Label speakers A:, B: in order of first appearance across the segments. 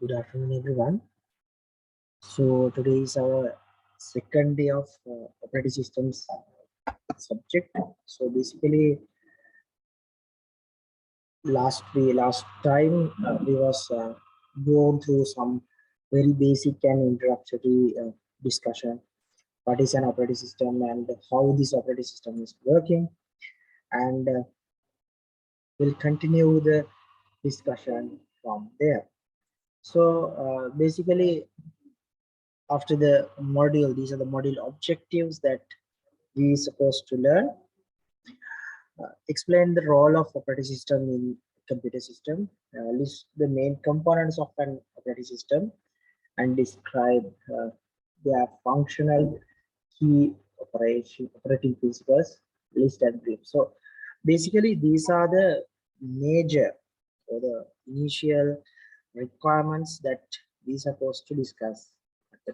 A: Good afternoon, everyone. So today is our second day of operating systems subject. So basically, last time we was going through some very basic and introductory discussion. What is an operating system and how this operating system is working, and we'll continue the discussion from there. So basically, after the module, these are the module objectives that we supposed to learn. Explain the role of operating system in computer system, list the main components of an operating system, and describe their functional key operating principles, list and brief. So basically these are the major or the initial requirements that we supposed to discuss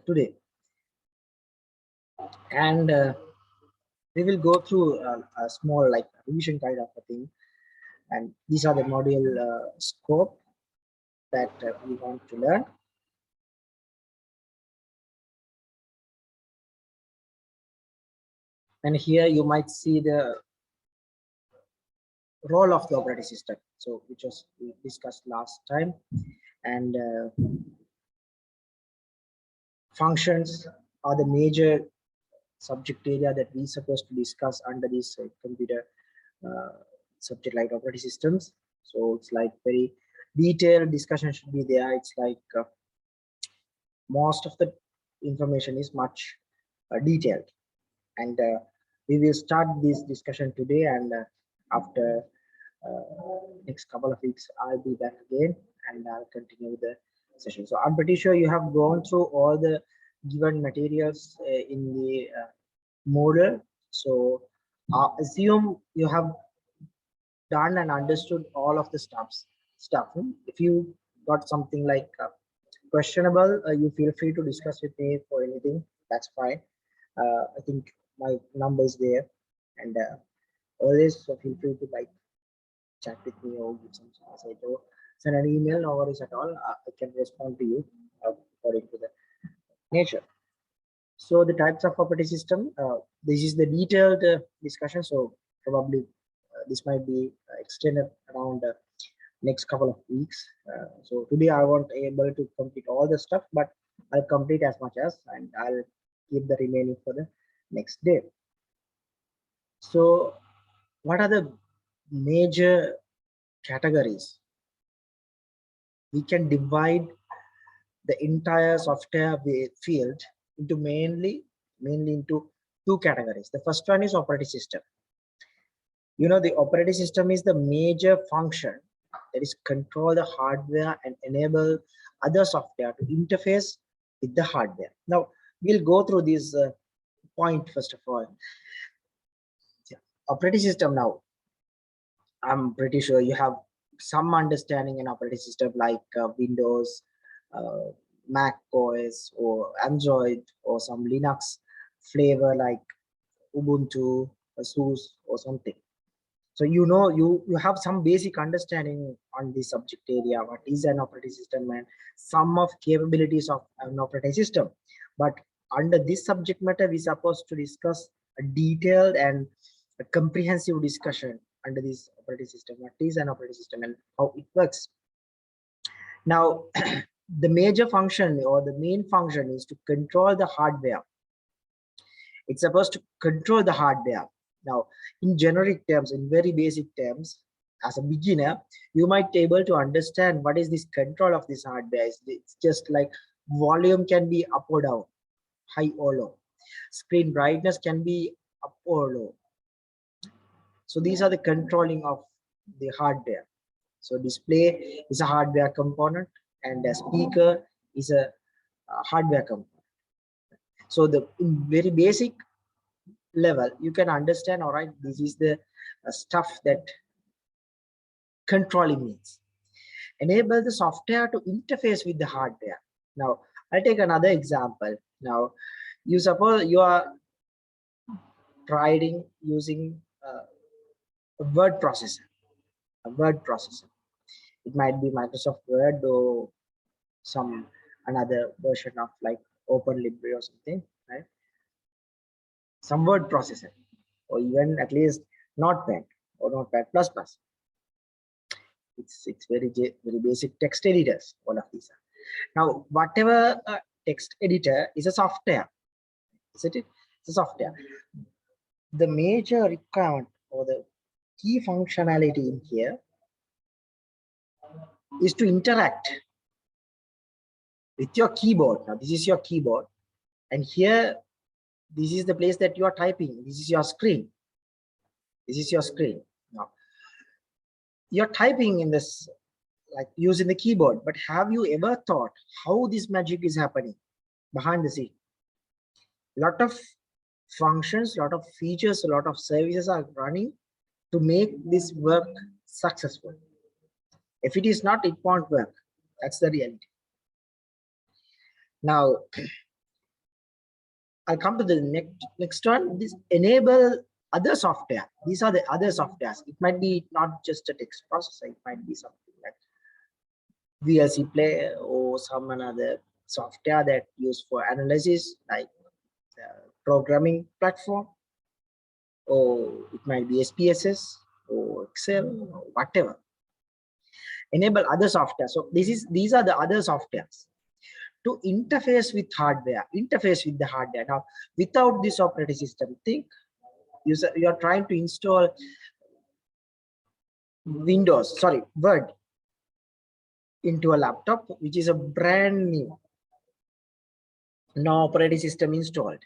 A: today. And we will go through a small like revision kind of a thing, and these are the module scope that we want to learn. And here you might see the role of the operating system, so which was we discussed last time, and functions are the major subject area that we supposed to discuss under this computer subject like operating systems. So it's like very detailed discussion should be there. It's like most of the information is much detailed, and we will start this discussion today, and after next couple of weeks I'll be back again and I'll continue the session. So I'm pretty sure you have gone through all the given materials in the model. So assume you have done and understood all of the stuff. If you got something like questionable, you feel free to discuss with me for anything. That's fine. I think my number is there, and always feel free to like chat with me or give some message or send an email. No worries at all. I can respond to you according to the nature. So the types of operating system. This is the detailed discussion. So probably this might be extended around next couple of weeks. So today I won't able to complete all the stuff, but I'll complete as much as, and I'll keep the remaining for the next day. So what are the major categories? We can divide the entire software field into mainly into two categories. The first one is operating system. You know, the operating system is the major function that is control the hardware and enable other software to interface with the hardware. Now we'll go through this point first of all. Yeah. Operating system. Now I'm pretty sure you have some understanding in operating system like Windows, Mac OS or Android, or some Linux flavor like Ubuntu, SUSE or something. So you know you have some basic understanding on the subject area, what is an operating system and some of capabilities of an operating system. But under this subject matter, we supposed to discuss a detailed and a comprehensive discussion under this operating system. What is an operating system and how it works? Now, the major function or the main function is to control the hardware. It's supposed to control the hardware. Now, in generic terms, in very basic terms, as a beginner, you might be able to understand what is this control of this hardware. It's just like volume can be up or down, high or low. Screen brightness can be up or low. So these are the controlling of the hardware. So display is a hardware component, and a speaker is a hardware component. So the in very basic level, you can understand, all right, this is the stuff that controlling means. Enable the software to interface with the hardware. Now I'll take another example. Now you suppose you are trying using a word processor. It might be Microsoft Word or some another version of like OpenLibri or something, right? Some word processor, or even at least Notepad or Notepad++. It's very basic text editors. All of these are. Now, whatever text editor is a software, isn't it? It's a software. The major requirement or the key functionality in here is to interact with your keyboard. Now, this is your keyboard, and here, this is the place that you are typing. This is your screen. This is your screen. Now, you're typing in this, like using the keyboard, but have you ever thought how this magic is happening behind the scene? Lot of functions, lot of features, a lot of services are running to make this work successful. If it is not, it won't work. That's the reality. Now, I'll come to the next one. This enable other software. These are the other softwares. It might be not just a text processor. It might be something like VLC player or some another software that used for analysis, like programming platform, or it might be SPSS or Excel or whatever. Enable other software. So these are the other softwares to interface with hardware, interface with the hardware. Now, without this operating system, think you are trying to install Word into a laptop, which is a brand new, no operating system installed.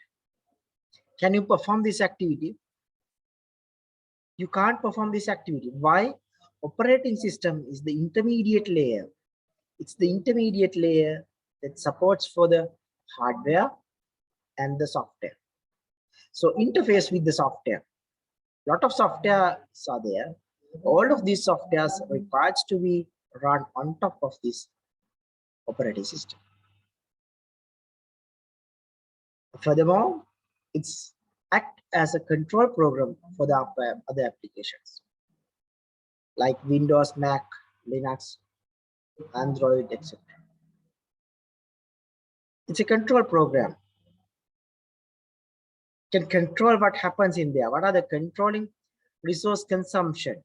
A: Can you perform this activity? You can't perform this activity. Why? Operating system is the intermediate layer. It's the intermediate layer that supports for the hardware and the software. So interface with the software. Lot of softwares are there. All of these softwares requires to be run on top of this operating system. Furthermore, it's act as a control program for the other applications like Windows, Mac, Linux, Android, etc. It's a control program. Can control what happens in there. What are the controlling? Resource consumption.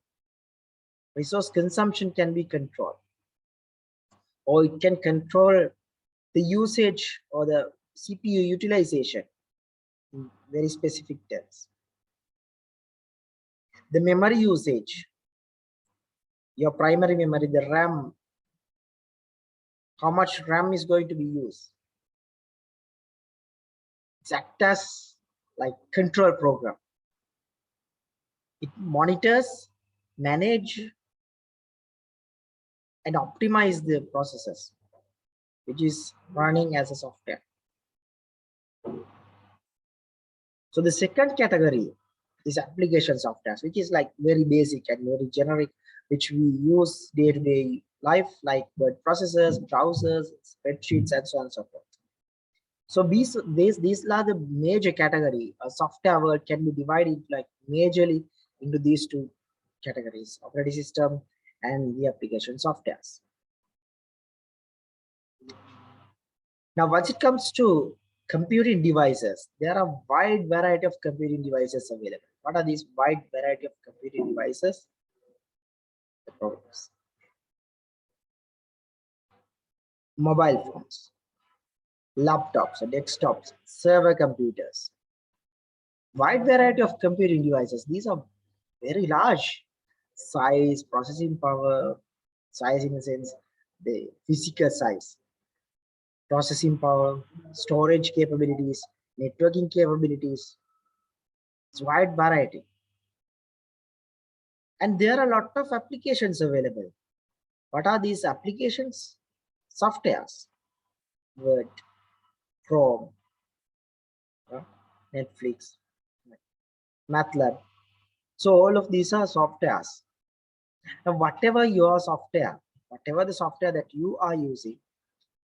A: Resource consumption can be controlled, or it can control the usage or the CPU utilization in very specific terms. The memory usage, your primary memory, the RAM, how much RAM is going to be used. It's act as like control program. It monitors, manage, and optimize the processes, which is running as a software. So the second category is application softwares, which is like very basic and very generic, which we use day-to-day life, like word processors, browsers, spreadsheets, and so on and so forth. So these are the major category. A software world can be divided like majorly into these two categories: operating system and the application softwares. Now, once it comes to computing devices, there are a wide variety of computing devices available. What are these wide variety of computing devices? The programs. Mobile phones, laptops, desktops, server computers. Wide variety of computing devices. These are very large size, processing power, size in the sense, the physical size, processing power, storage capabilities, networking capabilities. It's wide variety. And there are a lot of applications available. What are these applications? Softwares, Word, Chrome, Netflix, MATLAB. So all of these are softwares. Now, whatever your software, whatever the software that you are using,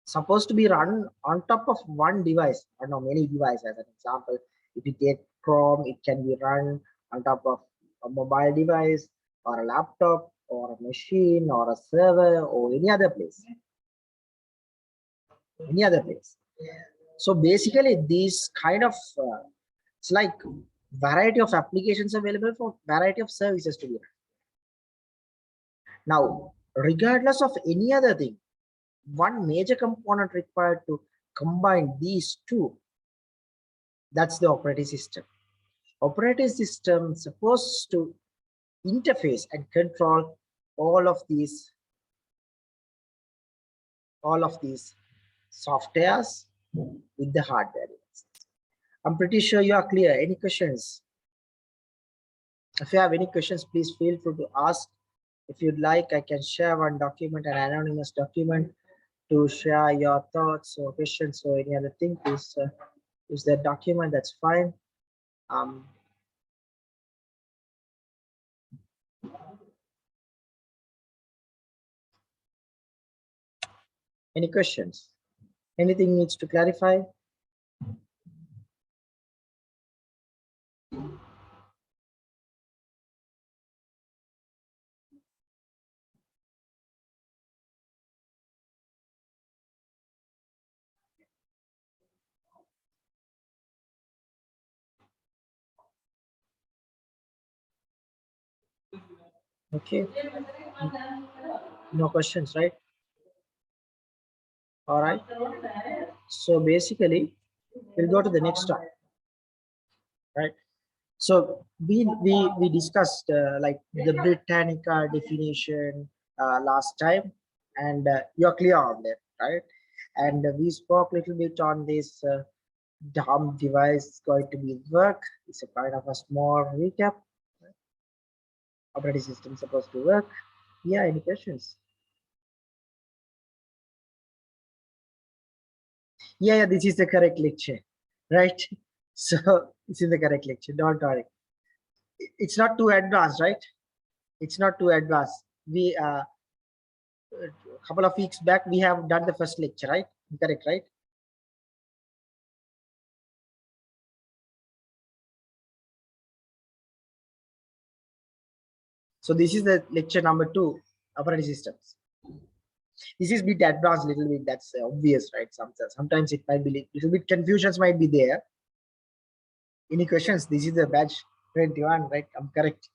A: supposed to be run on top of one device, or no, many devices. As an example, if you take Chrome, it can be run on top of a mobile device or a laptop or a machine or a server or any other place. any other place. So basically these kind of it's like variety of applications available for variety of services to be run. Now, regardless of any other thing, one major component required to combine these two, that's the operating system. Operating system is supposed to interface and control all of these softwares with the hardware. I'm pretty sure you are clear. Any questions? If you have any questions, please feel free to ask. If you'd like, I can share one document, an anonymous document, to share your thoughts or questions or any other thing. Please use that document. That's fine. Any questions? Anything needs to clarify? Okay. No questions, right? All right. So basically, we'll go to the next topic, right? So we discussed like the Britannica definition last time, and you're clear on that, right? And we spoke a little bit on this dumb device going to be work. It's a kind of a small recap. Operating system supposed to work. Yeah, any questions? Yeah, this is the correct lecture, right? So this is the correct lecture. Don't worry. It's not too advanced, right? It's not too advanced. We a couple of weeks back we have done the first lecture, right? Correct, right? So this is the lecture number 2, operating systems. This is bit advanced little bit. That's obvious, right? Sometimes it might be little bit confusions might be there. Any questions? This is the batch 21, right? I'm correct.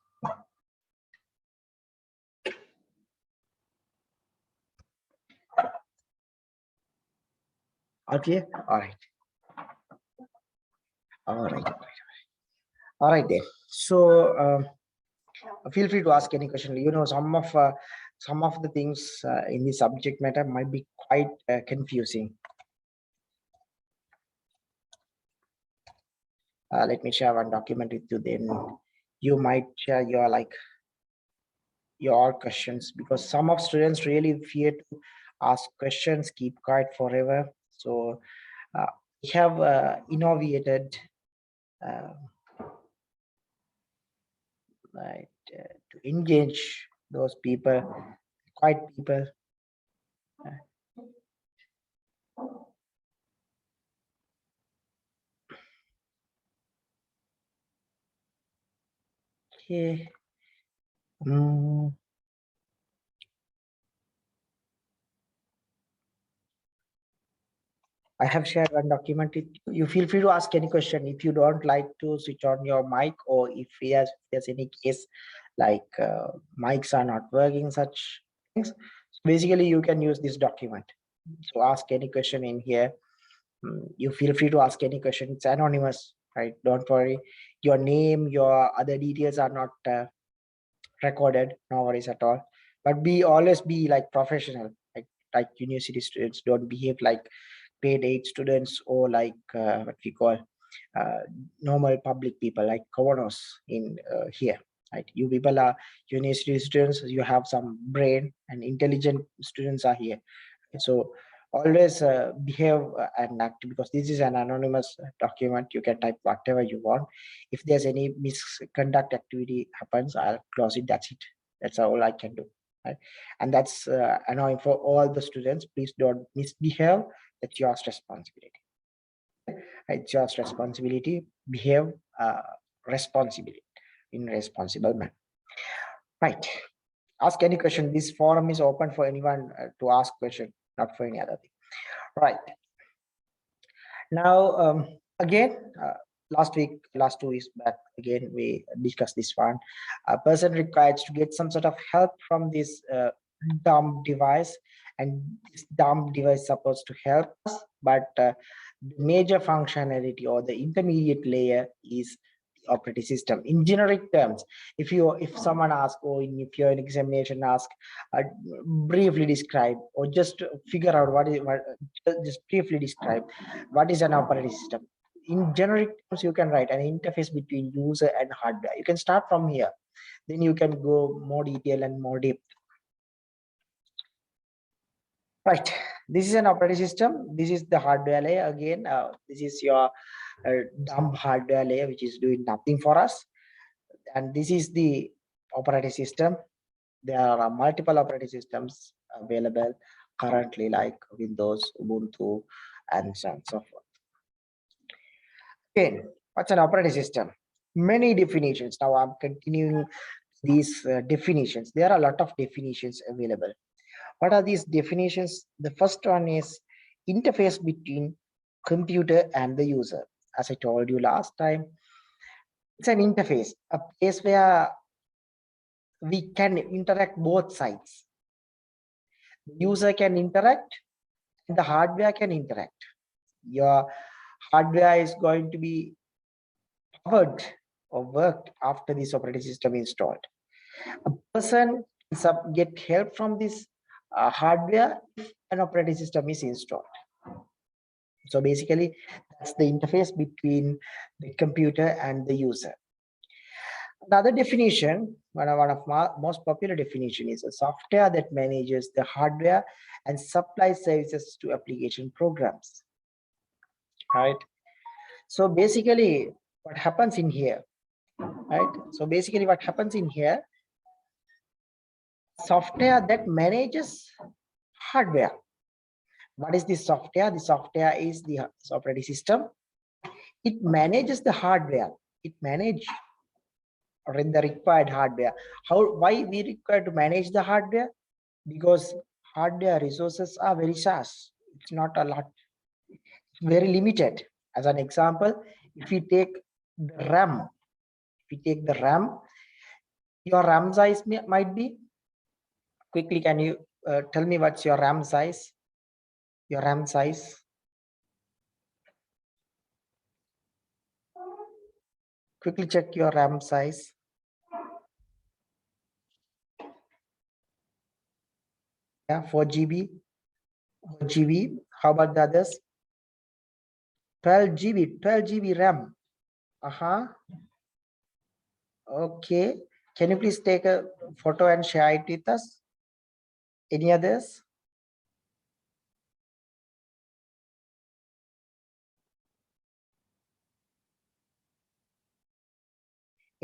A: Okay. All right. All right. All right there. So feel free to ask any question. You know, some of the things in the subject matter might be quite confusing. Let me share one document with you. Then you might share your questions, because some of students really fear to ask questions, keep quiet forever. So we have innovated right, to engage those people, quiet people. Okay. I have shared one document. You feel free to ask any question. If you don't like to switch on your mic, or if there's any case like mics are not working, such things. So basically, you can use this document. So ask any question in here. You feel free to ask any question. It's anonymous, right? Don't worry. Your name, your other details are not recorded. No worries at all. But always be like professional, like university students. Don't behave like paid aid students, or like what we call uh, normal public people, like Kavanos in here, right? You people are university students. You have some brain, and intelligent students are here. So always behave and act, because this is an anonymous document. You can type whatever you want. If there's any misconduct activity happens, I'll close it. That's it. That's all I can do, right? And that's annoying for all the students. Please don't misbehave. That's your responsibility. It's your responsibility. Behave responsibly, in responsible manner, right? Ask any question. This forum is open for anyone to ask question, not for any other thing. Right. Now, again, last 2 weeks back, again, we discussed this one. A person requires to get some sort of help from this dumb device, and this dumb device supposed to help us, but the major functionality or the intermediate layer is the operating system. In generic terms, if someone asks, or if you're an examination ask, uh, briefly describe or just figure out just briefly describe what is an operating system. In generic terms, you can write an interface between user and hardware. You can start from here, then you can go more detail and more deep. Right, this is an operating system. This is the hardware layer. Again, this is your dumb hardware layer, which is doing nothing for us. And this is the operating system. There are multiple operating systems available currently, like Windows, Ubuntu, and so on and so forth. Again, what's an operating system? Many definitions. Now I'm continuing these definitions. There are a lot of definitions available. What are these definitions? The first one is interface between computer and the user. As I told you last time, it's an interface, a place where we can interact both sides. The user can interact and the hardware can interact. Your hardware is going to be powered or worked after this operating system installed. A person can get help from this hardware if an operating system is installed. So basically, that's the interface between the computer and the user. Another definition, one of my most popular definition, is a software that manages the hardware and supplies services to application programs. Right. So basically, what happens in here, right? So basically, what happens in here, software that manages hardware. What is this software? The software is the operating system. It manages the hardware. It manages the required hardware. Why we require to manage the hardware? Because hardware resources are very scarce. It's not a lot, very limited. As an example, if we take the RAM, your RAM size might be, quickly, can you tell me what's your RAM size? Your RAM size? Quickly check your RAM size. Yeah, 4 GB. 4 GB. How about the others? 12 GB. 12 GB RAM. Okay. Can you please take a photo and share it with us? Any others?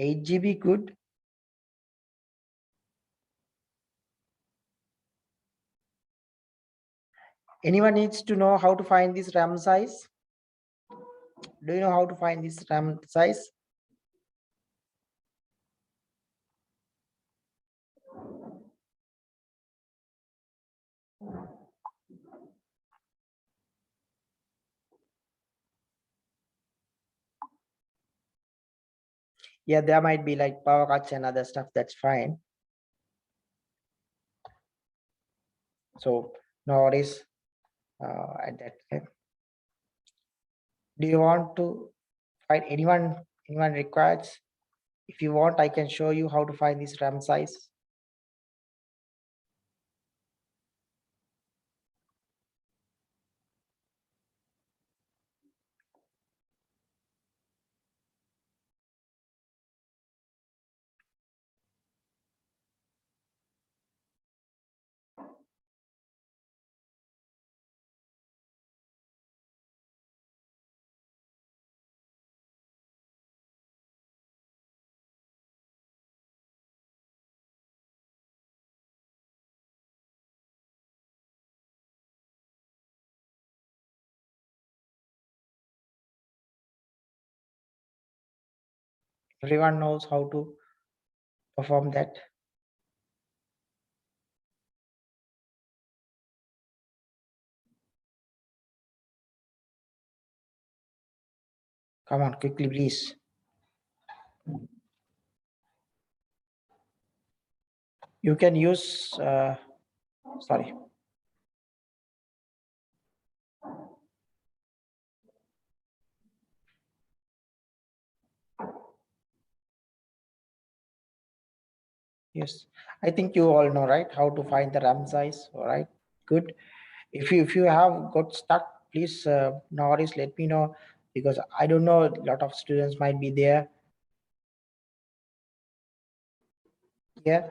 A: 8 GB, good. Anyone needs to know how to find this RAM size? Do you know how to find this RAM size? Yeah, there might be like power cuts and other stuff. That's fine. So no worries at that time. Do you want to find anyone requires? If you want, I can show you how to find this RAM size. Everyone knows how to perform that. Come on, quickly, please. You can use, sorry. Yes, I think you all know, right, how to find the RAM size. All right, good. If you have got stuck, please, no worries, let me know, because I don't know, a lot of students might be there. Yeah,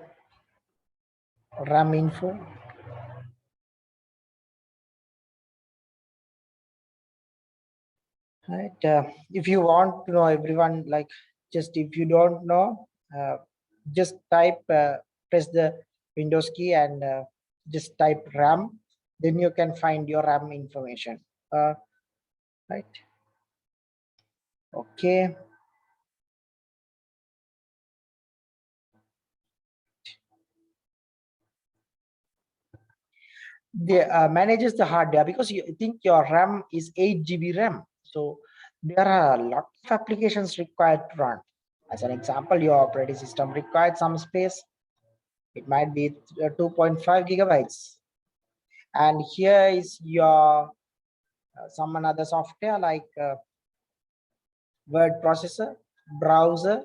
A: RAM info. Right. If you want to know, everyone, like, just if you don't know, just type, press the Windows key and just type RAM. Then you can find your RAM information. Right. Okay. The manages the hardware, because you think your RAM is 8 GB RAM. So there are a lot of applications required to run. As an example, your operating system required some space. It might be 2.5 gigabytes. And here is your some another software like word processor, browser,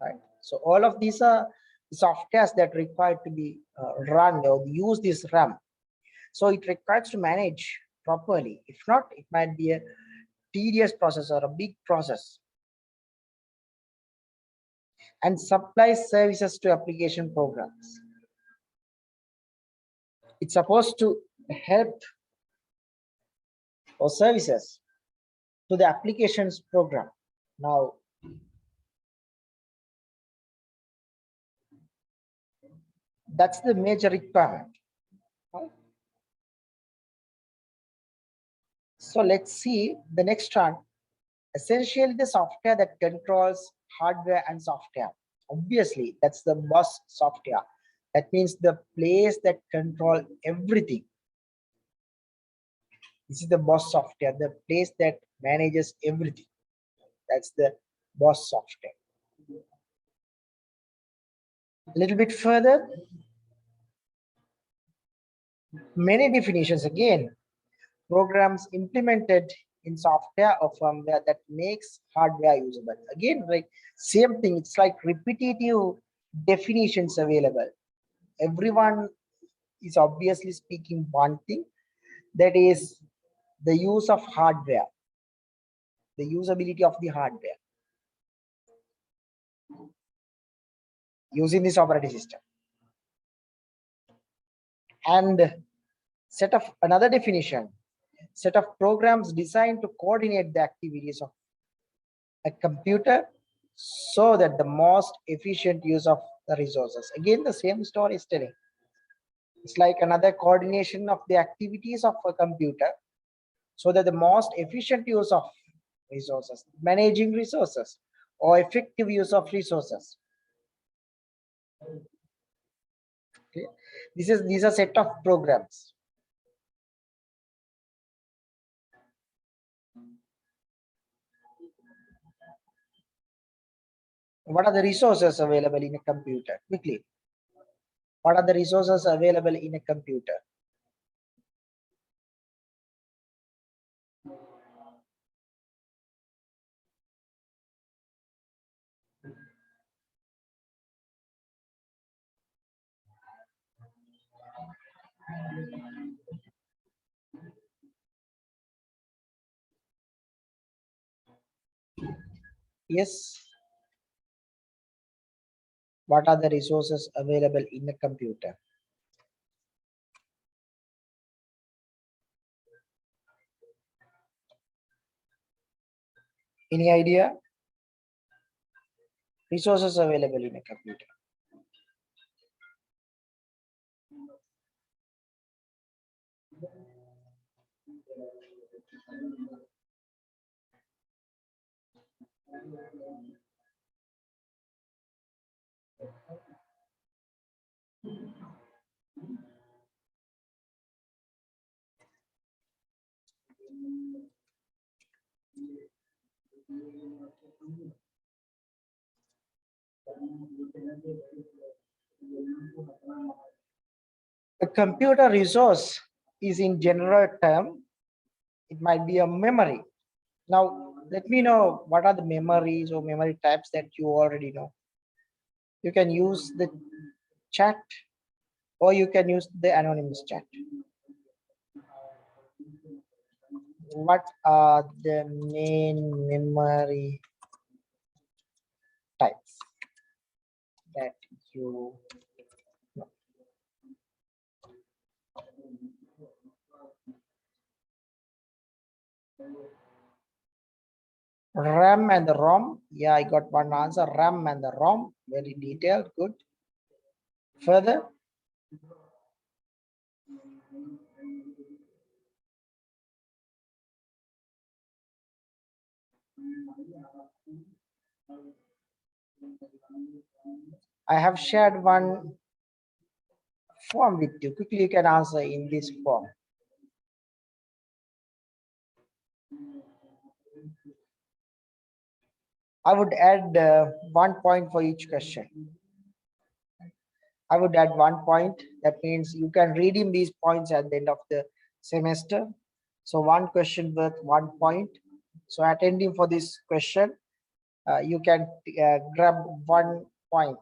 A: right? So all of these are softwares that require to be run or use this RAM. So it requires to manage properly. If not, it might be a tedious process or a big process. And supplies services to application programs. It's supposed to help or services to the applications program. Now, that's the major requirement. So let's see the next one. Essentially, the software that controls hardware and software. Obviously, that's the boss software. That means the place that control everything. This is the boss software, the place that manages everything. That's the boss software. A little bit further, many definitions again. Programs implemented in software or firmware that makes hardware usable. Again, like same thing, it's like repetitive definitions available. Everyone is obviously speaking one thing, that is the use of hardware, the usability of the hardware using this operating system. And set of another definition, set of programs designed to coordinate the activities of a computer so that the most efficient use of the resources. Again, the same story is telling. It's like another coordination of the activities of a computer so that the most efficient use of resources, managing resources, or effective use of resources. Okay. These are set of programs. What are the resources available in a computer? Quickly. What are the resources available in a computer? Yes. What are the resources available in a computer? Any idea? Resources available in a computer. A computer resource is in general term, it might be a memory. Now, let me know what are the memories or memory types that you already know. You can use the chat or you can use the anonymous chat. What are the main memory types that you know? RAM and the ROM. Yeah, I got one answer. RAM and the ROM. Very detailed. Good. Further. I have shared one form with you. Quickly, you can answer in this form. I would add 1 point for each question. I would add 1 point. That means you can redeem these points at the end of the semester. So one question worth 1 point. So attending for this question, you can grab 1 point.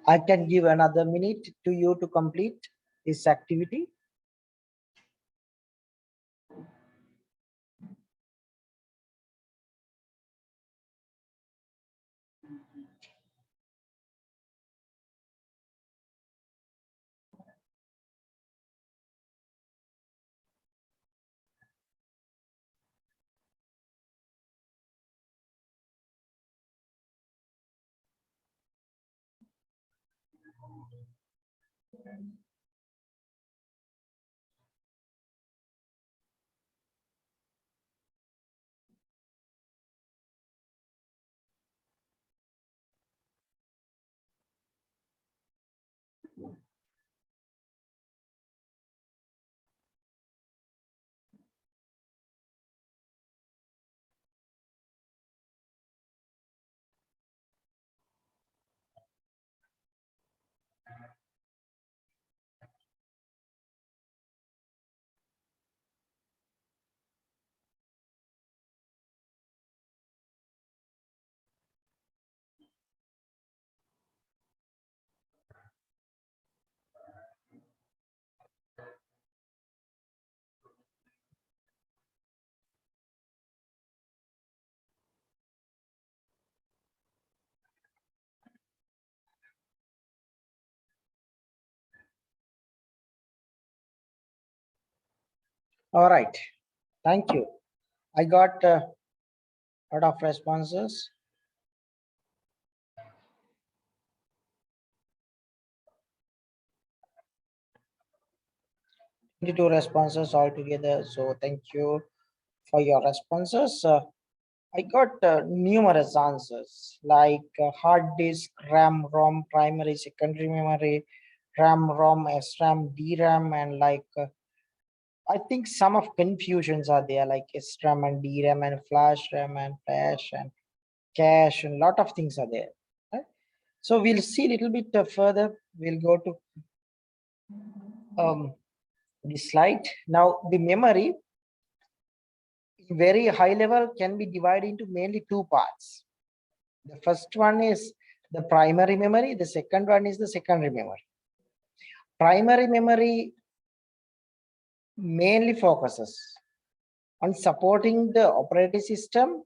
A: I can give another minute to you to complete this activity. All right, thank you. I got a lot of responses. 22 responses altogether. So thank you for your responses. I got numerous answers like hard disk, RAM, ROM, primary, secondary memory, RAM, ROM, SRAM, DRAM, and like I think some of confusions are there like SRAM and DRAM and flash RAM and flash and cache and lot of things are there. Right? So we'll see a little bit further. We'll go to this slide. Now the memory very high level can be divided into mainly two parts. The first one is the primary memory. The second one is the secondary memory. Primary memory mainly focuses on supporting the operating system.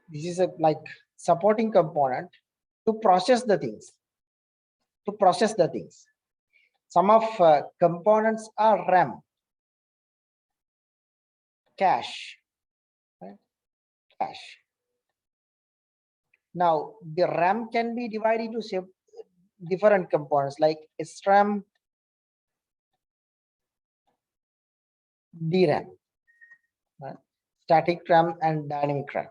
A: This is a like supporting component to process the things. Some of components are RAM, cache, right? Cache. Now the RAM can be divided into different components like SRAM, DRAM, right? Static RAM and dynamic RAM.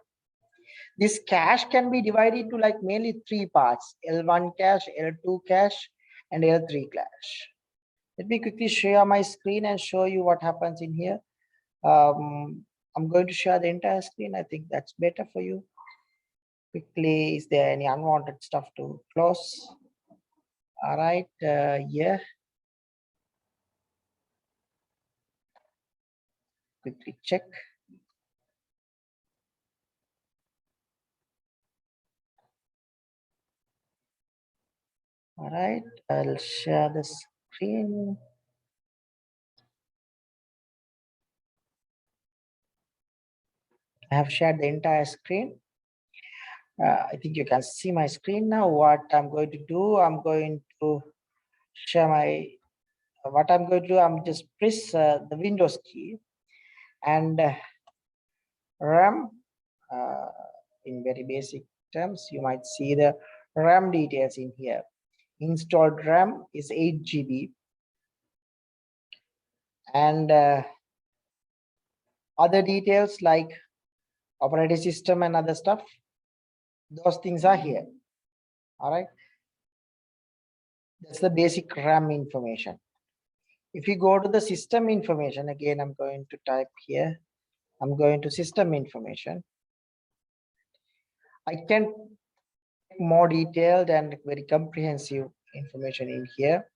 A: This cache can be divided into like mainly three parts: L1 cache, L2 cache, and L3 cache. Let me quickly share my screen and show you what happens in here. I'm going to share the entire screen. I think that's better for you. Quickly, is there any unwanted stuff to close? All right, yeah. Quickly check. All right, I'll share the screen. I have shared the entire screen. I think you can see my screen now. What I'm going to do, I'm going to share my, what I'm going to do, I'm just press the Windows key and RAM, in very basic terms, you might see the RAM details in here. Installed RAM is 8 GB and other details like operating system and other stuff, those things are here. All right, that's the basic RAM information. If you go to the system information, again, I'm going to type here, I'm going to system information. I can more detailed and very comprehensive information in here.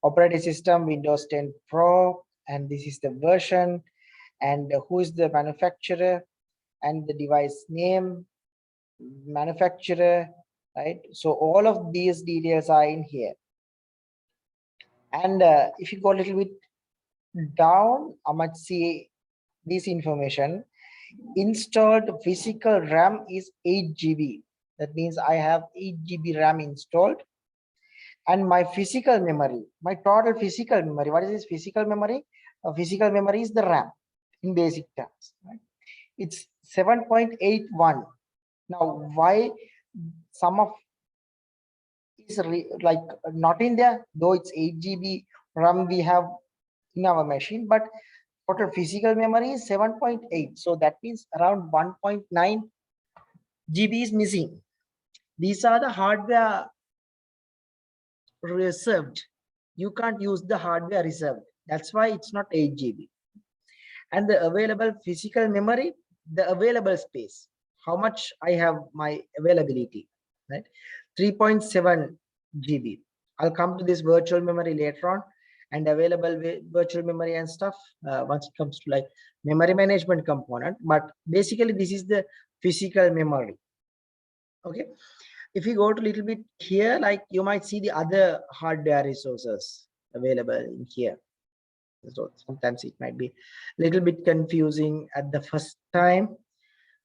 A: Operating system Windows 10 Pro, and this is the version, and who is the manufacturer, and the device name, manufacturer, right? So all of these details are in here. And if you go a little bit down, I might see this information. Installed physical RAM is 8 GB. That means I have 8 GB RAM installed. And my physical memory, my total physical memory, what is this physical memory? Physical memory is the RAM in basic terms, right? It's 7.81. Now, why some of is like not in there, though it's 8 GB RAM we have in our machine, but total physical memory is 7.8. So that means around 1.9 GB is missing. These are the hardware reserved. You can't use the hardware reserved. That's why it's not 8 GB. And the available physical memory, the available space, how much I have my availability, right? 3.7 GB. I'll come to this virtual memory later on, and available virtual memory and stuff once it comes to like memory management component. But basically this is the physical memory. Okay, if you go to a little bit here, like you might see the other hardware resources available in here. So sometimes it might be a little bit confusing at the first time,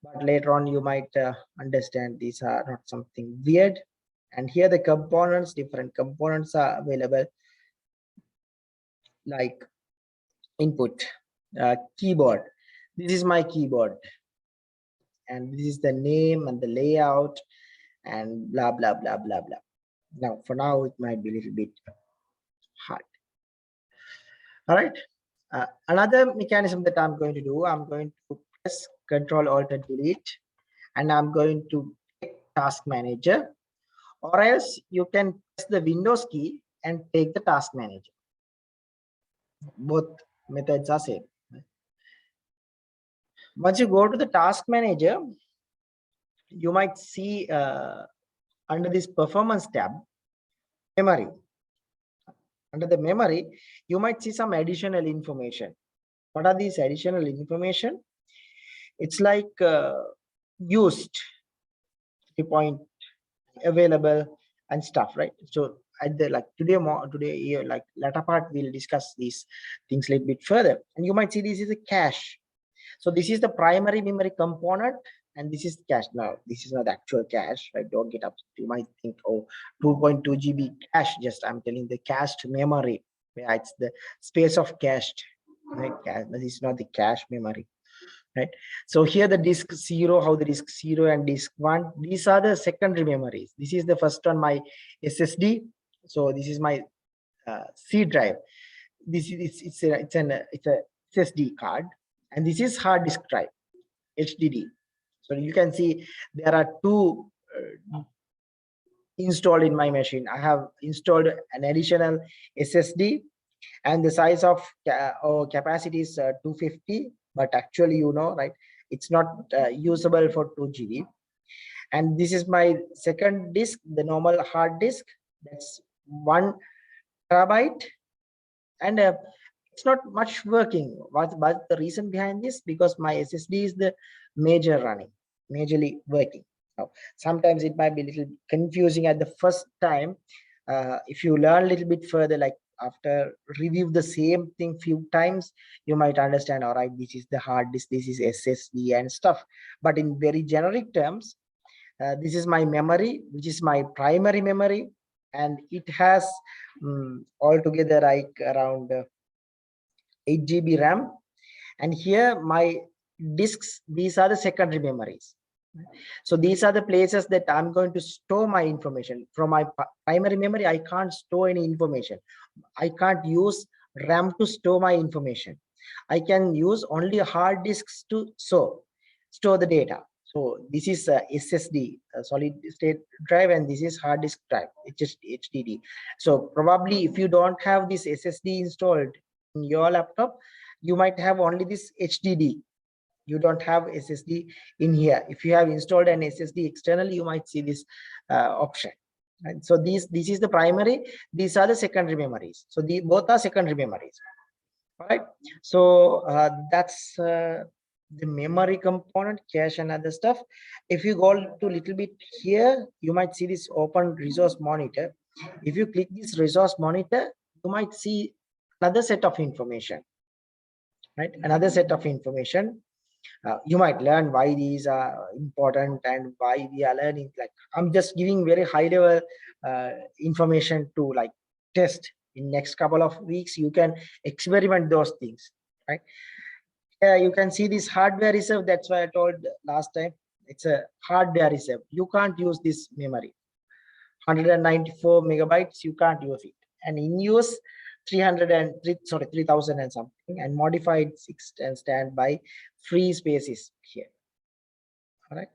A: but later on you might understand these are not something weird. And here the components, different components are available, like input, keyboard. This is my keyboard, and this is the name and the layout and blah blah blah blah blah. Now for now it might be a little bit hard. All right, another mechanism that I'm going to do, I'm going to press Control Alt and Delete, and I'm going to take Task Manager, or else you can press the Windows key and take the Task Manager. Both methods are same. Once you go to the Task Manager, you might see under this Performance tab, Memory. Under the Memory, you might see some additional information. What are these additional information? It's like used, the point, available and stuff, right? So at the like today like latter part we'll discuss these things a little bit further. And you might see this is a cache. So this is the primary memory component, and this is cache. Now this is not actual cache, right? Don't get up. You might think, oh, 2.2 GB cache. Just I'm telling the cached memory. Yeah, it's the space of cached, right? This is not the cache memory, right? So here the disk 0, how the disk 0 and disk 1, these are the secondary memories. This is the first one, my SSD. So this is my C drive. This is it's a SSD card, and this is hard disk drive, HDD. So you can see there are two installed in my machine. I have installed an additional SSD, and the size of capacity is 250, but actually, you know, right, it's not usable for 2 GB. And this is my second disk, the normal hard disk, that's 1 terabyte, and it's not much working. But the reason behind this, because my SSD is the majorly working. Now, sometimes it might be a little confusing at the first time. If you learn a little bit further, like after review the same thing few times, you might understand, all right, this is the hard disk, this is SSD and stuff. But in very generic terms, this is my memory, which is my primary memory, and it has altogether like around 8 GB RAM. And here my disks, these are the secondary memories. So these are the places that I'm going to store my information. From my primary memory, I can't store any information. I can't use RAM to store my information. I can use only hard disks to store the data. So this is SSD, solid state drive, and this is hard disk drive, it's just HDD. So probably if you don't have this SSD installed in your laptop, you might have only this HDD. You don't have SSD in here. If you have installed an SSD externally, you might see this option. And so this is the primary, these are the secondary memories. So both are secondary memories. All right. So that's the memory component, cache and other stuff. If you go to a little bit here, you might see this open resource monitor. If you click this resource monitor, you might see another set of information, right? Another set of information. You might learn why these are important and why we are learning. Like I'm just giving very high level information to like test. In next couple of weeks, you can experiment those things, right? You can see this hardware reserve. That's why I told last time, it's a hardware reserve. You can't use this memory. 194 megabytes, you can't use it. And in use 3000 and something, and modified 6 and standby free spaces here. All right.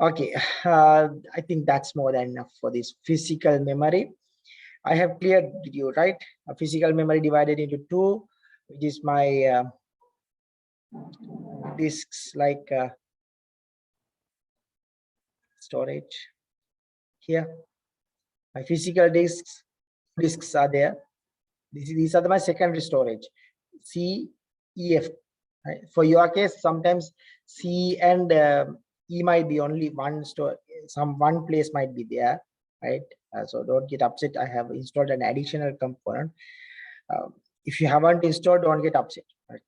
A: Okay, I think that's more than enough for this physical memory. I have cleared with you, right? A physical memory divided into two, which is my disks, like storage here. My physical disks are there. These are my secondary storage, C, E, F. Right? For your case, sometimes C and E might be only one store. One place might be there, right? So don't get upset. I have installed an additional component. If you haven't installed, don't get upset. Right?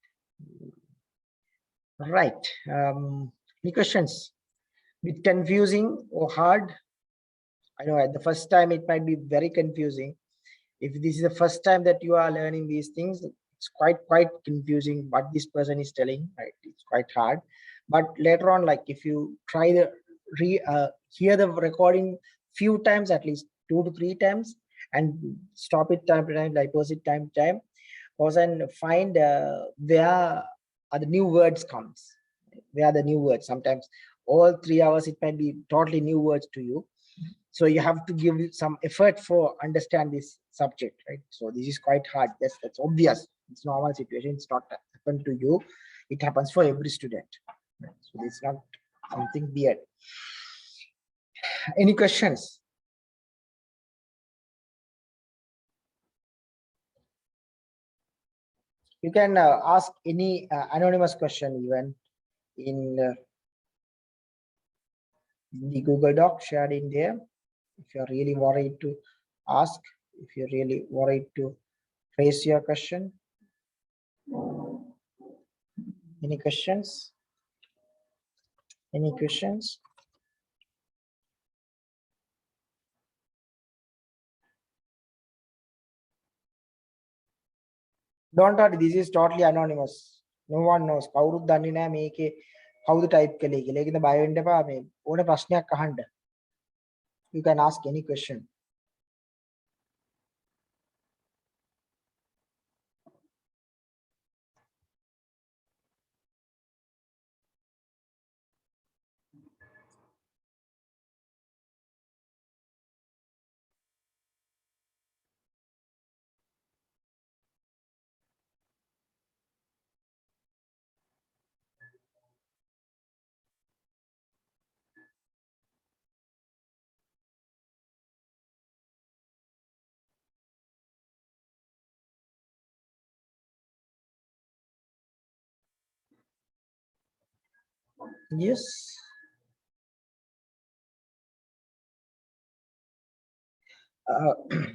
A: Right. Any questions? Bit confusing or hard? I know at the first time it might be very confusing. If this is the first time that you are learning these things, it's quite confusing what this person is telling, right? It's quite hard. But later on, like if you try the hear the recording few times, at least 2 to 3 times, and stop it time to time, like pause it time to time, pause and find where are the new words comes, where are the new words. Sometimes all 3 hours it might be totally new words to you. So you have to give some effort for understand this subject, right? So this is quite hard. That's obvious. It's normal situation. It's not happen to you. It happens for every student. Right? So it's not something weird. Any questions? You can ask any anonymous question even in the Google Doc shared in there. If you're really worried to ask, if you're really worried to raise your question. Any questions? Any questions? Don't worry, this is totally anonymous. No one knows. කවුරුත් දන්නේ නැහැ මේකේ කවුද type කළේ කියලා. ඒකෙන්ද බය වෙන්න එපා. මේ ඕන ප්‍රශ්නයක් අහන්න. You can ask any question. Yes.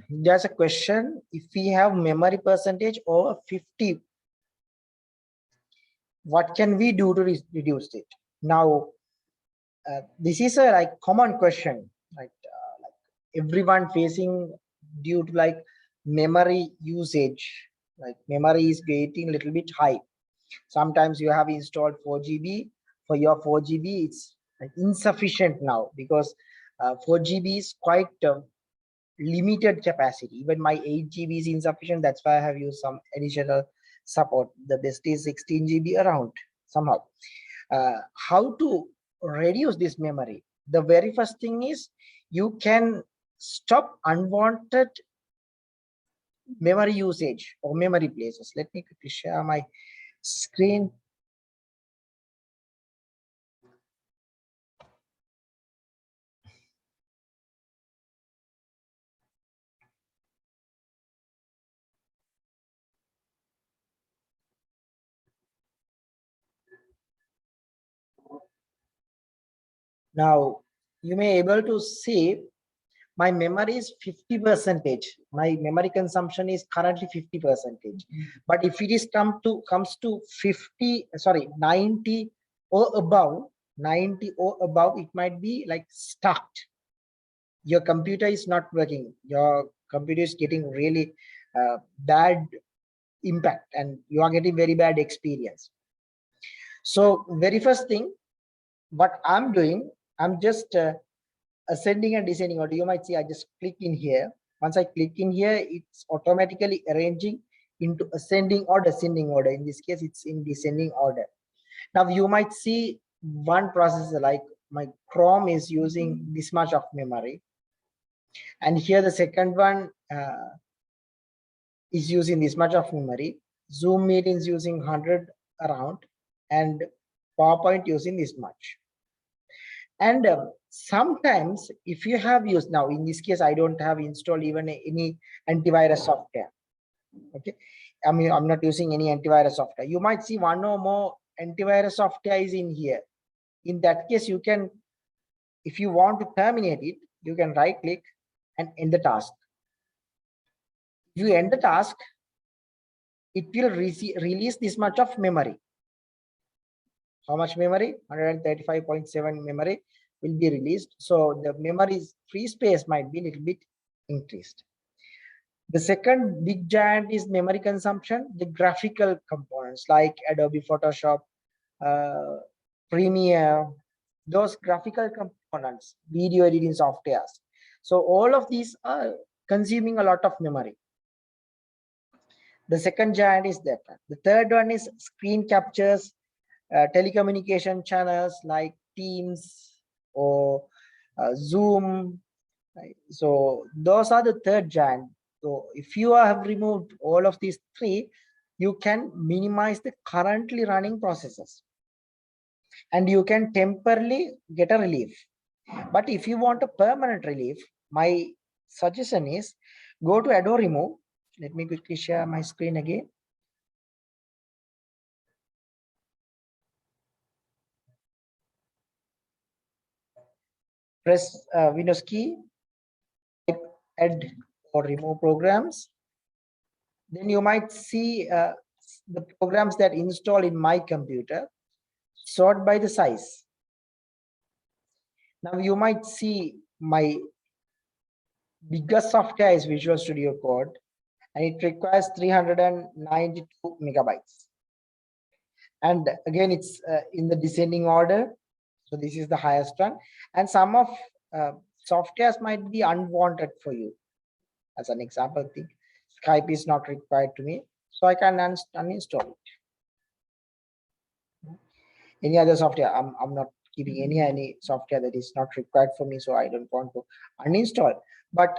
A: There's a question. If we have memory percentage over 50, what can we do to reduce it? Now, this is a like common question, like everyone facing due to like memory usage. Like memory is getting a little bit high. Sometimes you have installed 4 GB. For your 4 GB, it's insufficient now because 4 GB is quite limited capacity. Even my 8 GB is insufficient. That's why I have used some additional support. The best is 16 GB around somehow. How to reduce this memory? The very first thing is you can stop unwanted memory usage or memory places. Let me quickly share my screen. Now you may able to see my memory is 50%. My memory consumption is currently 50%. But if it is comes to 90 or above, 90 or above, it might be like stuck. Your computer is not working. Your computer is getting really bad impact and you are getting very bad experience. So very first thing, what I'm doing, I'm just ascending and descending order. You might see I just click in here. Once I click in here, it's automatically arranging into ascending or descending order. In this case, it's in descending order. Now you might see one processor like my Chrome is using this much of memory, and here the second one is using this much of memory. Zoom meeting is using 100 around, and PowerPoint using this much. And sometimes if you have used, now in this case I don't have installed even any antivirus software. Okay, I mean I'm not using any antivirus software. You might see one or more antivirus software is in here. In that case, you can, if you want to terminate it, you can right click and end the task. If you end the task, it will release this much of memory. How much memory? 135.7 memory will be released. So the memory's free space might be a little bit increased. The second big giant is memory consumption. The graphical components like Adobe Photoshop, Premiere, those graphical components, video editing softwares. So all of these are consuming a lot of memory. The second giant is that one. The third one is screen captures, telecommunication channels like Teams or Zoom. Right? So those are the third giant. So if you have removed all of these three, you can minimize the currently running processes, and you can temporarily get a relief. But if you want a permanent relief, my suggestion is go to Adobe Remove. Let me quickly share my screen again. Press Windows key, type add or remove programs. Then you might see the programs that install in my computer, sort by the size. Now you might see my biggest software is Visual Studio Code, and it requires 392 megabytes. And again, it's in the descending order. So this is the highest one. And some of softwares might be unwanted for you. As an example, I think Skype is not required to me, so I can uninstall it. Any other software, I'm not keeping any software that is not required for me, so I don't want to uninstall. But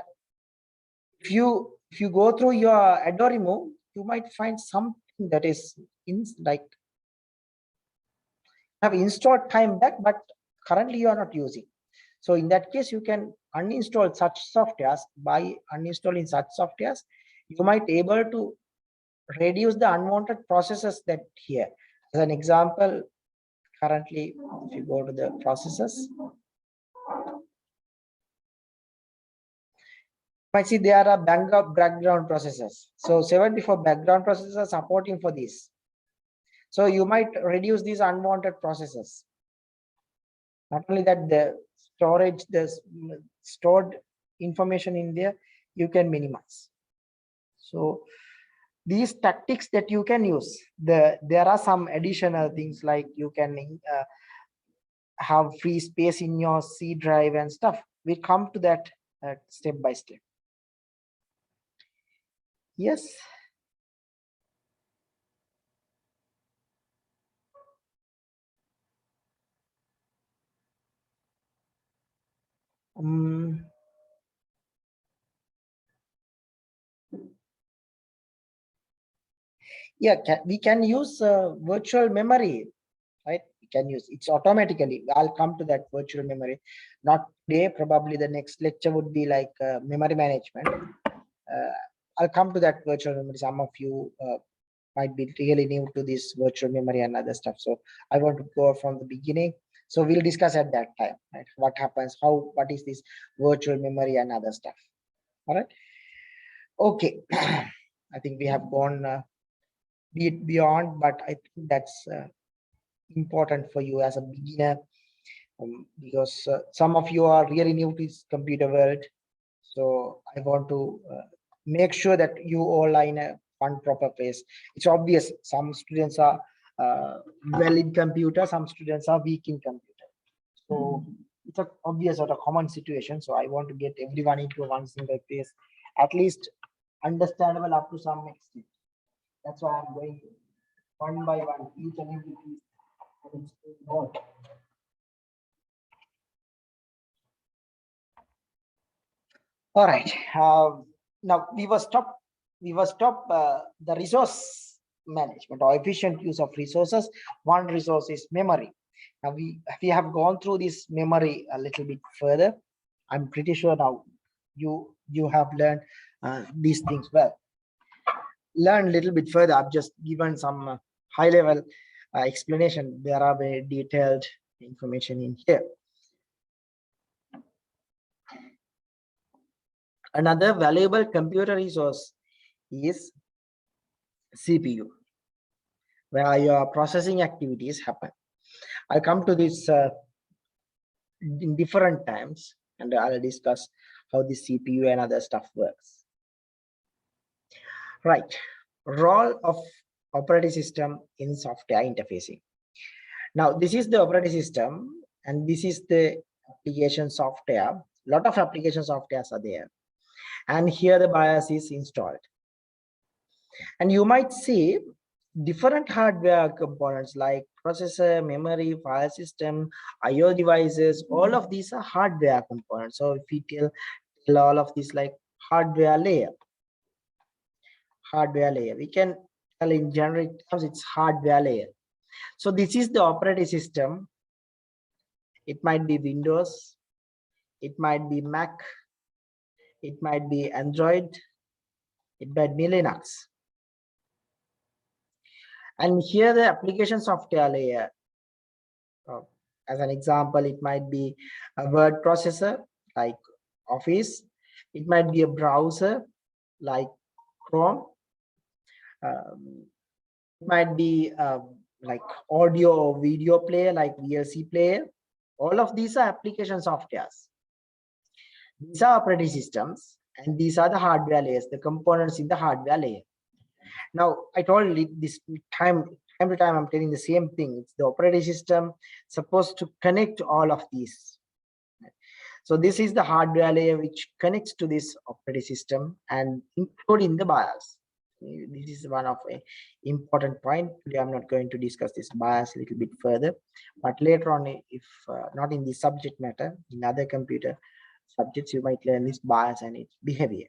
A: if you go through your Adobe Remove, you might find something that is like have installed time back, but currently you are not using. So in that case, you can uninstall such softwares. By uninstalling such softwares, you might able to reduce the unwanted processes that here. As an example, currently, if you go to the processes, you might see there are background processes. So 74 background processes are supporting for this. So you might reduce these unwanted processes. Not only that, the storage, the stored information in there, you can minimize. So these tactics that you can use, there are some additional things like you can have free space in your C drive and stuff. We come to that step by step. Yes. Yeah, we can use virtual memory, right? We can use it's automatically. I'll come to that virtual memory. Not today, probably the next lecture would be like memory management. I'll come to that virtual memory. Some of you might be really new to this virtual memory and other stuff. So I want to go from the beginning. So we'll discuss at that time, right? What happens, what is this virtual memory and other stuff. All right. Okay. I think we have gone beyond, but I think that's important for you as a beginner, because some of you are really new to this computer world. So I want to make sure that you all are in a one proper place. It's obvious some students are well in computer, some students are weak in computer. So it's a obvious or a common situation. So I want to get everyone into one single place, at least understandable up to some extent. That's why I'm going one by one, each and every piece. And it's more. All right. Now we were stop the resource management or efficient use of resources. One resource is memory. Now we have gone through this memory a little bit further. I'm pretty sure now you have learned these things well. Learn a little bit further. I've just given some high level explanation. There are very detailed information in here. Another valuable computer resource is CPU, where your processing activities happen. I'll come to this in different times, and I'll discuss how the CPU and other stuff works. Right. Role of operating system in software interfacing. Now, this is the operating system, and this is the application software. A lot of application softwares are there, and here the BIOS is installed. And you might see different hardware components like processor, memory, file system, IO devices. All of these are hardware components. So if we tell all of these like hardware layer, we can tell in generic terms it's hardware layer. So this is the operating system. It might be Windows, it might be Mac, it might be Android, it might be Linux. And here the application software layer. As an example, it might be a word processor like Office. It might be a browser like Chrome. It might be like audio or video player like VLC player. All of these are application softwares. These are operating systems, and these are the hardware layers, the components in the hardware layer. Now, I told you this time to time, I'm telling the same thing. It's the operating system supposed to connect all of these. So this is the hardware layer which connects to this operating system and including the BIOS. This is one of a important point. Today I'm not going to discuss this BIOS a little bit further, but later on, if not in the subject matter, in other computer subjects, you might learn this BIOS and its behavior.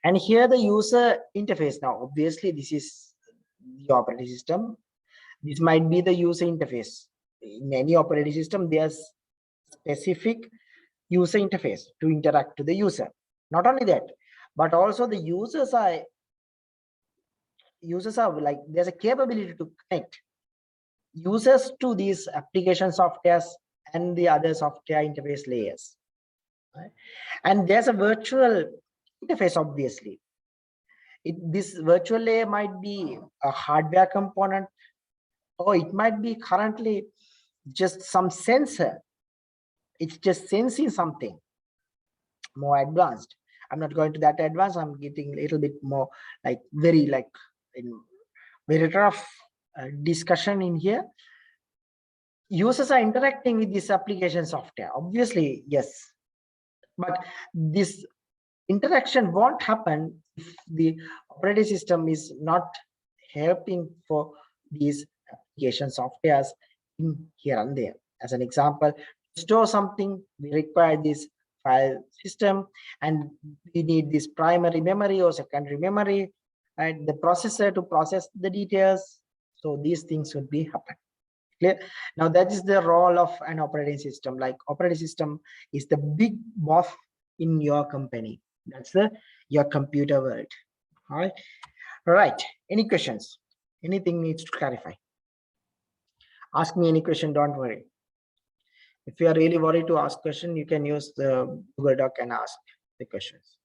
A: And here the user interface. Now, obviously, this is the operating system. This might be the user interface. In any operating system, there's specific user interface to interact to the user. Not only that, but also the users are like, there's a capability to connect users to these application softwares and the other software interface layers. Right? And there's a virtual interface, obviously. This virtual layer might be a hardware component, or it might be currently just some sensor. It's just sensing something more advanced. I'm not going to that advanced. I'm getting a little bit more like very rough discussion in here. Users are interacting with this application software, obviously, yes, but this interaction won't happen if the operating system is not helping for these application softwares in here and there. As an example, to store something, we require this file system, and we need this primary memory or secondary memory, and the processor to process the details. So these things would be happen. Clear? Now that is the role of an operating system. Like operating system is the big boss in your company. That's your computer world. All right. Any questions? Anything needs to clarify? Ask me any question. Don't worry. If you are really worried to ask question, you can use the Google Doc and ask the questions.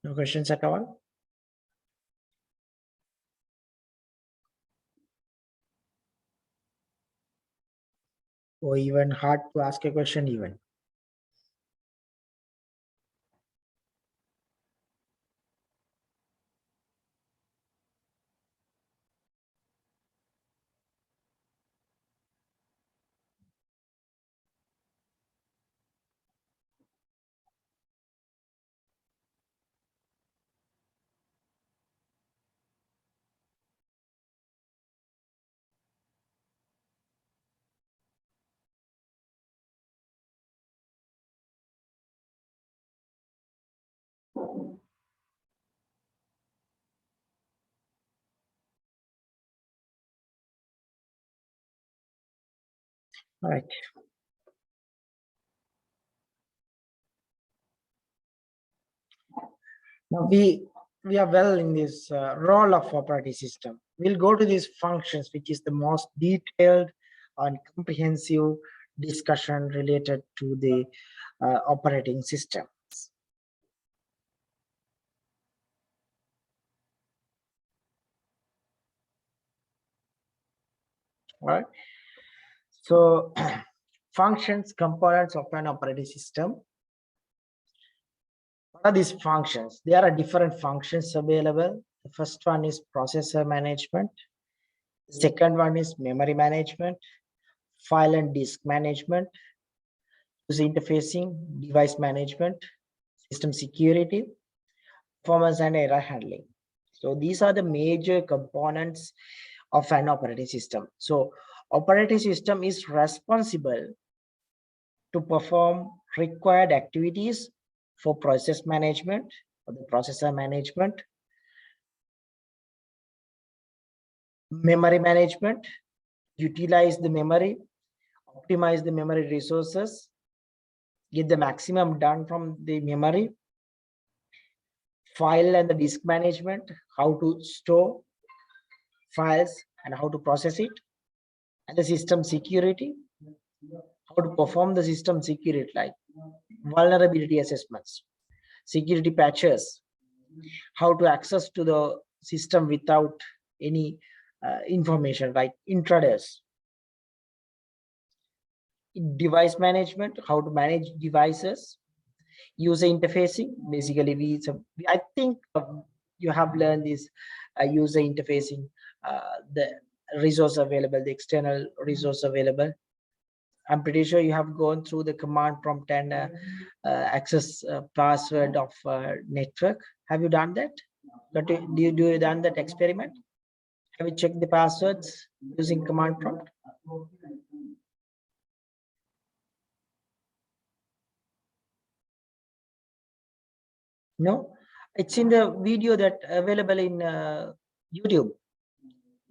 A: No questions at all? Or even hard to ask a question even? All right. Now we are well in this role of operating system. We'll go to these functions, which is the most detailed and comprehensive discussion related to the operating system. All right. So functions, components of an operating system. What are these functions? There are different functions available. The first one is processor management. The second one is memory management, file and disk management, user interfacing, device management, system security, performance and error handling. So these are the major components of an operating system. So operating system is responsible to perform required activities for process management, or the processor management, memory management, utilize the memory, optimize the memory resources, get the maximum done from the memory, file and the disk management, how to store files and how to process it, and the system security, how to perform the system security, like vulnerability assessments, security patches, how to access to the system without any information like intruders, device management, how to manage devices, user interfacing. Basically, I think you have learned this user interfacing, the resource available, the external resource available. I'm pretty sure you have gone through the command prompt and access password of network. Have you done that? But do you done that experiment? Have you checked the passwords using command prompt? No, it's in the video that available in YouTube.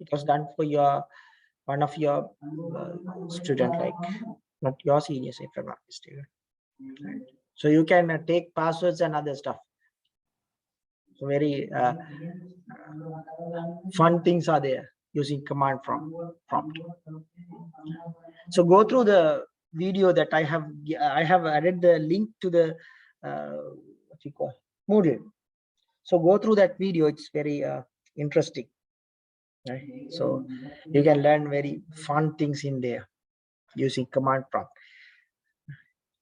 A: It was done for your one of your student, like not your seniors, if I'm not mistaken. Right. So you can take passwords and other stuff. So very fun things are there using command prompt. So go through the video that I have added the link to the what you call Moodle. So go through that video. It's very interesting. Right? So you can learn very fun things in there using command prompt.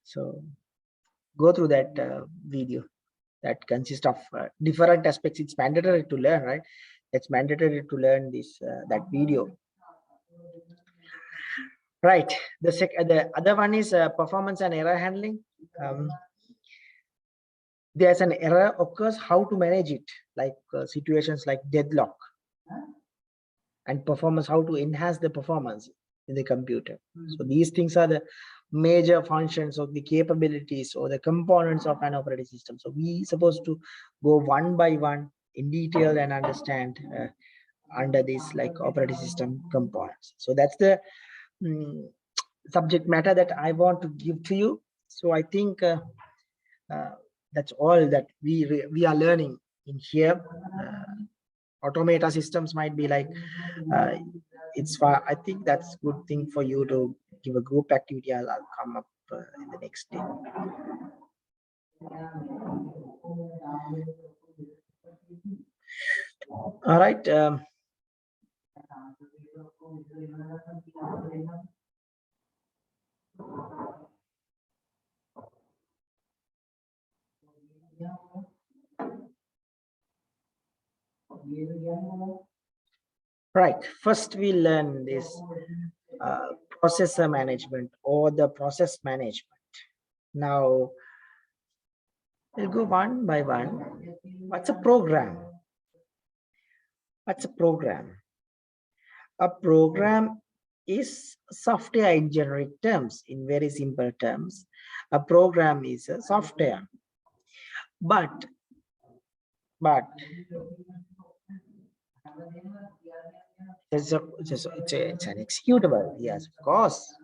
A: So go through that video that consists of different aspects. It's mandatory to learn, right? It's mandatory to learn this that video. Right. The other one is performance and error handling. There's an error occurs, how to manage it, like situations like deadlock, and performance, how to enhance the performance in the computer. So these things are the major functions of the capabilities or the components of an operating system. So we supposed to go one by one in detail and understand under this like operating system components. So that's the subject matter that I want to give to you. So I think that's all that we are learning in here. Automata systems might be like it's far. I think that's good thing for you to give a group activity. I'll come up in the next day. All right. Right. First, we learn this processor management or the process management. Now, we'll go one by one. What's a program? What's a program? A program is software in generic terms, in very simple terms. A program is a software. But it's an executable. Yes, of course.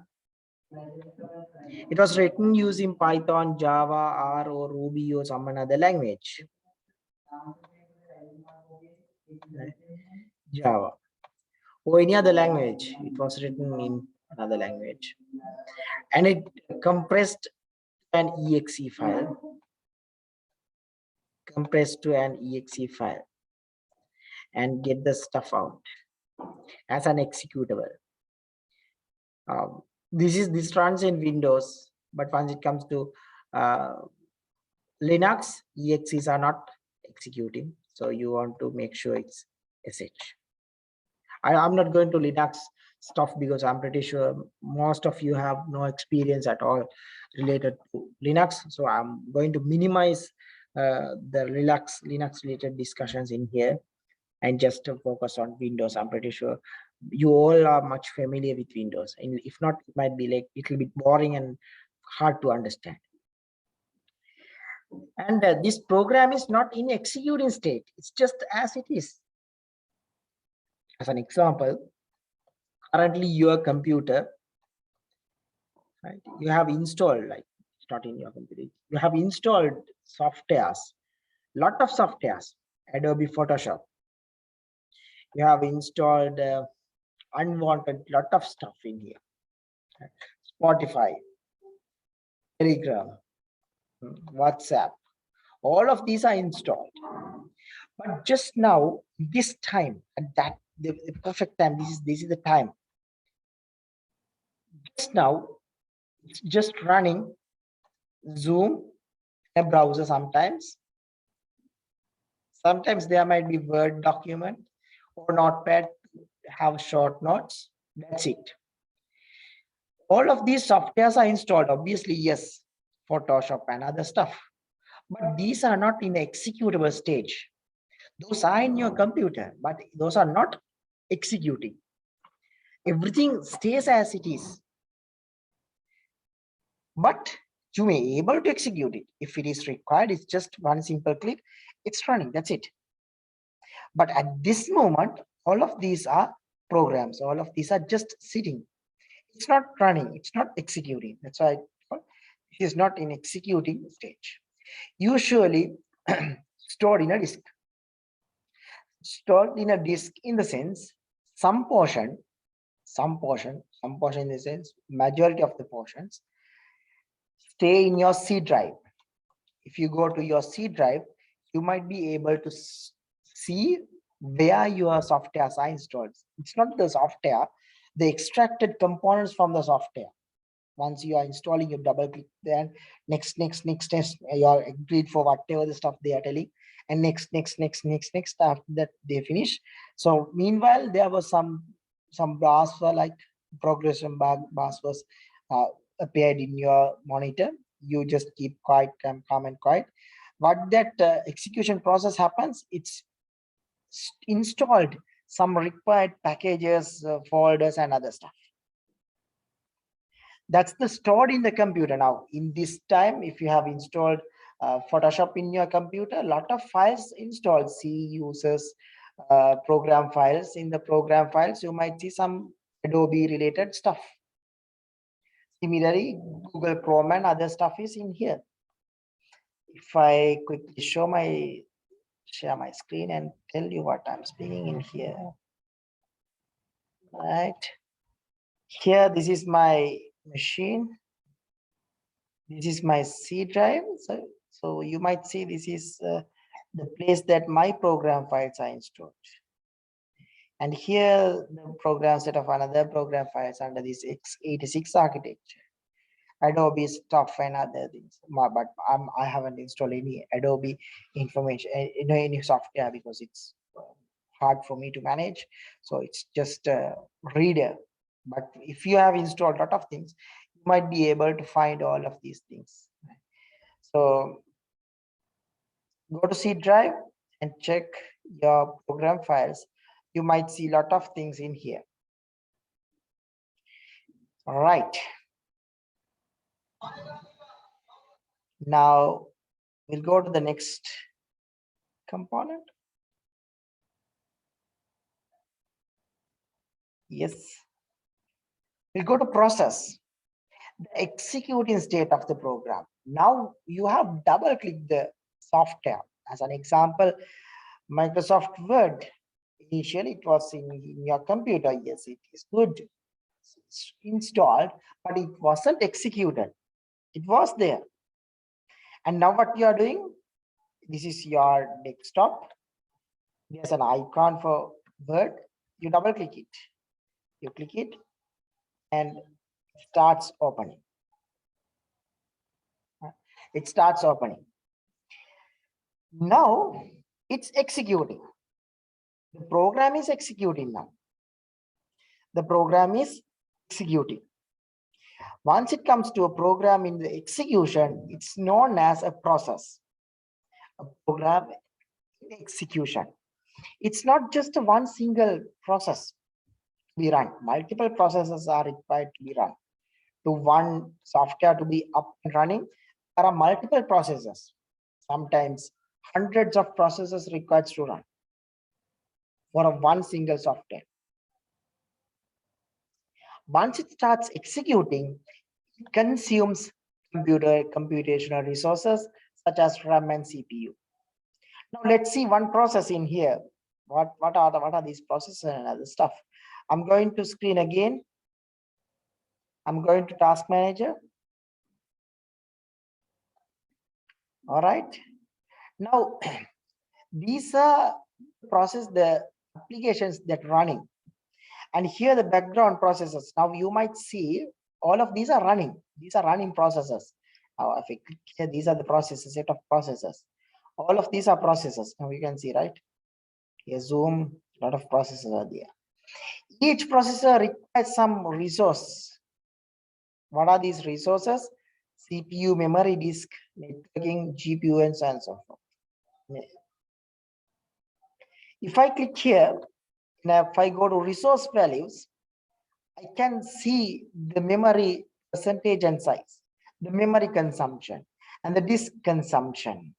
A: It was written using Python, Java, R, or Ruby, or some another language. Java or any other language. It was written in another language, and it compressed an exe file. Compressed to an exe file and get the stuff out as an executable. This runs in Windows, but once it comes to Linux, exes are not executing, so you want to make sure it's sh. I'm not going to Linux stuff because I'm pretty sure most of you have no experience at all related to Linux, so I'm going to minimize the Linux related discussions in here and just to focus on Windows. I'm pretty sure you all are much familiar with Windows, and if not, it might be like a little bit boring and hard to understand. And this program is not in executing state, it's just as it is. As an example, currently your computer, right, you have installed, like it's not in your computer, you have installed softwares, lot of softwares, Adobe Photoshop, you have installed unwanted lot of stuff in here, Spotify, Telegram, WhatsApp, all of these are installed. But just now, this time, at that the perfect time, this is the time. Just now, it's just running Zoom in a browser sometimes. Sometimes there might be Word document or Notepad, have short notes. That's it. All of these softwares are installed, obviously, yes, Photoshop and other stuff. But these are not in the executable stage. Those are in your computer, but those are not executing. Everything stays as it is. But you may be able to execute it. If it is required, it's just one simple click, it's running, that's it. But at this moment, all of these are programs, all of these are just sitting. It's not running, it's not executing. That's why it is not in executing stage. Usually stored in a disk. Stored in a disk in the sense, some portion in the sense, majority of the portions stay in your C drive. If you go to your C drive, you might be able to see where your softwares are installed. It's not the software, the extracted components from the software. Once you are installing, you double click, then next, you are agreed for whatever the stuff they are telling, and next after that they finish. So meanwhile, there was some bars for like progression bars was appeared in your monitor. You just keep quiet, calm and quiet. What that execution process happens, it's installed some required packages, folders and other stuff. That's the stored in the computer. Now in this time, if you have installed Photoshop in your computer, a lot of files installed, C users, program files. In the program files, you might see some Adobe related stuff. Similarly, Google Chrome and other stuff is in here. If I quickly share my screen and tell you what I'm speaking in here. Right here, this is my machine. This is my C drive. So you might see this is the place that my program files are installed. And here the program set of another program files under this x86 architecture. Adobe stuff and other things, but I haven't installed any Adobe information, any software, because it's hard for me to manage. So it's just a reader. But if you have installed a lot of things, you might be able to find all of these things. So go to C drive and check your program files. You might see a lot of things in here. All right. Now we'll go to the next component. Yes. We'll go to process, the executing state of the program. Now you have double clicked the software. As an example, Microsoft Word. Initially it was in your computer. Yes, it is good. It's installed, but it wasn't executed. It was there. And now what you are doing, this is your desktop. There's an icon for Word. You double click it. You click it and it starts opening. It starts opening. Now it's executing. The program is executing now. The program is executing. Once it comes to a program in the execution, it's known as a process. A program execution. It's not just a one single process to be run. Multiple processes are required to be run. To one software to be up and running, there are multiple processes. Sometimes hundreds of processes required to run for one single software. Once it starts executing, it consumes computational resources such as RAM and CPU. Now let's see one process in here. What are these processes and other stuff? I'm going to screen again. I'm going to Task Manager. All right. Now these are the applications that running. And here the background processes. Now you might see all of these are running. These are running processes. Now if I click here, these are the processes, set of processes. All of these are processes. Now you can see, right? Here zoom, a lot of processes are there. Each processor requires some resource. What are these resources? CPU, memory, disk, networking, GPU, and so on and so forth. If I click here, now if I go to resource values, I can see the memory percentage and size, the memory consumption, and the disk consumption,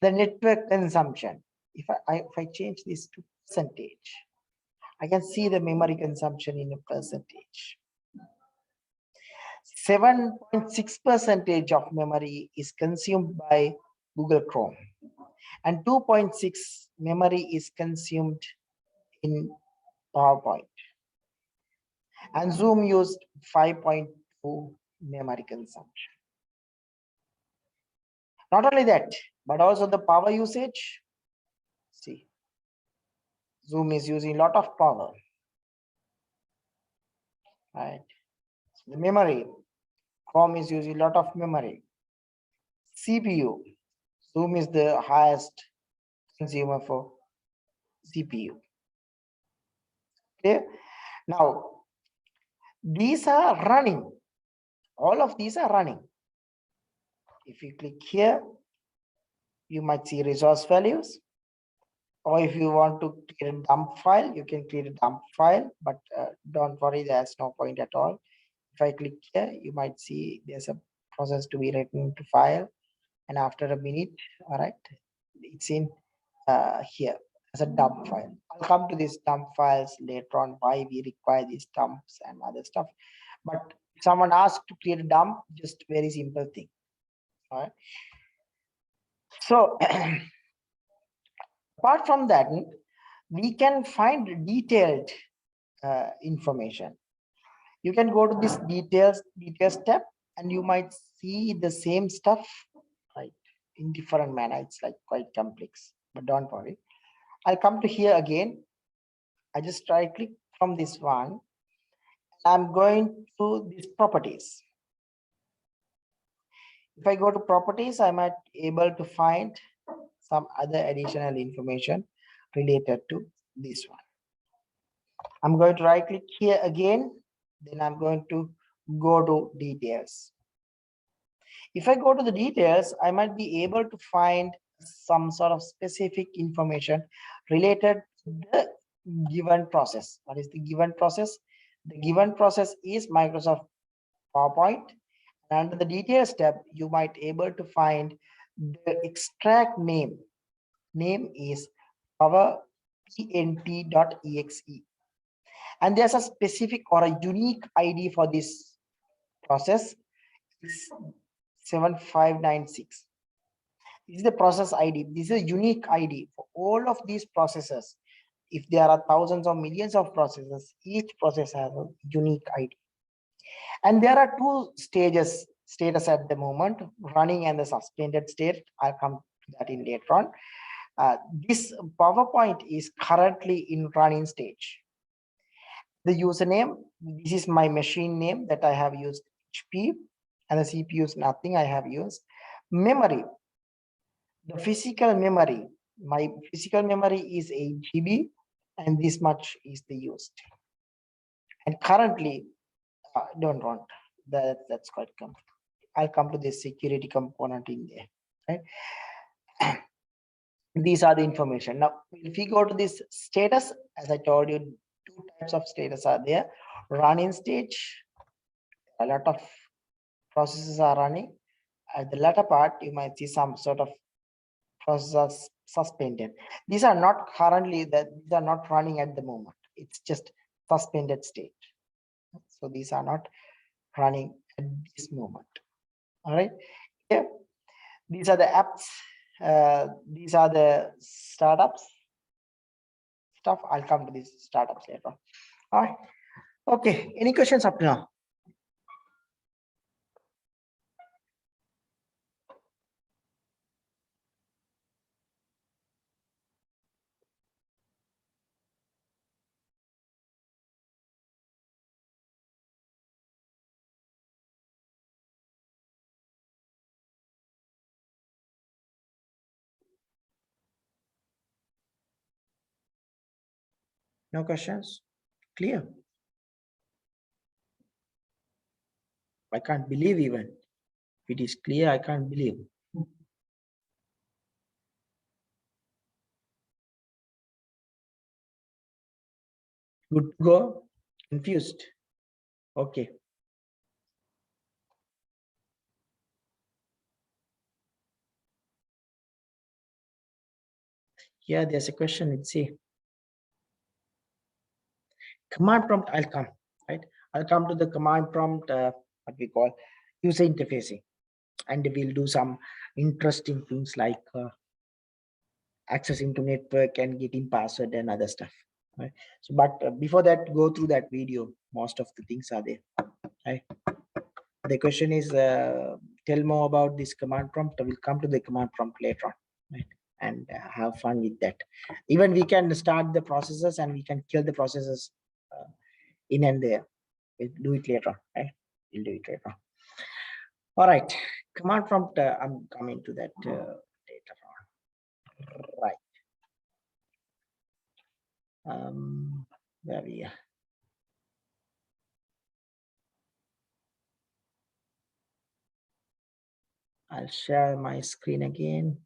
A: the network consumption. If I change this to percentage, I can see the memory consumption in a percentage. 7.6% of memory is consumed by Google Chrome, and 2.6 memory is consumed in PowerPoint. And Zoom used 5.2 memory consumption. Not only that, but also the power usage. See, Zoom is using a lot of power. Right? The memory, Chrome is using a lot of memory. CPU, Zoom is the highest consumer for CPU. Okay. Now, these are running. All of these are running. If you click here, you might see resource values. Or if you want to create a dump file, you can create a dump file, but don't worry, there's no point at all. If I click here, you might see there's a process to be written to file. And after a minute, all right, it's in here as a dump file. I'll come to these dump files later on, why we require these dumps and other stuff. But if someone asks to create a dump, just very simple thing. All right. So apart from that, we can find detailed information. You can go to this details tab, and you might see the same stuff, right, in different manner. It's like quite complex. but don't worry. I'll come to here again. I just right click from this one. I'm going to these properties. If I go to properties, I might able to find some other additional information related to this one. I'm going to right click here again. Then I'm going to go to details. If I go to the details, I might be able to find some sort of specific information related to the given process. What is the given process? The given process is Microsoft PowerPoint. And under the details tab, you might able to find the extract name. Name is powerpnt.exe. And there's a specific or a unique ID for this process. It's 7596. This is the process ID. This is a unique ID for all of these processes. If there are thousands or millions of processes, each process has a unique ID. And there are two status at the moment, running and the suspended state. I'll come to that in later on. This PowerPoint is currently in running stage. The username, this is my machine name that I have used HP, and the CPU is nothing I have used. Memory, the physical memory, my physical memory is 8 GB, and this much is the used. And currently, don't want that. That's quite comfortable. I'll come to this security component in there, right? These are the information. Now, if we go to this status, as I told you, two types of status are there. Running stage, a lot of processes are running. At the latter part, you might see some sort of processes suspended. These are not currently these are not running at the moment. It's just suspended state. So these are not running at this moment. All right. Yeah. These are the apps. These are the startups stuff. I'll come to these startups later. All right. Okay. Any questions up to now? No questions? Clear? I can't believe even. If it is clear, I can't believe. Good to go? Confused? Okay. Here, there's a question. Let's see. Command prompt, I'll come, right? I'll come to the command prompt, what we call user interfacing. And we'll do some interesting things like accessing to network and getting password and other stuff. Right? So, but before that, go through that video. Most of the things are there. Right? The question is, tell more about this command prompt. We'll come to the command prompt later on, right? And have fun with that. Even we can start the processes and we can kill the processes in and there. We'll do it later on, right? We'll do it later on. All right, command prompt. I'm coming to that later on. Right. Where we are. I'll share my screen again.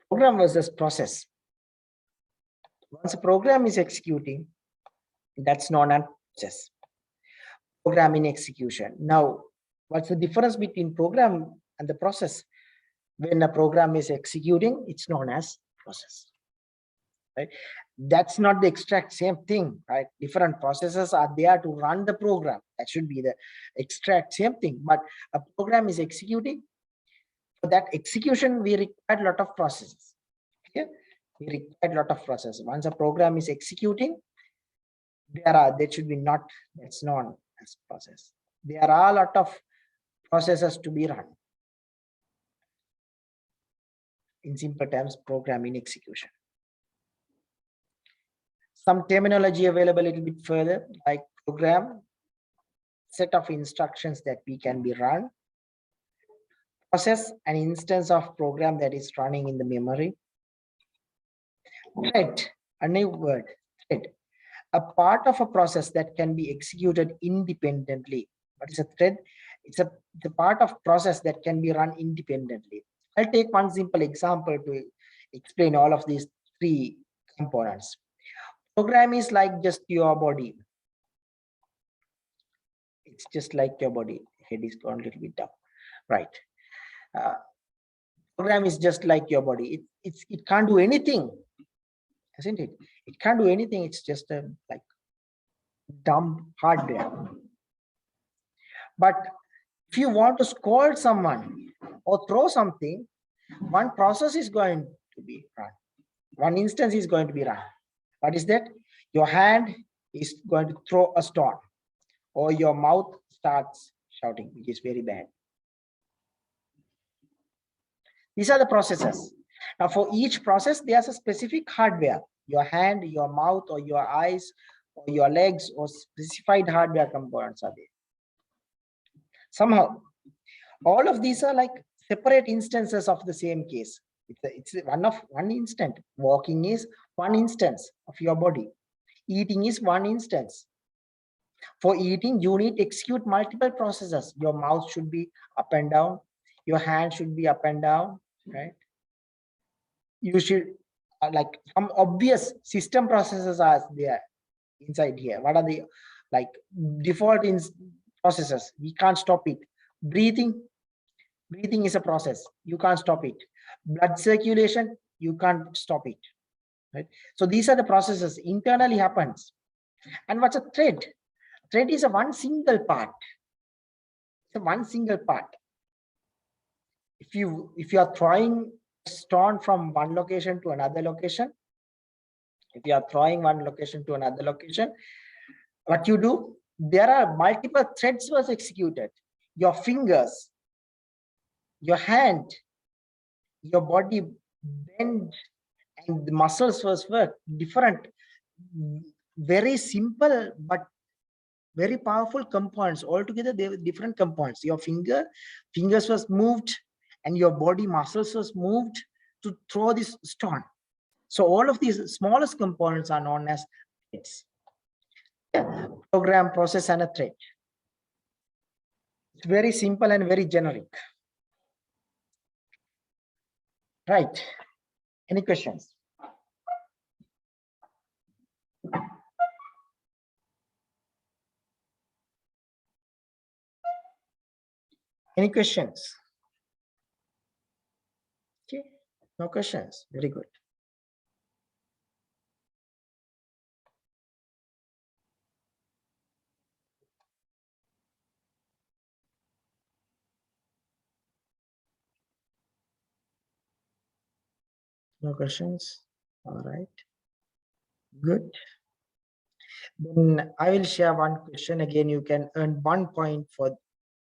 A: Program versus process. Once a program is executing, that's known as process. Program in execution. Now, what's the difference between program and the process? When a program is executing, it's known as process. Right? That's not the exact same thing, right? Different processes are there to run the program. That should be the exact same thing. But a program is executing. For that execution, we require a lot of processes. Okay? We require a lot of processes. Once a program is executing, There should be not, that's known as process. There are a lot of processes to be run. In simple terms, program in execution. Some terminology available a little bit further, like program, set of instructions that we can be run, process, an instance of program that is running in the memory, thread, a new word, thread, a part of a process that can be executed independently. What is a thread? It's the part of process that can be run independently. I'll take one simple example to explain all of these three components. Program is like just your body. It's just like your body. Head is gone a little bit down, right? Program is just like your body. It can't do anything, isn't it? It can't do anything. It's just a like dumb hardware. But if you want to scold someone or throw something, one process is going to be run. One instance is going to be run. What is that? Your hand is going to throw a stone, or your mouth starts shouting, which is very bad. These are the processes. Now, for each process, there's a specific hardware. Your hand, your mouth, or your eyes, or your legs, or specified hardware components are there. Somehow, all of these are like separate instances of the same case. It's one instant. Walking is one instance of your body. Eating is one instance. For eating, you need to execute multiple processes. Your mouth should be up and down. Your hand should be up and down, right? You should, like some obvious system processes are there inside here. What are the like default processes? We can't stop it. Breathing is a process. You can't stop it. Blood circulation, you can't stop it, right? So these are the processes internally happens. And what's a thread? Thread is a one single part. It's a one single part. If you are throwing stone from one location to another location, if you are throwing one location to another location, what you do, there are multiple threads was executed. Your fingers, your hand, your body bend, and the muscles was work different. Very simple but very powerful components. Altogether, they were different components. Your fingers was moved, and your body muscles was moved to throw this stone. So all of these smallest components are known as threads. Program, process, and a thread. It's very simple and very generic. Right. Any questions? Any questions? Okay, no questions. Very good. No questions. All right. Good. Then I will share one question. Again, you can earn 1 point for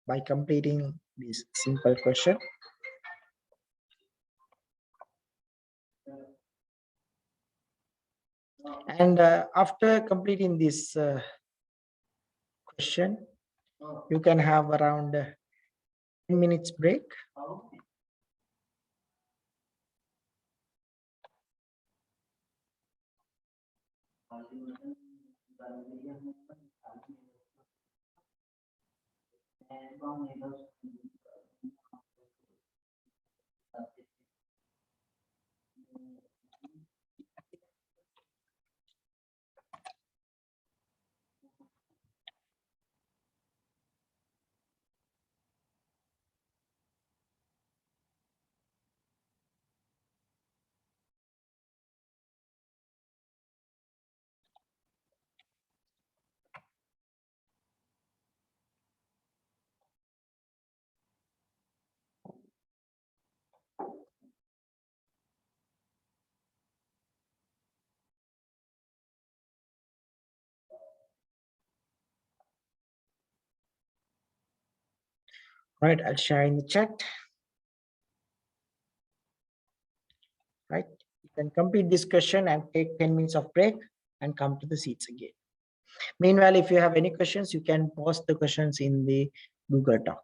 A: by completing this simple question. And after completing this question, you can have around 10 minutes break. Right, I'll share in the chat. Right, you can complete discussion and take 10 minutes of break and come to the seats again. Meanwhile, if you have any questions, you can post the questions in the Google Doc.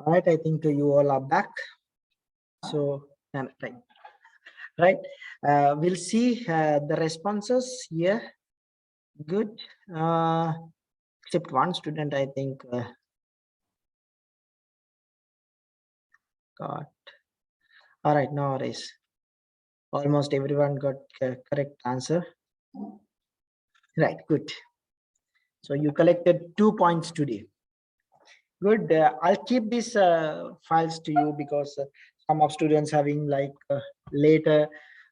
A: All right, I think you all are back. So, right. We'll see the responses here. Good. Except one student, I think, got. All right, no worries. Almost everyone got correct answer. Right, good. So you collected 2 points today. Good. I'll keep these files to you because some of students having like later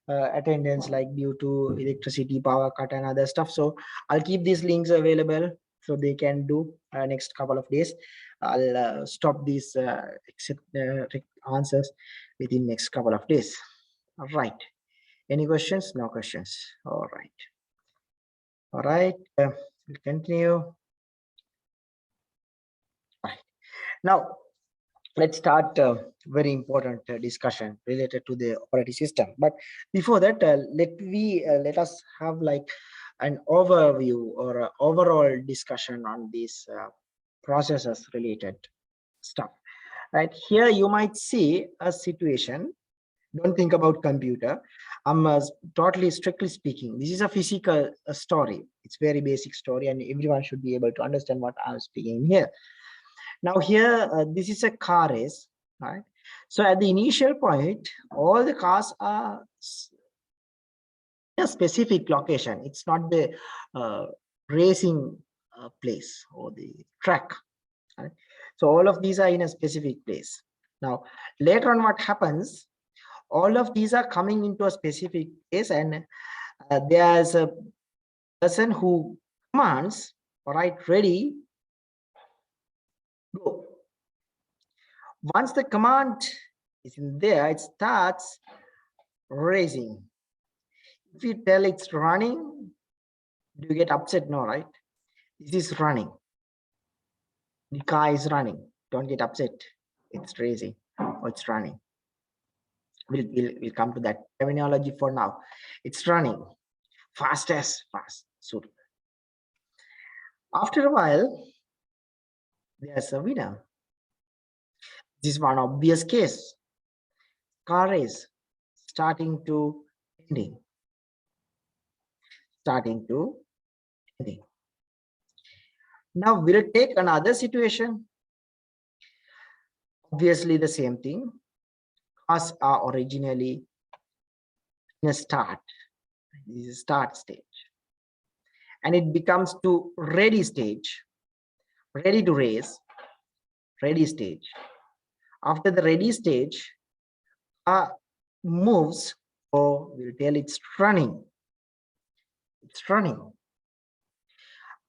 A: attendance, like due to electricity power cut and other stuff. So I'll keep these links available so they can do next couple of days. I'll stop these answers within next couple of days. All right. Any questions? No questions. All right. All right. We'll continue. Right. Now, let's start a very important discussion related to the operating system. But before that, let us have like an overview or overall discussion on these processes related stuff. Right here, you might see a situation. Don't think about computer. I'm totally strictly speaking. This is a physical story. It's very basic story, and everyone should be able to understand what I'm speaking here. Now here, this is a car race, right? So at the initial point, all the cars are in a specific location. It's not the racing place or the track, right? So all of these are in a specific place. Now, later on what happens, all of these are coming into a specific place, and there's a person who commands, all right, ready, go. Once the command is in there, it starts racing. If you tell it's running, do you get upset? No, right? This is running. The car is running. Don't get upset. It's racing or it's running. We'll come to that terminology for now. It's running fast as fast. So after a while, there's a winner. This is one obvious case. Car race starting to ending. Starting to ending. Now we'll take another situation. Obviously the same thing. Cars are originally in a start. This is start stage. And it becomes to ready stage. Ready to race. Ready stage. After the ready stage, moves, or we'll tell it's running. It's running.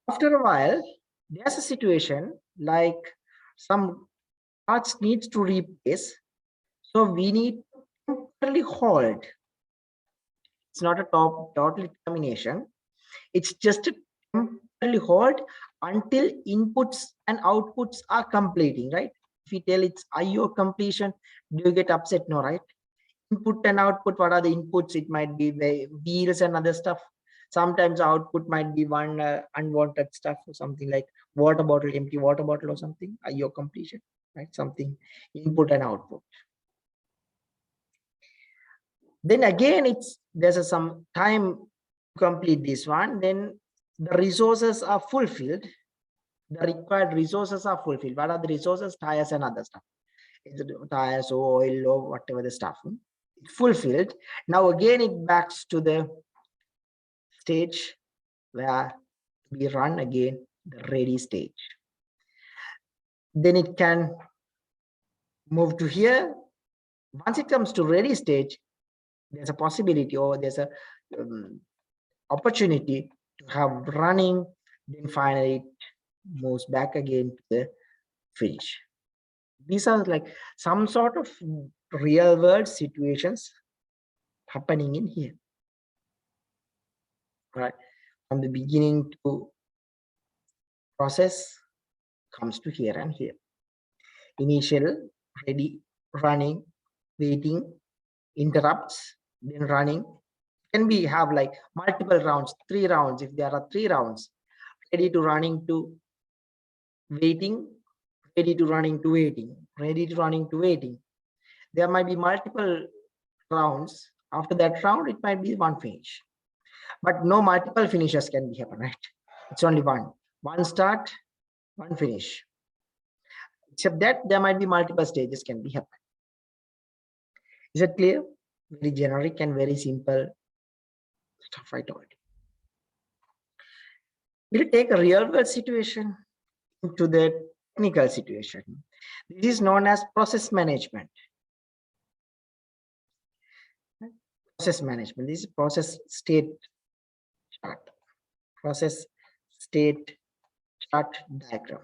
A: After a while, there's a situation like some parts needs to replace. So we need to temporarily hold. It's not a total termination. It's just a temporarily hold until inputs and outputs are completing, right? If you tell it's IO completion, do you get upset? No, right? Input and output, what are the inputs? It might be the wheels and other stuff. Sometimes output might be one unwanted stuff or something like water bottle, empty water bottle or something, IO completion, right? Something input and output. Then again, there's some time to complete this one. Then the resources are fulfilled. The required resources are fulfilled. What are the resources? Tires and other stuff. It's tires, oil, or whatever the stuff. It's fulfilled. Now again, it backs to the stage where we run again the ready stage. Then it can move to here. Once it comes to ready stage, there's a possibility or there's a opportunity to have running. Then finally it moves back again to the finish. These are like some sort of real world situations happening in here, right? From the beginning to process comes to here and here. Initial, ready, running, waiting, interrupts, then running. Can we have like multiple rounds, 3 rounds? If there are 3 rounds, ready to running to waiting, ready to running to waiting, ready to running to waiting. There might be multiple rounds. After that round, it might be one finish, but no multiple finishes can be happen, right? It's only one start, one finish. Except that there might be multiple stages can be happen. Is it clear? Very generic and very simple stuff I told you. We'll take a real world situation to the technical situation. This is known as process management. Process management. This is process state chart. Process state chart diagram.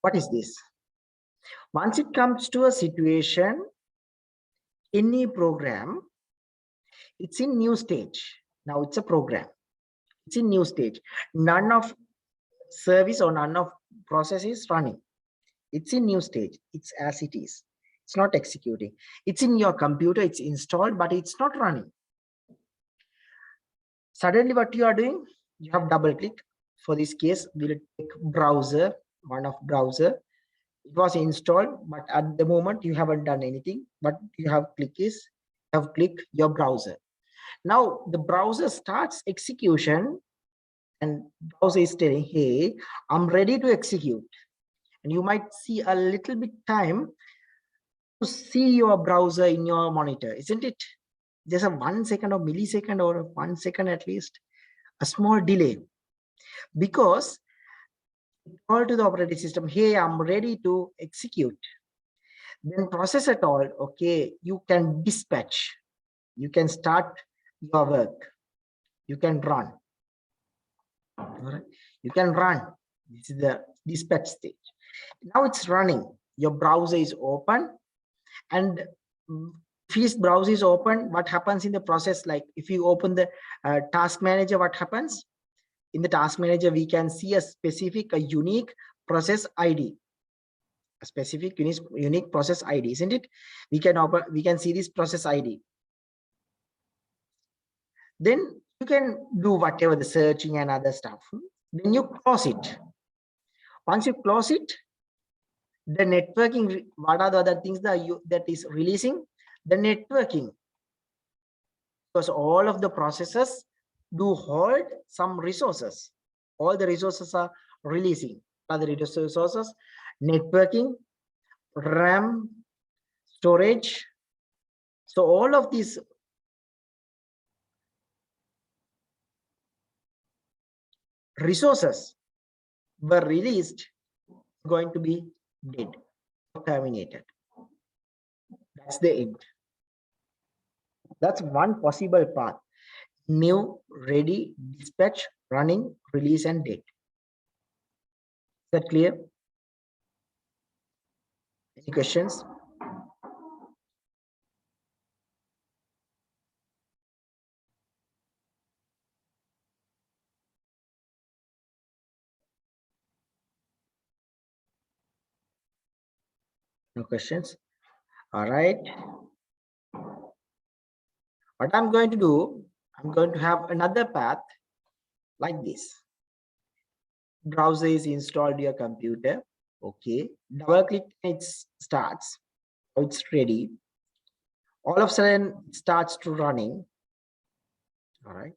A: What is this? Once it comes to a situation, any program, it's in new stage. Now it's a program. It's in new stage. None of service or none of process is running. It's in new stage. It's as it is. It's not executing. It's in your computer. It's installed, but it's not running. Suddenly what you are doing, you have double click. For this case, we'll take browser, one of browser. It was installed, but at the moment you haven't done anything, but you have clicked your browser. Now the browser starts execution and browser is telling, hey, I'm ready to execute. And you might see a little bit time to see your browser in your monitor, isn't it? There's a 1 second or millisecond or 1 second at least, a small delay, because all to the operating system, hey, I'm ready to execute. Then process at all, okay, you can dispatch, you can start your work, you can run. All right, you can run. This is the dispatch stage. Now it's running. Your browser is open, and if this browser is open, what happens in the process? Like if you open the task manager, what happens? In the task manager, we can see a specific, a unique process ID, a specific unique process ID, isn't it? We can see this process ID. Then you can do whatever the searching and other stuff. Then you close it. Once you close it, the networking, what are the other things that is releasing? The networking, because all of the processes do hold some resources. All the resources are releasing. Other resources, networking, RAM, storage. So all of these resources were released, going to be dead, terminated. That's the end. That's one possible path. New, ready, dispatch, running, release, and dead. Is that clear? Any questions? No questions? All right. What I'm going to do, I'm going to have another path like this. Browser is installed your computer. Okay. Double click, it starts. It's ready. All of a sudden, it starts to running. All right.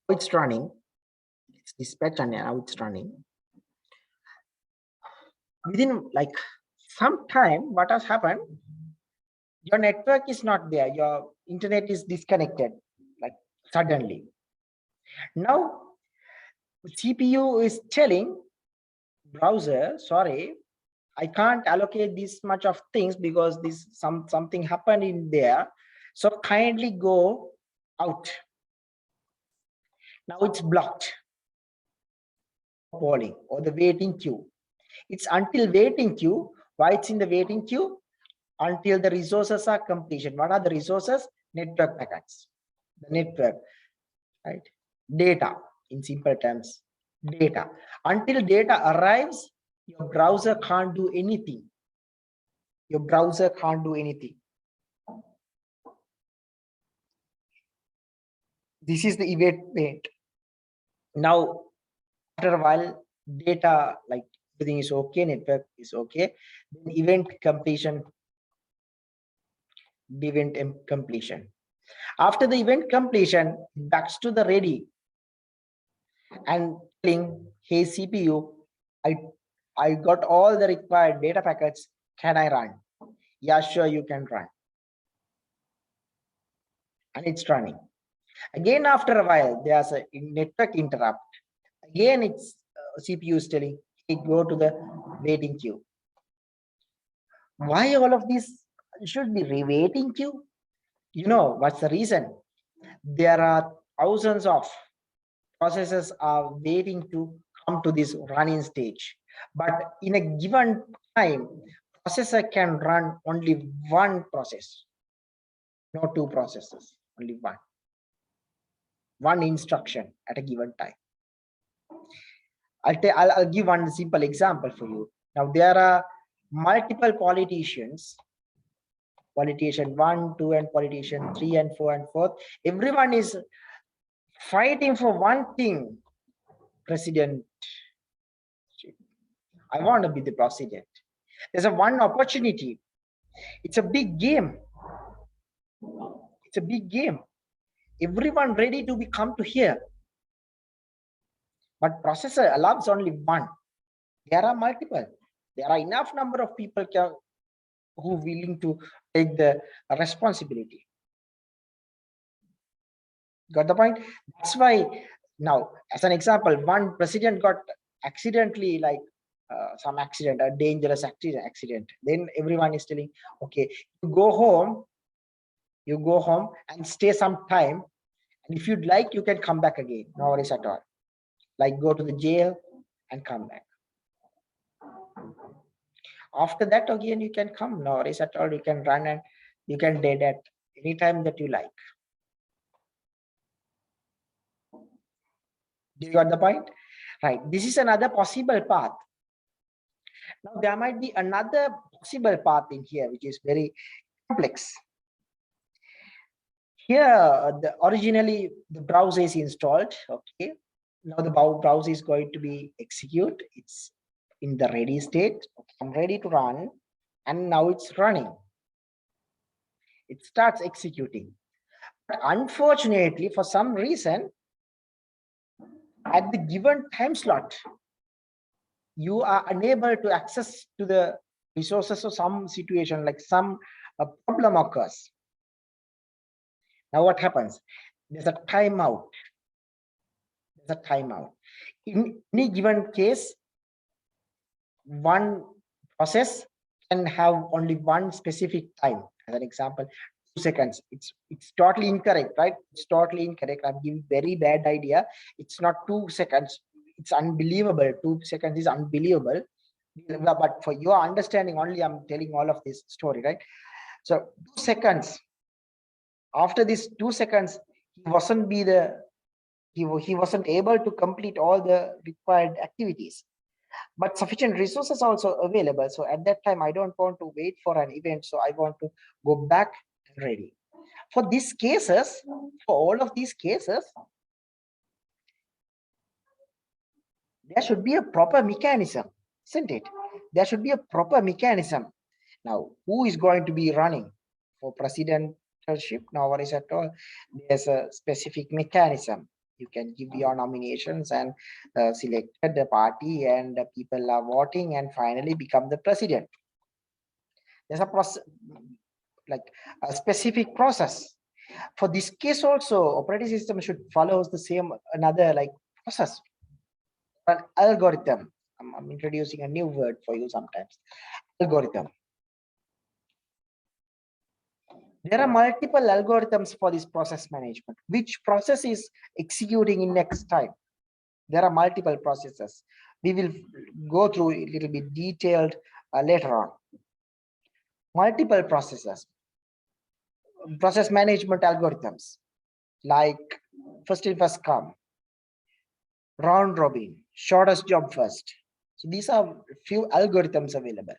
A: It's running. It's dispatched and now it's running. Within like some time, what has happened? Your network is not there. Your internet is disconnected, like suddenly. Now, CPU is telling browser, sorry, I can't allocate this much of things because this something happened in there. So kindly go out. Now it's blocked. Polling or the waiting queue. It's until waiting queue. Why it's in the waiting queue? Until the resources are completion. What are the resources? Network packets. The network, right? Data, in simple terms, data. Until data arrives, your browser can't do anything. Your browser can't do anything. This is the wait. Now, after a while, data like everything is okay, network is okay, then event completion. After the event completion, backs to the ready and telling, hey CPU, I got all the required data packets. Can I run? Yeah, sure, you can run. And it's running. Again, after a while, there's a network interrupt. Again, it's CPU is telling, hey, go to the waiting queue. Why all of this should be waiting queue? You know, what's the reason? There are thousands of processes are waiting to come to this running stage. But in a given time, processor can run only one process, not two processes, only one instruction at a given time. I'll give one simple example for you. Now there are multiple politicians, politician 1, 2, and politician 3 and 4 and 4. Everyone is fighting for one thing, president. I want to be the president. There's a one opportunity. It's a big game. It's a big game. Everyone ready to come to here. But processor allows only one. There are multiple. There are enough number of people who willing to take the responsibility. Got the point? That's why now, as an example, one president got accidentally like some accident, a dangerous accident. Then everyone is telling, okay, you go home and stay some time. And if you'd like, you can come back again. No worries at all. Like go to the jail and come back. After that, again, you can come. No worries at all. You can run and you can dead at any time that you like. Do you got the point? Right. This is another possible path. Now, there might be another possible path in here, which is very complex. Here, originally the browser is installed. Okay. Now the browser is going to be execute. It's in the ready state. Okay, I'm ready to run, and now it's running. It starts executing. But unfortunately, for some reason, at the given time slot, you are unable to access to the resources of some situation, like some problem occurs. Now what happens? There's a timeout. There's a timeout. In any given case, one process can have only one specific time. As an example, 2 seconds. It's totally incorrect, right? It's totally incorrect. I'm giving very bad idea. It's not 2 seconds. It's unbelievable. 2 seconds is unbelievable. But for your understanding only, I'm telling all of this story, right? So 2 seconds. After this 2 seconds, he wasn't able to complete all the required activities. But sufficient resources also available. So at that time, I don't want to wait for an event. So I want to go back and ready. For these cases, for all of these cases, there should be a proper mechanism, isn't it? There should be a proper mechanism. Now, who is going to be running for presidency? No worries at all. There's a specific mechanism. You can give your nominations and selected the party, and the people are voting and finally become the president. There's a process, like a specific process. For this case also, operating system should follow the same another like process, an algorithm. I'm introducing a new word for you sometimes. Algorithm. There are multiple algorithms for this process management. Which process is executing in next time? There are multiple processes. We will go through a little bit detailed later on. Multiple processes. Process management algorithms like first in first come, round robin, shortest job first. So these are few algorithms available.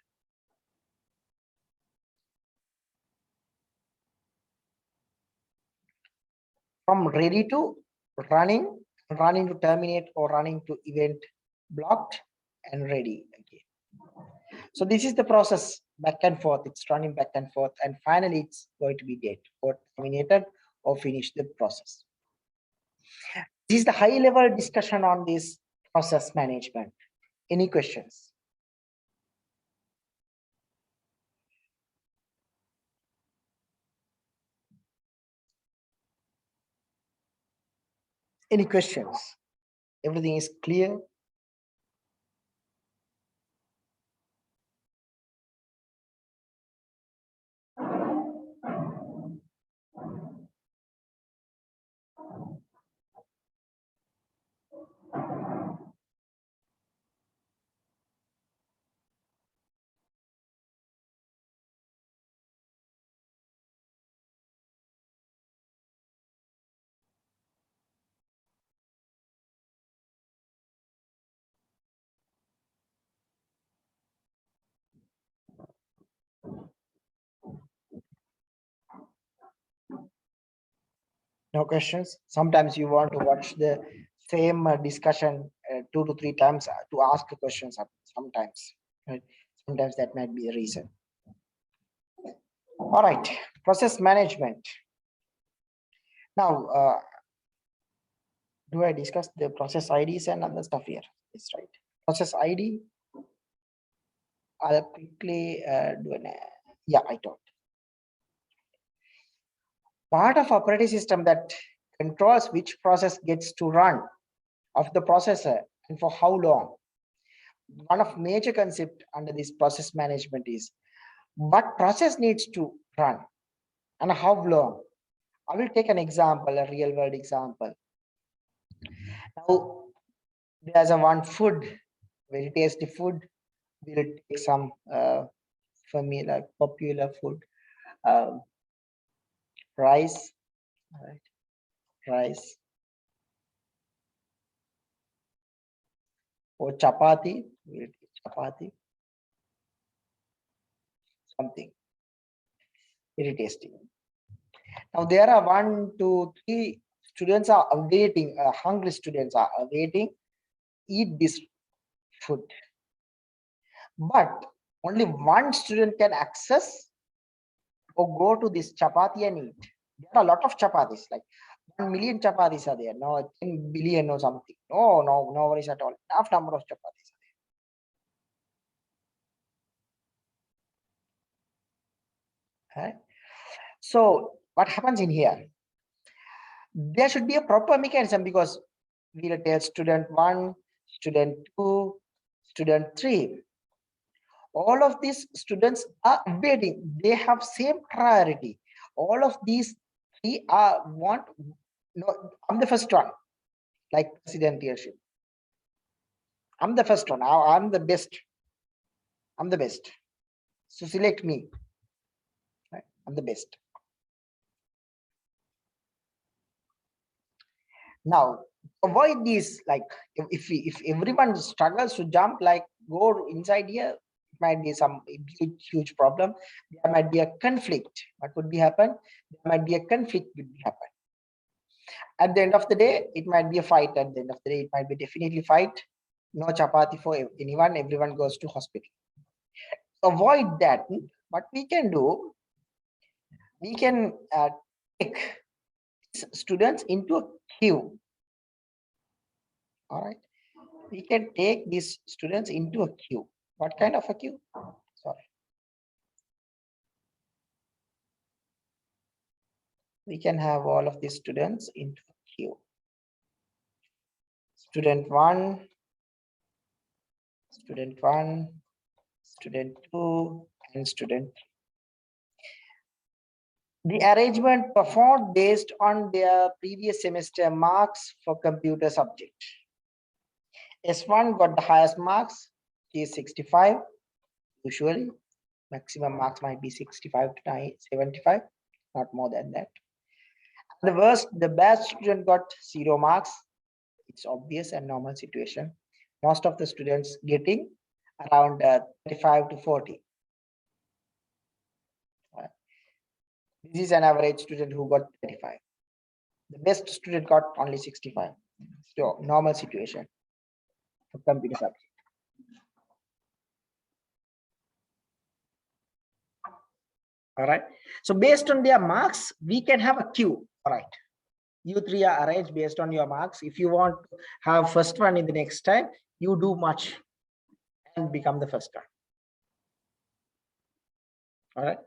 A: From ready to running to terminate, or running to event blocked and ready again. So this is the process back and forth. It's running back and forth, and finally it's going to be dead or terminated or finish the process. This is the high level discussion on this process management. Any questions? Any questions? Everything is clear? No questions? Sometimes you want to watch the same discussion 2 to 3 times to ask questions sometimes. Right? Sometimes that might be the reason. All right, process management. Now, do I discuss the process IDs and other stuff here? It's right. Process ID. I'll quickly do an. Yeah, I told. Part of operating system that controls which process gets to run of the processor and for how long. One of major concept under this process management is what process needs to run and how long. I will take an example, a real world example. Now, there's a one food, very tasty food. We'll take some familiar, popular food, um, rice, right? Rice or chapati. We'll take chapati, something very tasty. Now there are 1, 2, 3 students are awaiting. Hungry students are awaiting. Eat this food, but only one student can access or go to this chapati and eat. There are a lot of chapatis, like 1 million chapatis are there. No, 10 billion or something. No worries at all. Enough number of chapatis are there. Right? So what happens in here? There should be a proper mechanism because we'll tell student 1, student 2, student 3. All of these students are waiting. They have same priority. All of these 3 are want. No, I'm the first one, like presidentialship. I'm the first one. I'm the best. I'm the best. So select me. Right? I'm the best. Now avoid these. Like if everyone struggles to jump, like go inside here, it might be some huge problem. There might be a conflict. What would be happen? There might be a conflict would be happen. At the end of the day, it might be a fight. At the end of the day, it might be definitely fight. No chapati for anyone. Everyone goes to hospital. Avoid that. What we can do, we can take students into a queue. All right. We can take these students into a queue. What kind of a queue? Sorry. We can have all of these students into a queue. Student 1, student 1, student 2, and student 3. The arrangement performed based on their previous semester marks for computer subject. S1 got the highest marks, she is 65. Usually, maximum marks might be 65 to 75, not more than that. The best student got 0 marks. It's obvious and normal situation. Most of the students getting around 35 to 40. This is an average student who got 35. The best student got only 65. So normal situation for computer subject. All right. So based on their marks, we can have a queue. All right. You three are arranged based on your marks. If you want to have first one in the next time, you do much and become the first one. All right.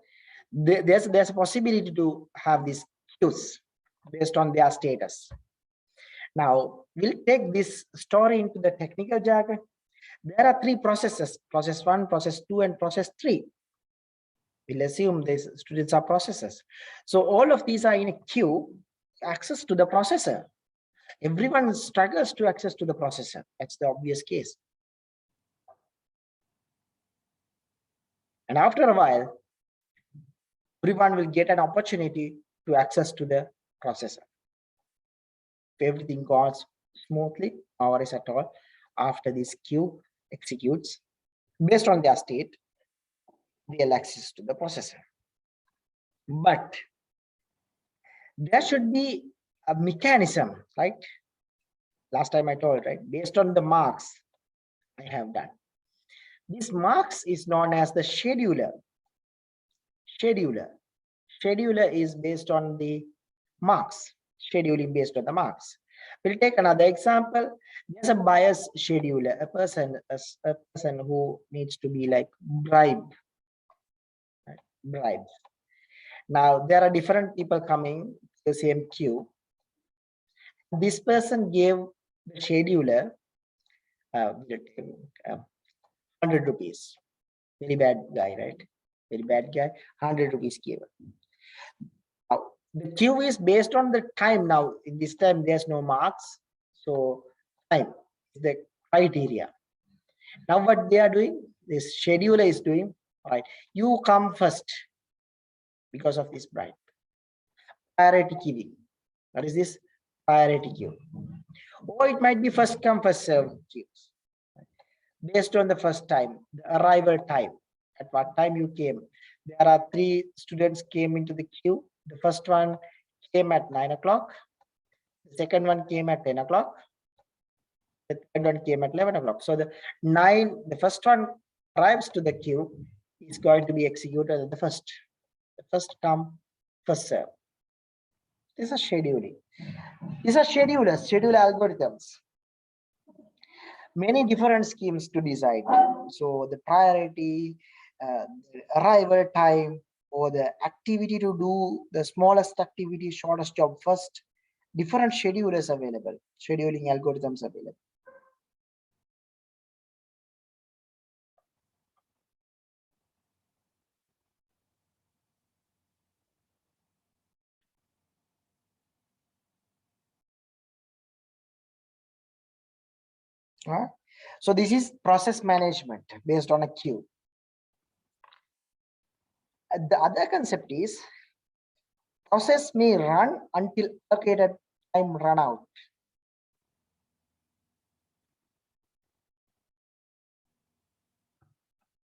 A: There's a possibility to have these queues based on their status. Now we'll take this story into the technical jargon. There are three processes: process 1, process 2, and process 3. We'll assume these students are processes. So all of these are in a queue, access to the processor. Everyone struggles to access to the processor. That's the obvious case. And after a while, everyone will get an opportunity to access to the processor. If everything goes smoothly, no worries at all, after this queue executes, based on their state, they'll access to the processor. But there should be a mechanism, right? Last time I told, right? Based on the marks I have done. This marks is known as the scheduler. Scheduler is based on the marks, scheduling based on the marks. We'll take another example. There's a bias scheduler, a person who needs to be like bribed. Now there are different people coming to the same queue. This person gave the scheduler 100 rupees. Very bad guy, right? Very bad guy. 100 rupees given. Now, the queue is based on the time. Now, in this time, there's no marks. So, time is the criteria. Now, what they are doing, this scheduler is doing, all right, you come first because of this bribe. Priority queuing. What is this? Priority queue. Or it might be first come, first serve queues. Based on the first time, the arrival time, at what time you came. There are 3 students came into the queue. The first one came at 9 o'clock. The second one came at 10 o'clock. The third one came at 11 o'clock. So the first one arrives to the queue is going to be executed at the first. The first come, first serve. This is scheduling. These are schedulers, schedule algorithms. Many different schemes to decide. So the priority, the arrival time, or the activity to do the smallest activity, shortest job first. Different schedulers available, scheduling algorithms available. So this is process management based on a queue. The other concept is process may run until allocated time run out.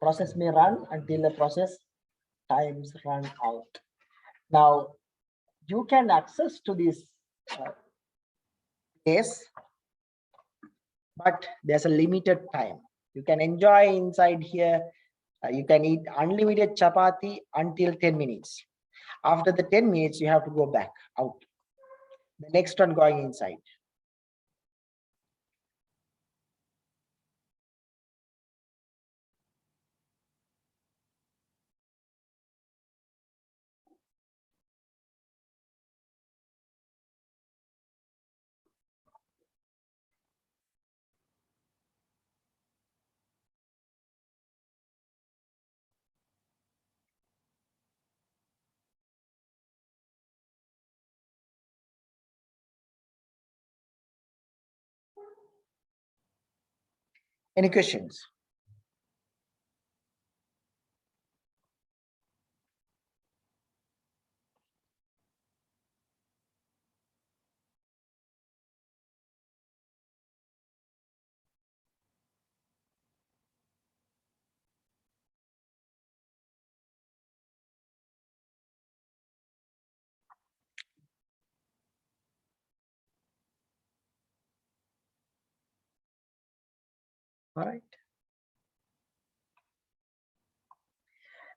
A: Process may run until the process times run out. Now, you can access to this place, but there's a limited time. You can enjoy inside here. You can eat unlimited chapati until 10 minutes. After the 10 minutes, you have to go back out. The next one going inside. Any questions? All right.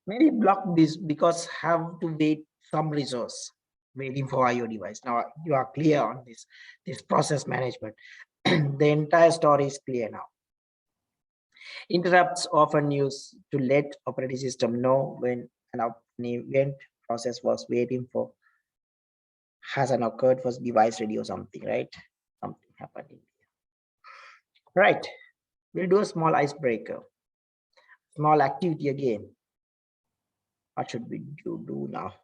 A: Maybe block this because have to wait some resource waiting for IO device. Now you are clear on this process management. The entire story is clear now. Interrupts often used to let operating system know when an event process was waiting for has an occurred for device ready or something, right? Something happening. Right. We'll do a small icebreaker. Small activity again. What should we do now?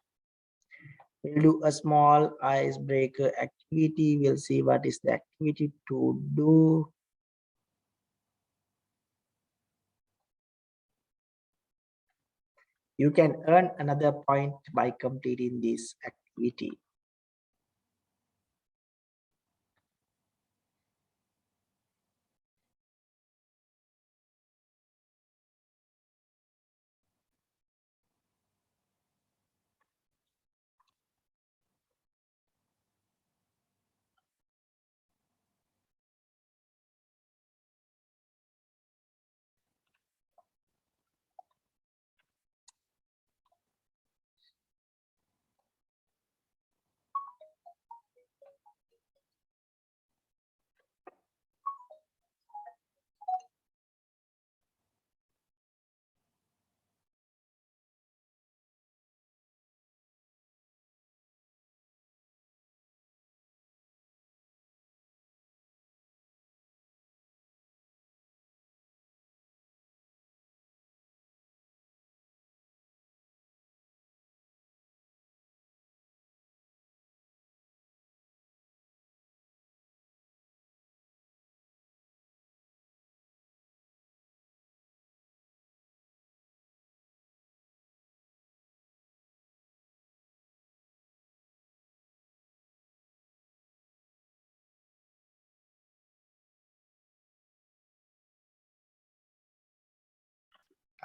A: We'll do a small icebreaker activity. We'll see what is the activity to do. You can earn another point by completing this activity.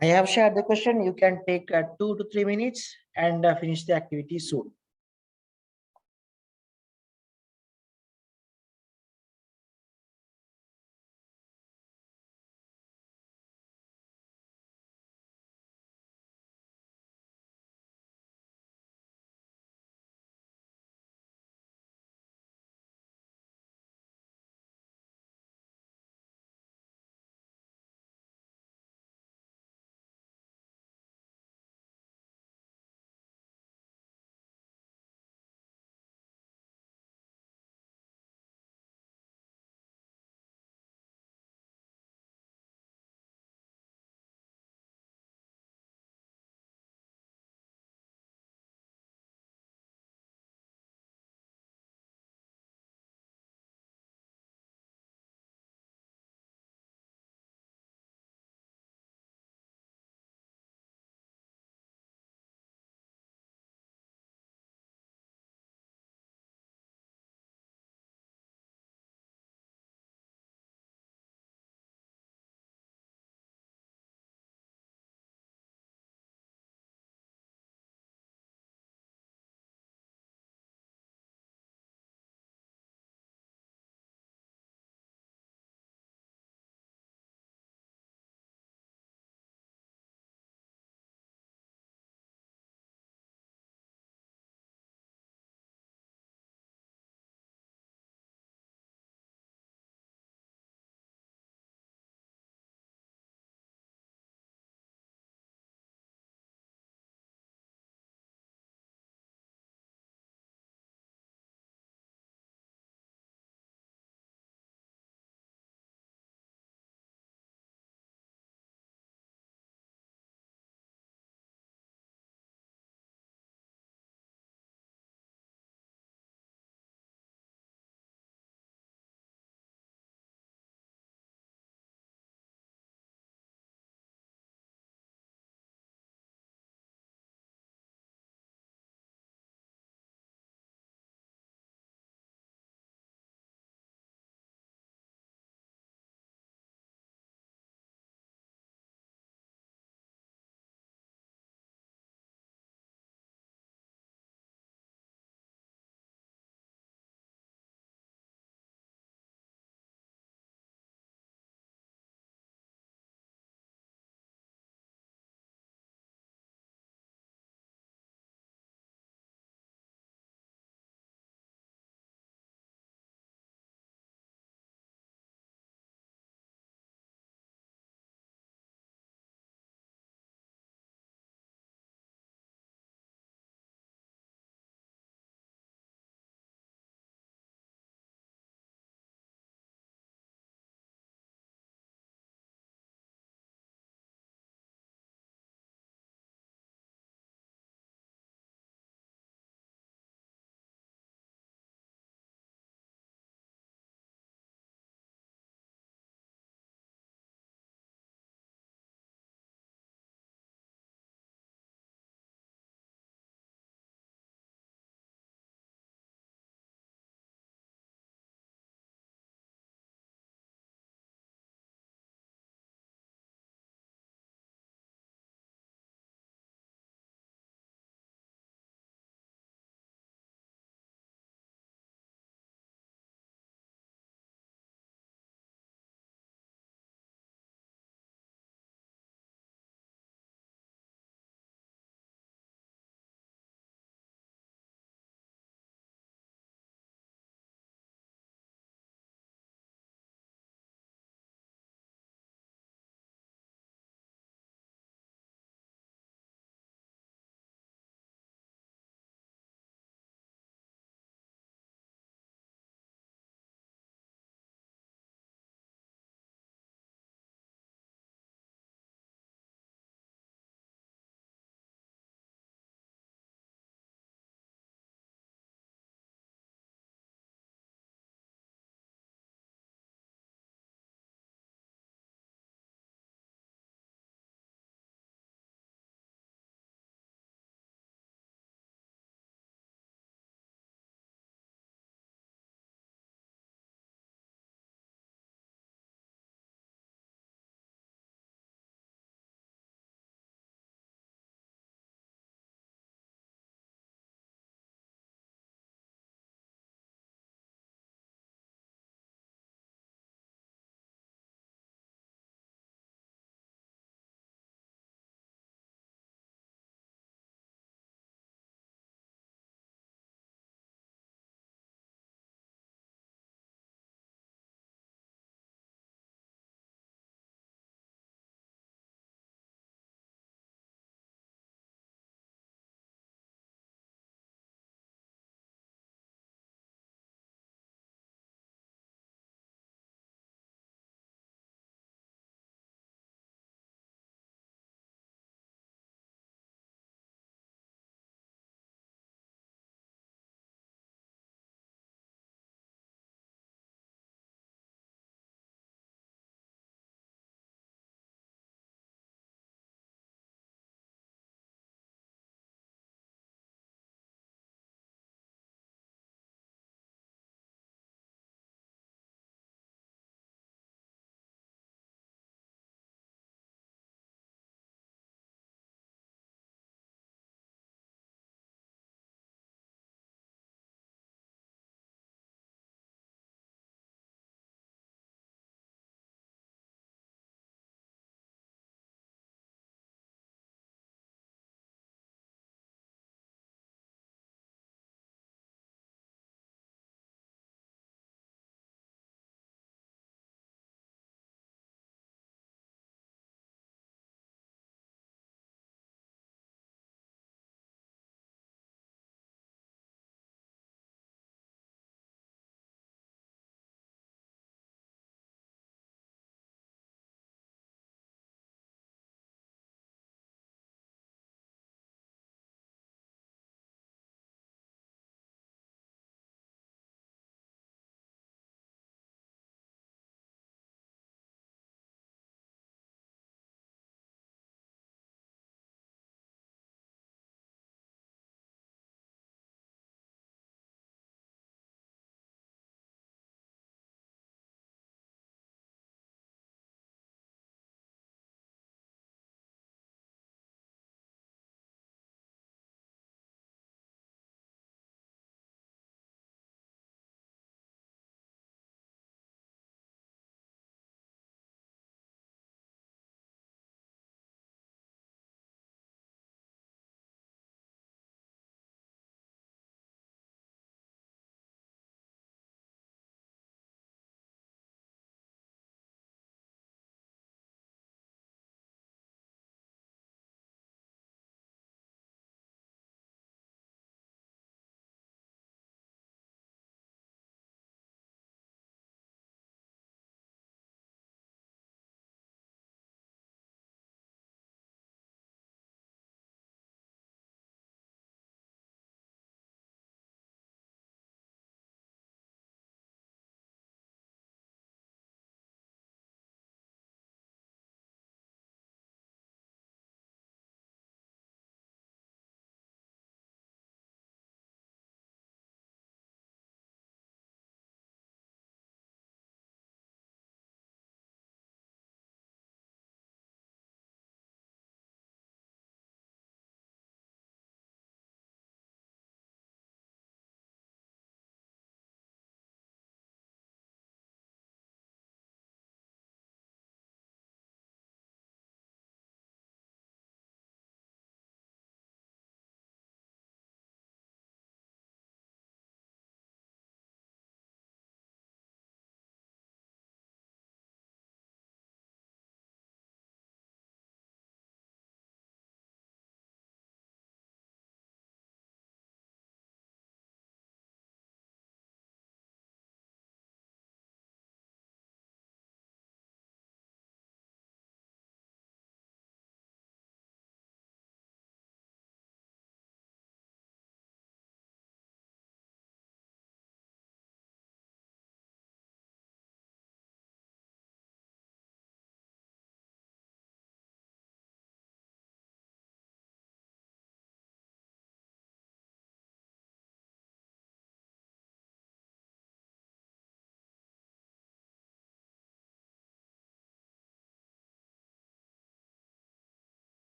A: I have shared the question. You can take 2 to 3 minutes and finish the activity soon.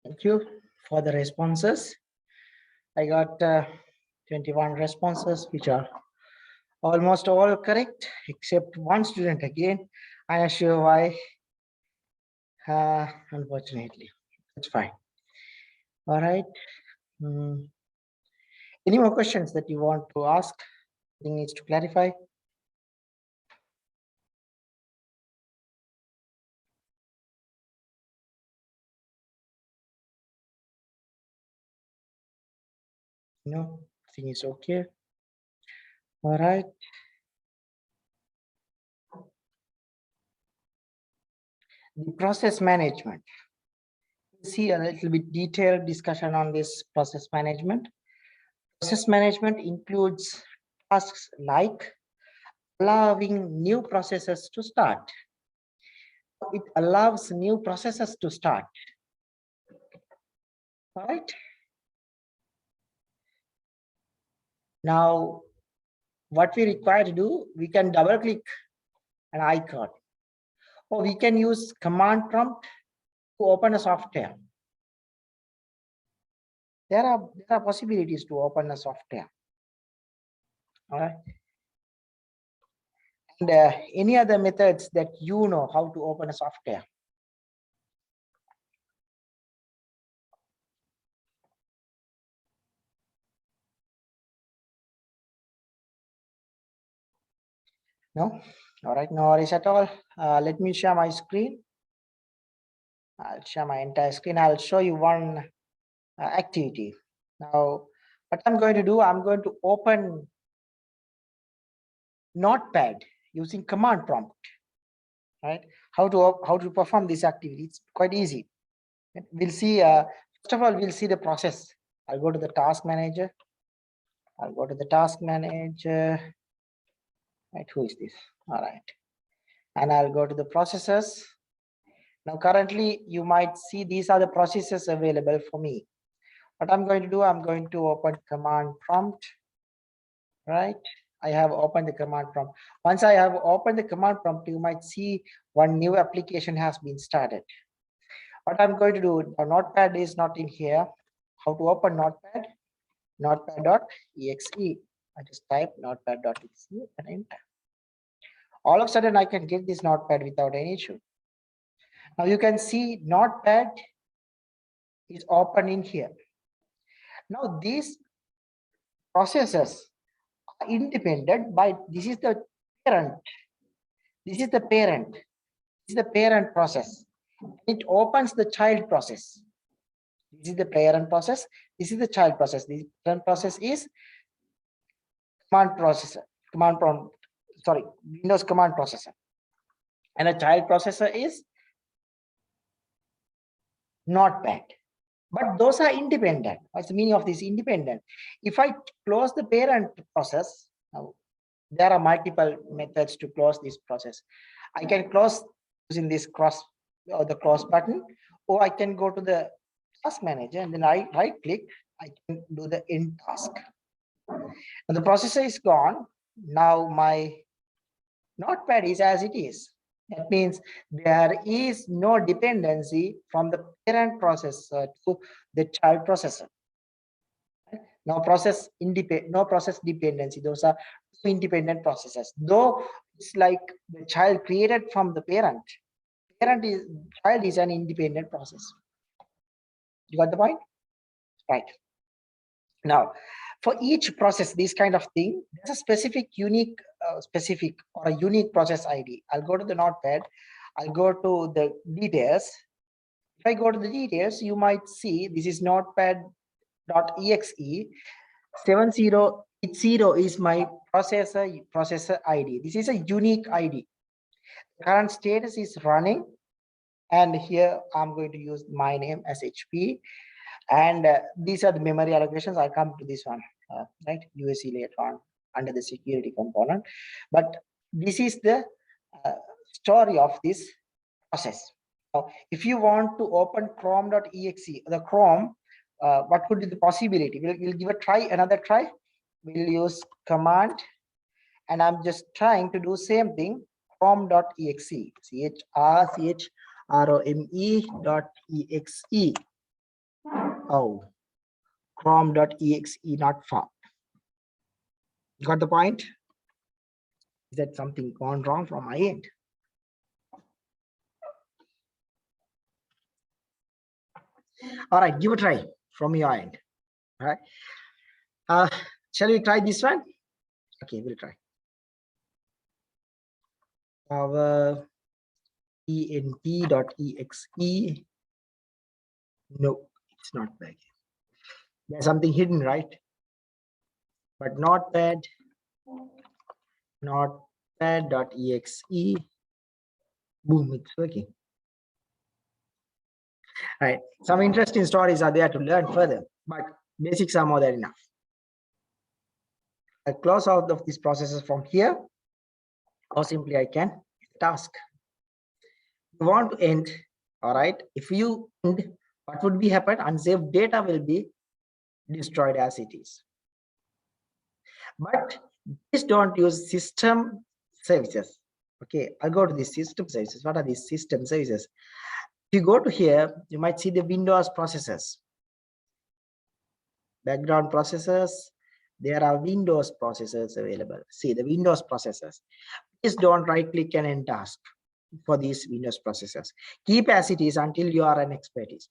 A: Thank you for the responses. I got 21 responses, which are almost all correct, except one student again. I am sure why. Unfortunately, that's fine. All right. Mm. Any more questions that you want to ask? Anything needs to clarify? No, thing is okay. All right. The process management. We'll see a little bit detailed discussion on this process management. Process management includes tasks like allowing new processes to start. It allows new processes to start. All right. Now, what we require to do, we can double click an icon, or we can use command prompt to open a software. There are possibilities to open a software. All right. And any other methods that you know how to open a software? No? All right, no worries at all. Let me share my screen. I'll share my entire screen. I'll show you one activity. Now, what I'm going to do, I'm going to open Notepad using command prompt. Right? How to perform this activity? It's quite easy. We'll see. First of all, we'll see the process. I'll go to the task manager. Right, who is this? All right, and I'll go to the processes. Now, currently, you might see these are the processes available for me. What I'm going to do, I'm going to open command prompt. Right, I have opened the command prompt. Once I have opened the command prompt, you might see one new application has been started. What I'm going to do, the notepad is not in here. How to open notepad? Notepad.exe. I just type notepad.exe and enter. All of a sudden, I can get this notepad without any issue. Now you can see notepad is open in here. Now these processes are independent by, this is the parent. This is the parent. This is the parent process. It opens the child process. This is the parent process. This is the child process. The parent process is command processor, command prompt, sorry, Windows command processor. And a child processor is Notepad. But those are independent. What's the meaning of this independent? If I close the parent process, now there are multiple methods to close this process. I can close using this cross or the cross button, or I can go to the task manager and then I right click, I can do the end task. And the processor is gone. Now my notepad is as it is. That means there is no dependency from the parent processor to the child processor. No process dependency. Those are two independent processes. Though it's like the child created from the parent. Child is an independent process. You got the point? Right. Now, for each process, this kind of thing, there's a specific unique process ID. I'll go to the notepad. I'll go to the details. If I go to the details, you might see this is notepad.exe. 7080 is my processor ID. This is a unique ID. Current status is running, and here I'm going to use my name as HP. And these are the memory allocations. I'll come to this one, right? USC later on under the security component. But this is the story of this process. Now, if you want to open chrome.exe, the Chrome, what could be the possibility? We'll give another try. We'll use command, and I'm just trying to do same thing, chrome.exe, chrome.exe. Oh, chrome.exe not found. Got the point? Is that something gone wrong from my end? All right, give a try from your end. All right. Shall we try this one? Okay, we'll try. Our ent.exe. No, it's not back. There's something hidden, right? But notepad.exe. Boom, it's working. Right. Some interesting stories are there to learn further, but basics are more than enough. I close out of these processes from here, or simply I can task. You want to end, all right? If you end, what would be happen? Unsaved data will be destroyed as it is. But please don't use system services. Okay, I'll go to the system services. What are these system services? If you go to here, you might see the Windows processes. Background processors, there are Windows processors available. See the Windows processors. Please don't right click and end task for these Windows processors. Keep as it is until you are an expertise.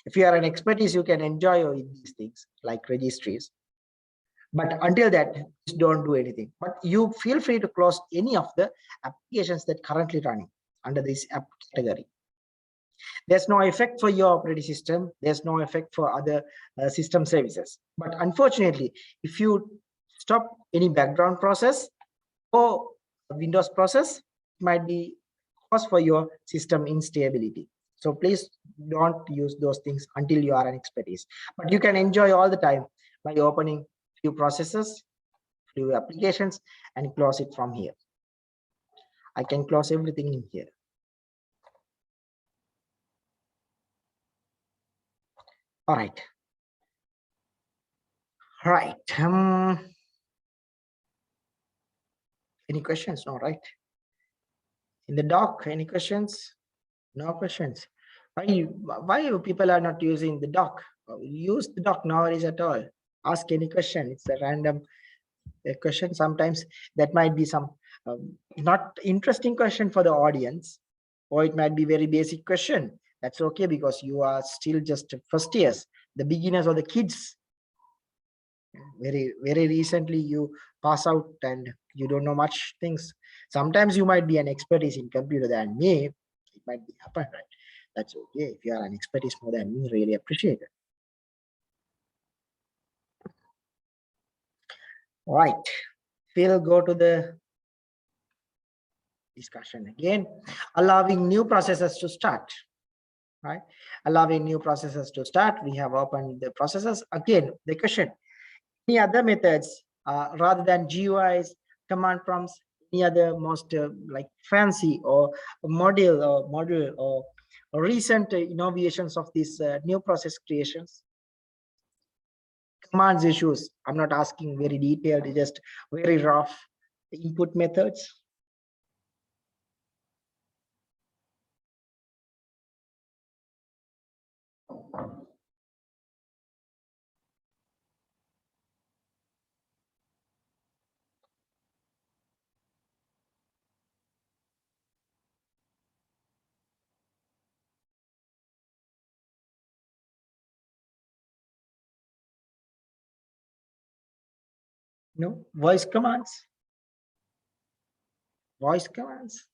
A: If you are an expertise, you can enjoy these things like registries. But until that, just don't do anything. But you feel free to close any of the applications that currently running under this app category. There's no effect for your operating system. There's no effect for other system services. But unfortunately, if you stop any background process or Windows process, it might be cause for your system instability. So please don't use those things until you are an expertise. But you can enjoy all the time by opening few processes, few applications, and close it from here. I can close everything in here. All right. All right. Any questions? No, right? In the doc, any questions? No questions. Why people are not using the doc? Use the doc nowadays at all. Ask any question. It's a random question. Sometimes that might be some not interesting question for the audience, or it might be very basic question. That's okay because you are still just first years, the beginners or the kids. Very recently you pass out and you don't know much things. Sometimes you might be an expertise in computer than me. It might be happen, right? That's okay. If you are an expertise more than me, really appreciate it. All right, we'll go to the discussion again. Allowing new processes to start, right? Allowing new processes to start. We have opened the processes. Again, the question, any other methods rather than GUIs, command prompts, any other most like fancy or model or recent innovations of these new process creations? Commands issues. I'm not asking very detailed, just very rough input methods. No, voice commands. Voice commands.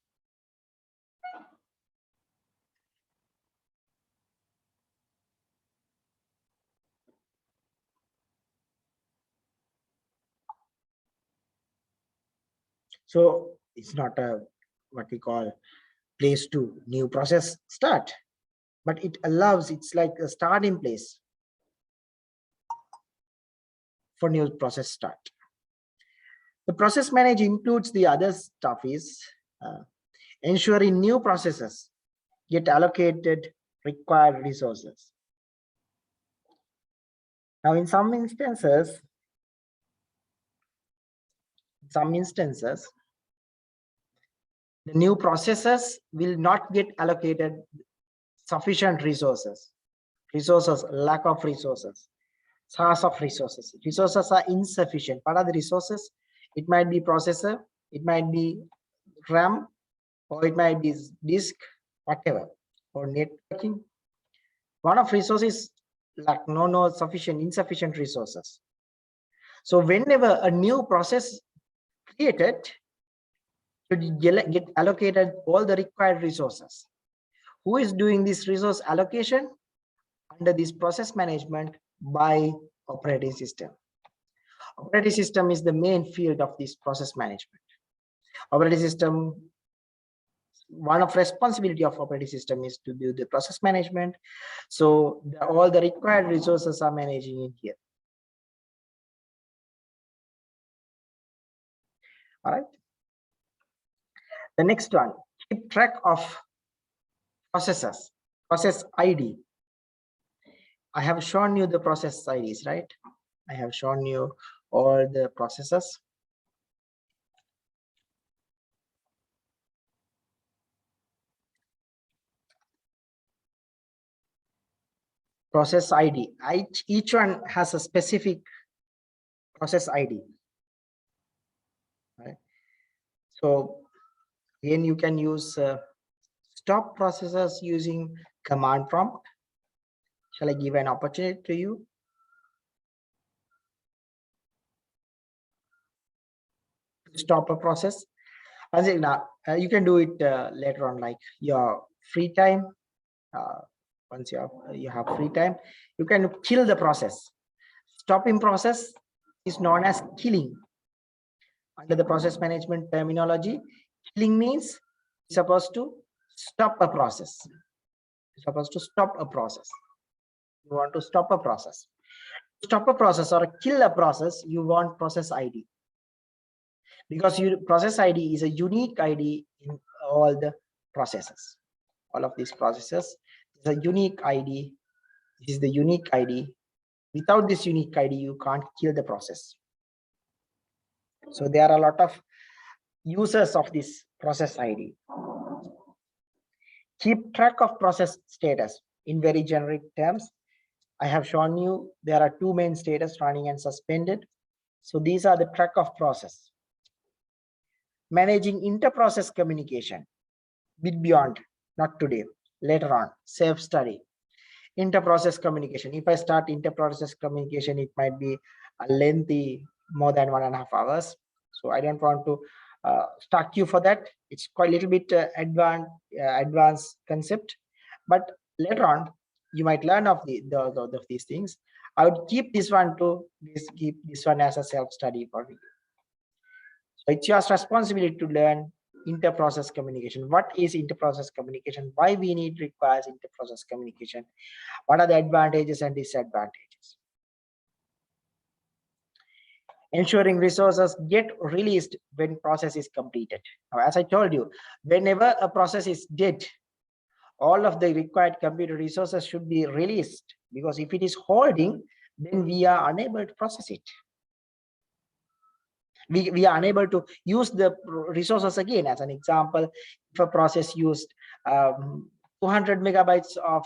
A: So it's not a what we call place to new process start, but it allows, it's like a starting place for new process start. The process manage includes the other stuff is ensuring new processes get allocated required resources. Now, in some instances, the new processes will not get allocated sufficient resources. Resources, lack of resources, source of resources. Resources are insufficient. What are the resources? It might be processor, it might be RAM, or it might be disk, whatever, or networking. One of resources like no sufficient, insufficient resources. So whenever a new process created, should get allocated all the required resources. Who is doing this resource allocation? Under this process management by operating system. Operating system is the main field of this process management. Operating system, one of responsibility of operating system is to do the process management. So all the required resources are managing in here. All right. The next one, keep track of processes, process ID. I have shown you the process IDs, right? I have shown you all the processes. Process ID. Each one has a specific process ID. Right? So again, you can use stop processes using command prompt. Shall I give an opportunity to you? Stop a process. I think now you can do it later on, like your free time. Once you have free time, you can kill the process. Stopping process is known as killing. Under the process management terminology, killing means supposed to stop a process. You're supposed to stop a process. You want to stop a process. Stop a process or kill a process, you want process ID. Because process ID is a unique ID in all the processes. All of these processes is a unique ID. This is the unique ID. Without this unique ID, you can't kill the process. So there are a lot of users of this process ID. Keep track of process status in very generic terms. I have shown you there are two main status, running and suspended. So these are the track of process. Managing inter-process communication, bit beyond, not today, later on, self-study. Inter-process communication. If I start inter-process communication, it might be a lengthy, more than 1.5 hours. So I don't want to start you for that. It's quite a little bit advanced concept, but later on you might learn of these things. I would keep this one keep this one as a self-study for you. So it's your responsibility to learn inter-process communication. What is inter-process communication? Why we requires inter-process communication? What are the advantages and disadvantages? Ensuring resources get released when process is completed. Now, as I told you, whenever a process is dead, all of the required computer resources should be released, because if it is holding, then we are unable to process it. We are unable to use the resources again. As an example, if a process used 200 megabytes of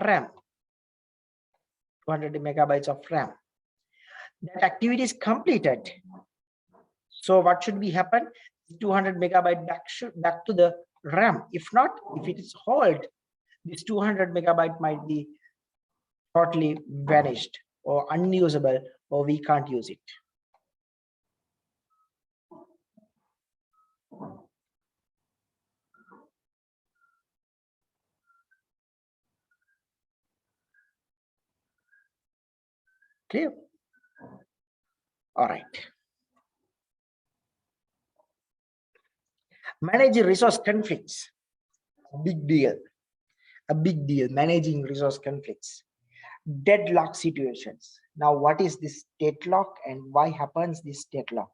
A: RAM, 200 megabytes of RAM, that activity is completed. So what should be happen? 200 megabyte back to the RAM. If not, if it is hold, this 200 megabyte might be totally vanished or unusable, or we can't use it. Clear? All right. Managing resource conflicts, big deal. A big deal. Managing resource conflicts, deadlock situations. Now, what is this deadlock and why happens this deadlock?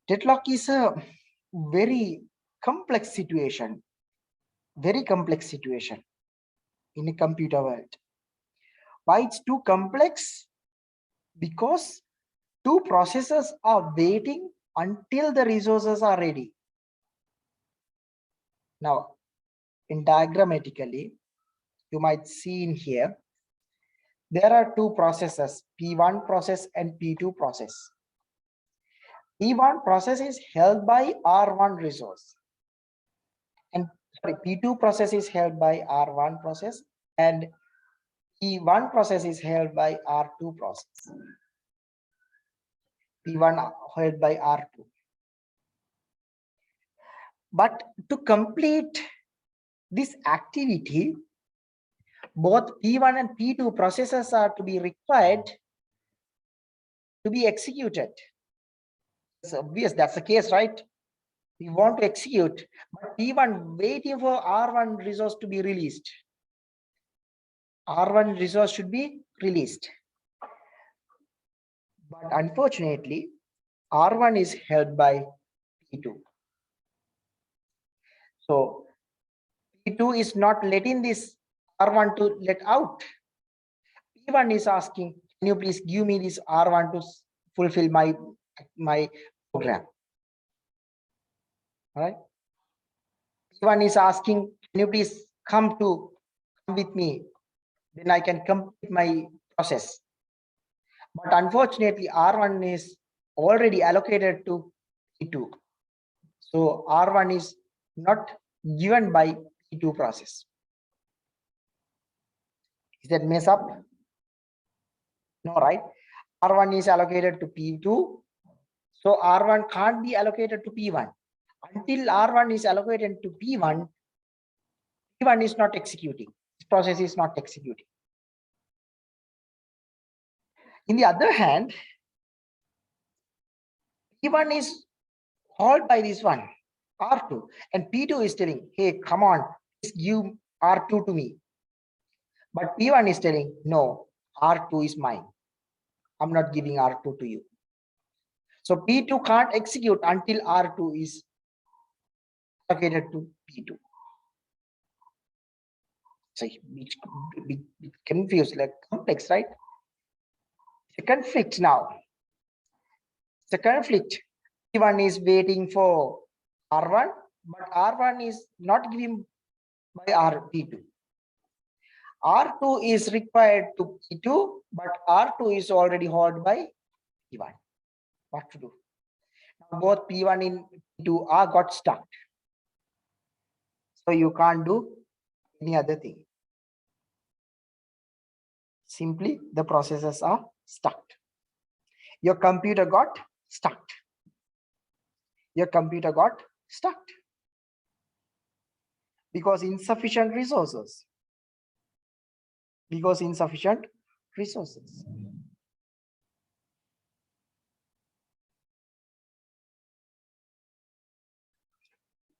A: Deadlock is a very complex situation, in a computer world. Why it's too complex? Because two processes are waiting until the resources are ready. Now, in diagrammatically, you might see in here, there are two processes, P1 process and P2 process. P1 process is held by R1 resource, and sorry, P2 process is held by R1 process, and P1 process is held by R2 process. P1 held by R2. But to complete this activity, both P1 and P2 processes are to be required to be executed. It's obvious that's the case, right? We want to execute, but P1 waiting for R1 resource to be released. R1 resource should be released. But unfortunately, R1 is held by P2. So P2 is not letting this R1 to let out. P1 is asking, can you please give me this R1 to fulfill my program? All right. P1 is asking, can you please come with me? Then I can complete my process. But unfortunately, R1 is already allocated to P2. So R1 is not given by P2 process. Is that mess up? No, right? R1 is allocated to P2. So R1 can't be allocated to P1. Until R1 is allocated to P1, P1 is not executing. This process is not executing. In the other hand, P1 is held by this one, R2, and P2 is telling, hey, come on, please give R2 to me. But P1 is telling, no, R2 is mine. I'm not giving R2 to you. So P2 can't execute until R2 is allocated to P2. So bit confused, like complex, right? It's a conflict now. It's a conflict. P1 is waiting for R1, but R1 is not given by P2. R2 is required to P2, but R2 is already held by P1. What to do? Now both P1 and P2 are got stuck. So you can't do any other thing. Simply the processes are stuck. Your computer got stuck. Your computer got stuck because insufficient resources. Because insufficient resources.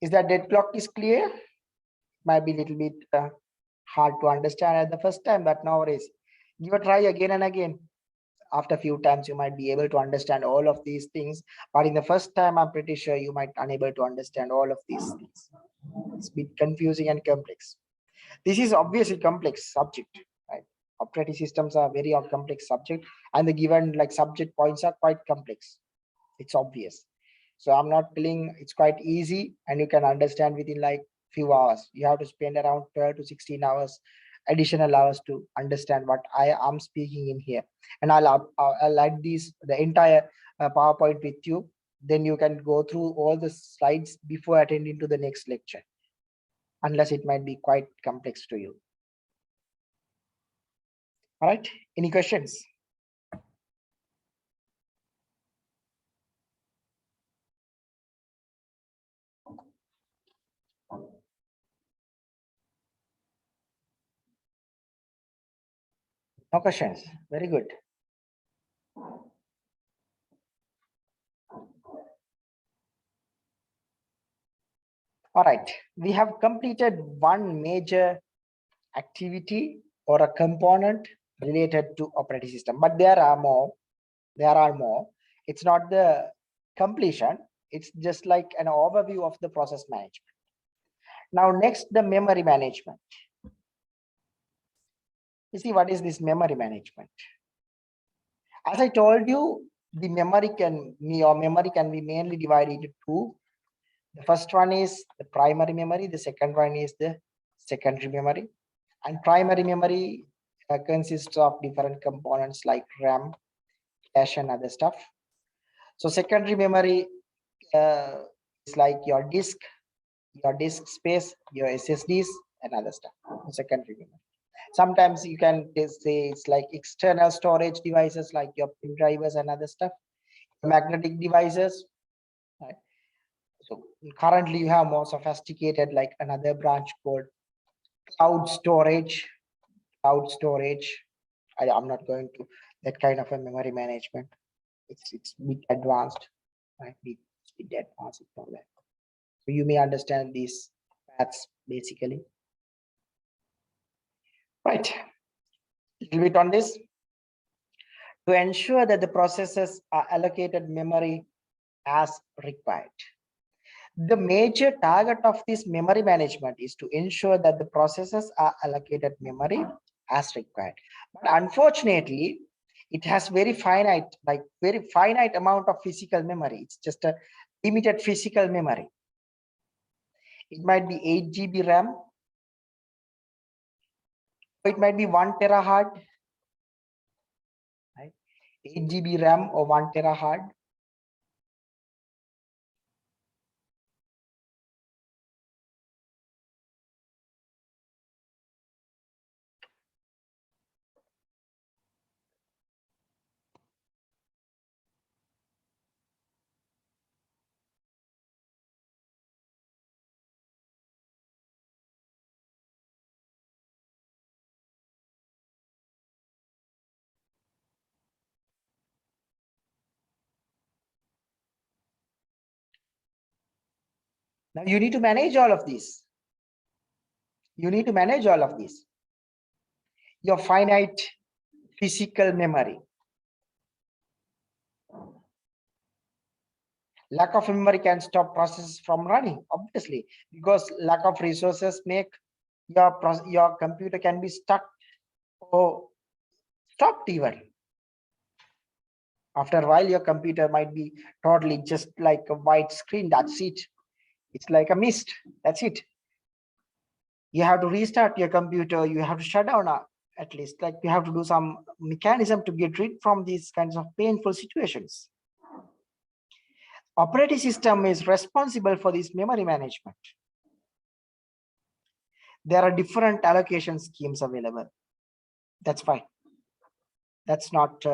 A: Is that deadlock is clear? Might be a little bit hard to understand at the first time, but nowadays give a try again and again. After a few times, you might be able to understand all of these things. But in the first time, I'm pretty sure you might unable to understand all of these things. It's a bit confusing and complex. This is obviously complex subject, right? Operating systems are very complex subject, and the given like subject points are quite complex. It's obvious. So I'm not telling it's quite easy and you can understand within like few hours. You have to spend around 12 to 16 hours, additional hours to understand what I am speaking in here. And I'll add the entire PowerPoint with you. Then you can go through all the slides before attending to the next lecture, unless it might be quite complex to you. All right, any questions? No questions. Very good. All right, we have completed one major activity or a component related to operating system, but there are more. It's not the completion. It's just like an overview of the process management. Now, next, the memory management. You see, what is this memory management? As I told you, the memory can be mainly divided into two. The first one is the primary memory. The second one is the secondary memory. And primary memory consists of different components like RAM, cache, and other stuff. So secondary memory is like your disk space, your SSDs, and other stuff. Secondary memory. Sometimes you can say it's like external storage devices like your pin drivers and other stuff, magnetic devices. Right? So currently you have more sophisticated like another branch called cloud storage. I'm not going to that kind of a memory management. It's bit advanced, right? It's bit advanced for that. So you may understand these paths basically. Right. A little bit on this. To ensure that the processes are allocated memory as required. The major target of this memory management is to ensure that the processes are allocated memory as required. But unfortunately, it has very finite amount of physical memory. It's just a limited physical memory. It might be 8 GB RAM. It might be 1 terahertz. Right? 8 GB RAM or 1 terahertz. Now you need to manage all of these. Your finite physical memory. Lack of memory can stop processes from running, obviously, because lack of resources make your computer can be stuck or stopped even. After a while, your computer might be totally just like a white screen. That's it. It's like a mist. That's it. You have to restart your computer. You have to shut down at least. Like you have to do some mechanism to get rid from these kinds of painful situations. Operating system is responsible for this memory management. There are different allocation schemes available. That's fine. That's not,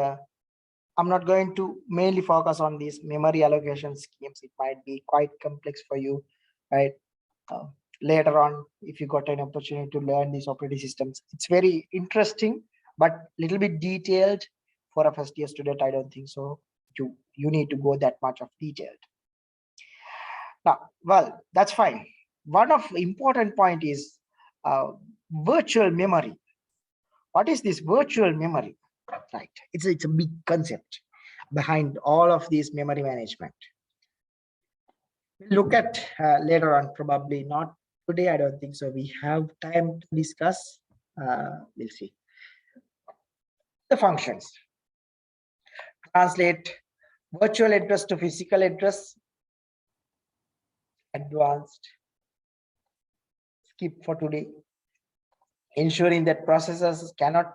A: I'm not going to mainly focus on these memory allocation schemes. It might be quite complex for you, right? Later on, if you got an opportunity to learn these operating systems, it's very interesting, but little bit detailed for a first year student. I don't think so. You need to go that much of detailed. Now, well, that's fine. One of important point is virtual memory. What is this virtual memory? Right. It's a big concept behind all of this memory management. We'll look at later on, probably not today. I don't think so. We have time to discuss. We'll see. The functions. Translate virtual address to physical address. Advanced. Skip for today. Ensuring that processors cannot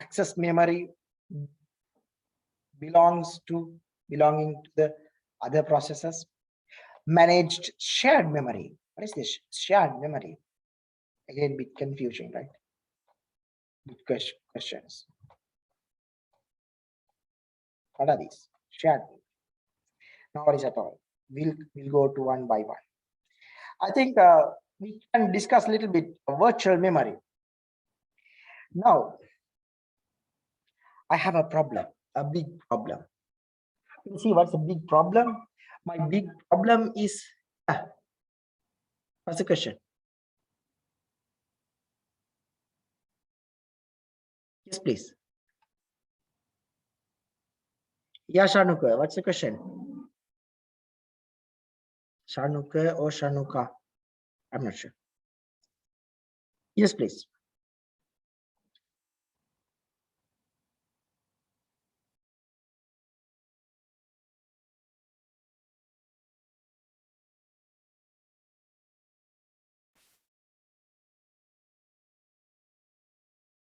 A: access memory belonging to the other processors. Managed shared memory. What is this shared memory? Again, bit confusing, right? Good questions. What are these? Shared. No worries at all. We'll go to one by one. I think we can discuss a little bit virtual memory. Now, I have a problem, a big problem. You see, what's the big problem? My big problem is, what's the question? Yes, please. Yeah, Shanuka, what's the question? Shanuka or Shanuka? I'm not sure. Yes, please.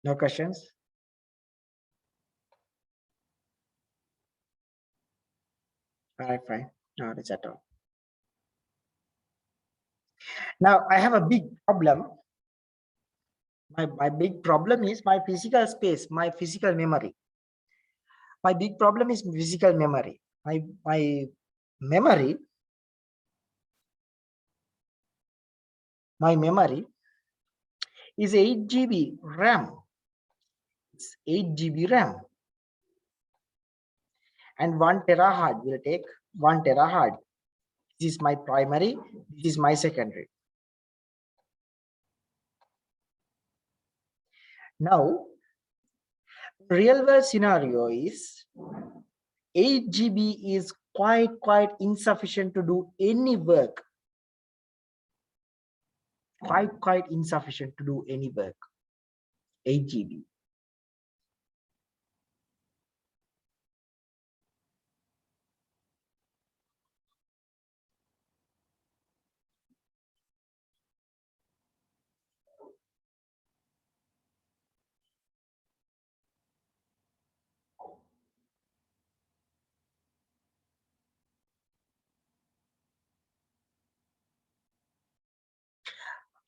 A: No questions? All right, fine. No, that's at all. Now I have a big problem. My big problem is my physical space, my physical memory. My big problem is physical memory. My memory, my memory is 8 GB RAM. It's 8 GB RAM. And 1 terahertz will take 1 terahertz. This is my primary, this is my secondary. Now, real world scenario is 8 GB is quite insufficient to do any work. Quite insufficient to do any work. 8 GB.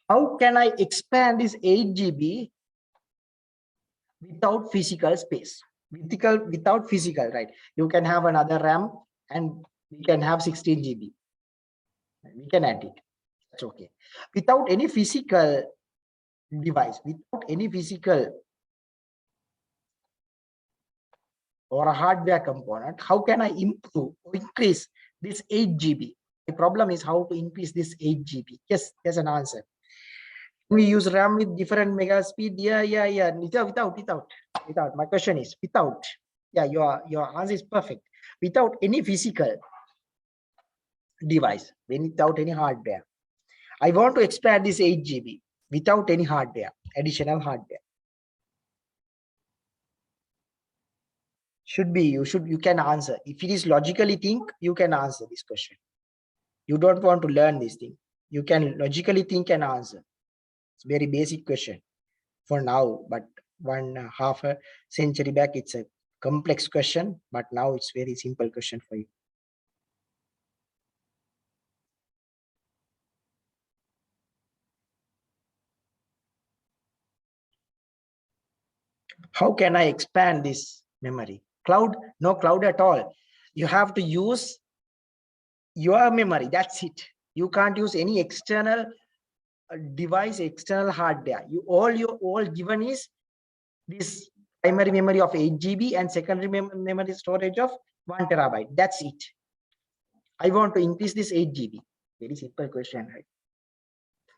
A: How can I expand this 8 GB without physical space? Without physical, right? You can have another RAM and we can have 16 GB. We can add it. That's okay. Without any physical device, without any physical or a hardware component, how can I improve or increase this 8 GB? The problem is how to increase this 8 GB. Yes, there's an answer. We use RAM with different mega speed. Yeah. Without. My question is without. Yeah, your answer is perfect. Without any physical device, without any hardware. I want to expand this 8 GB without any hardware, additional hardware. Should be, you can answer. If it is logically think, you can answer this question. You don't want to learn this thing. You can logically think and answer. It's a very basic question for now, but half a century back, it's a complex question, but now it's very simple question for you. How can I expand this memory? Cloud? No cloud at all. You have to use your memory. That's it. You can't use any external device, external hardware. All given is this primary memory of 8 GB and secondary memory storage of 1 terabyte. That's it. I want to increase this 8 GB. Very simple question, right?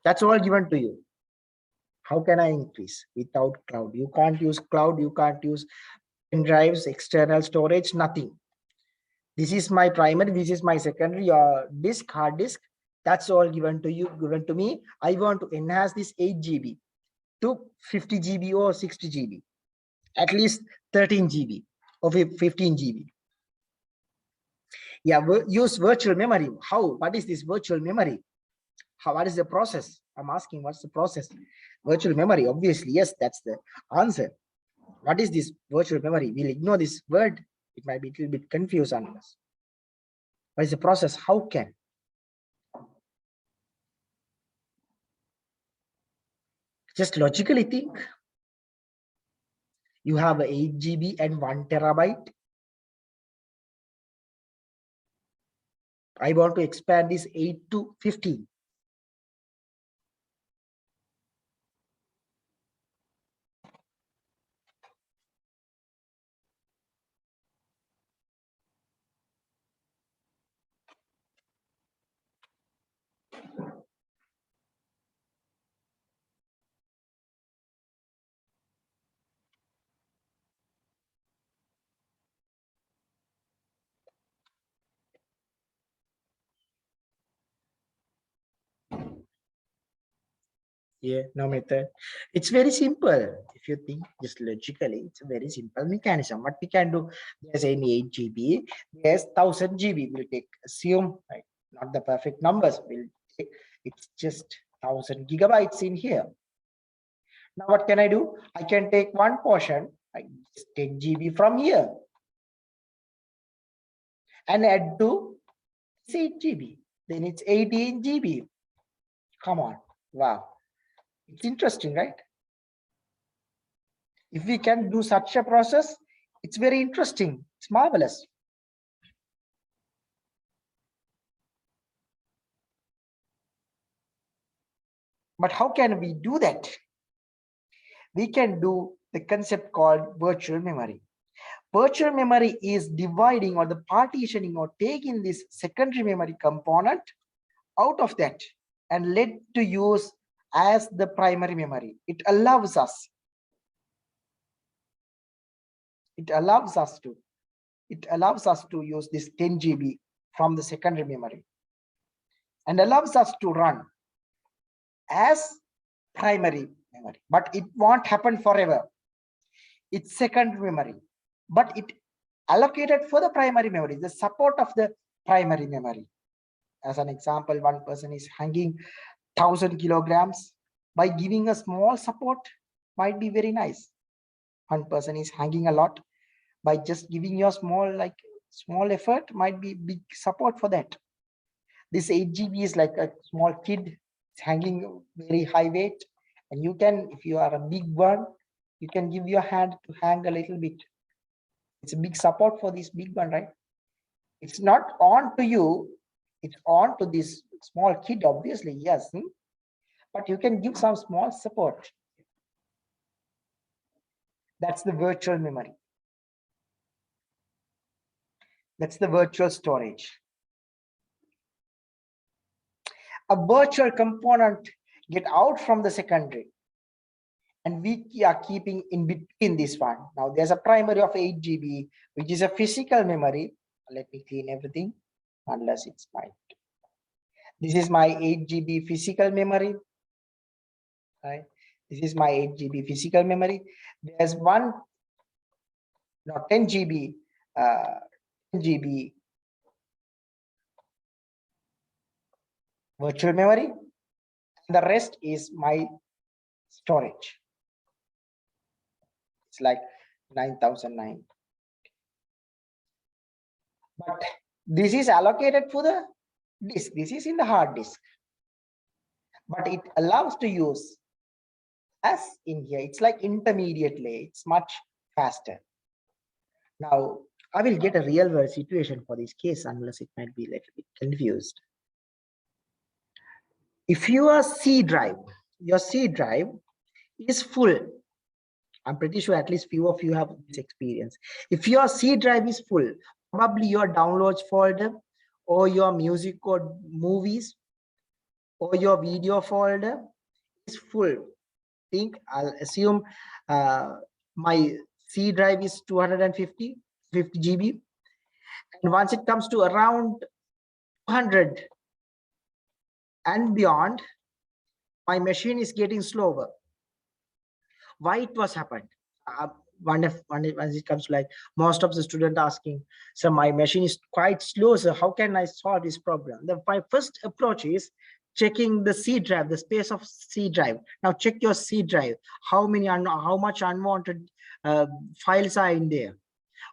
A: That's all given to you. How can I increase without cloud? You can't use cloud. You can't use pen drives, external storage, nothing. This is my primary. This is my secondary disk, hard disk. That's all given to you, given to me. I want to enhance this 8 GB to 50 GB or 60 GB, at least 13 GB or 15 GB. Yeah, use virtual memory. How? What is this virtual memory? What is the process? I'm asking, what's the process? Virtual memory, obviously, yes, that's the answer. What is this virtual memory? We'll ignore this word. It might be a little bit confused on us. What is the process? How can? Just logically think. You have 8 GB and 1 terabyte. I want to expand this 8 to 15. Yeah, no method. It's very simple. If you think just logically, it's a very simple mechanism. What we can do, there's any 8 GB, there's 1000 GB. We'll take, assume, right? Not the perfect numbers. We'll take, it's just 1000 gigabytes in here. Now what can I do? I can take one portion, I just 10 GB from here and add to 8 GB. Then it's 18 GB. Come on. Wow. It's interesting, right? If we can do such a process, it's very interesting. It's marvelous. But how can we do that? We can do the concept called virtual memory. Virtual memory is dividing or the partitioning or taking this secondary memory component out of that and let to use as the primary memory. It allows us to use this 10 GB from the secondary memory and allows us to run as primary memory, but it won't happen forever. It's secondary memory, but it allocated for the primary memory, the support of the primary memory. As an example, one person is hanging 1,000 kilograms. By giving a small support might be very nice. One person is hanging a lot. By just giving you a small effort might be big support for that. This 8 GB is like a small kid hanging very high weight, and you can, if you are a big one, you can give your hand to hang a little bit. It's a big support for this big one, right? It's not on to you, it's on to this small kid, obviously, yes, but you can give some small support. That's the virtual memory. That's the virtual storage. A virtual component get out from the secondary, and we are keeping in between this one. Now there's a primary of 8 GB, which is a physical memory. Let me clean everything, unless it's my. This is my 8 GB physical memory. Right? This is my 8 GB physical memory. There's 10 GB, 10 GB virtual memory, and the rest is my storage. It's like 9,009. But this is allocated for the disk. This is in the hard disk. But it allows to use as in here. It's like intermediate layer. It's much faster. Now, I will get a real world situation for this case, unless it might be a little bit confused. If your C drive is full, I'm pretty sure at least few of you have this experience. If your C drive is full, probably your downloads folder or your music or movies or your video folder is full. I'll assume my C drive is 250 GB, and once it comes to around 200 and beyond, my machine is getting slower. Why it was happened? Once it comes to like most of the student asking, so my machine is quite slow, so how can I solve this problem? My first approach is checking the C drive, the space of C drive. Now check your C drive. How much unwanted files are in there?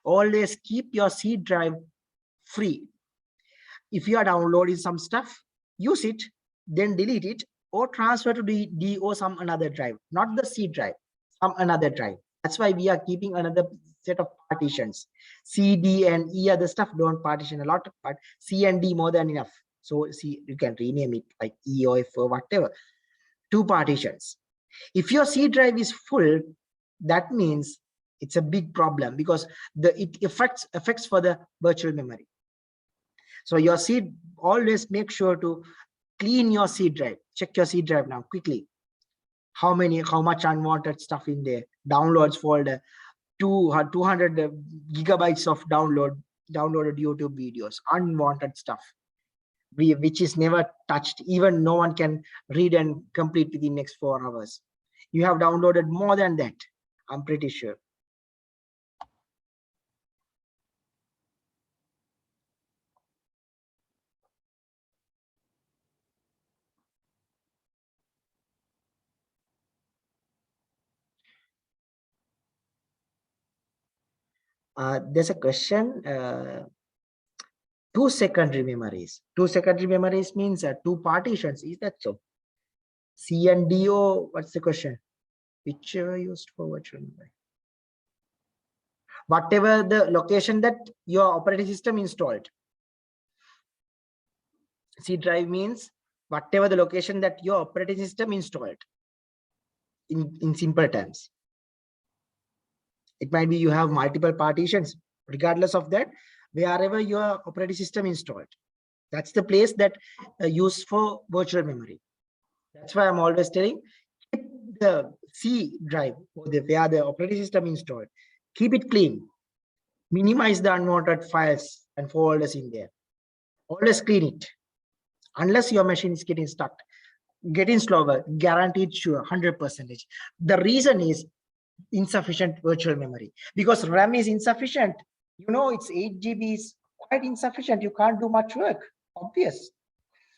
A: Always keep your C drive free. If you are downloading some stuff, use it, then delete it, or transfer to D or some another drive, not the C drive, some another drive. That's why we are keeping another set of partitions. C, D, and E other stuff don't partition a lot, but C and D more than enough. So C, you can rename it like E or F or whatever. 2 partitions. If your C drive is full, that means it's a big problem, because it affects for the virtual memory. So your C, always make sure to clean your C drive. Check your C drive now quickly. How much unwanted stuff in there? Downloads folder, 200 gigabytes of downloaded YouTube videos, unwanted stuff, which is never touched. Even no one can read and complete within the next 4 hours. You have downloaded more than that, I'm pretty sure. There's a question. Two secondary memories. Two secondary memories means two partitions. Is that so? C and DO. What's the question? Whichever used for virtual memory. Whatever the location that your operating system installed. C drive means whatever the location that your operating system installed. In simple terms, it might be you have multiple partitions. Regardless of that, wherever your operating system installed, that's the place that used for virtual memory. That's why I'm always telling, keep the C drive or where the operating system installed, keep it clean, minimize the unwanted files and folders in there. Always clean it. Unless your machine is getting stuck, getting slower, guaranteed sure 100%. The reason is insufficient virtual memory, because RAM is insufficient. You know, it's 8 GB is quite insufficient. You can't do much work. Obvious.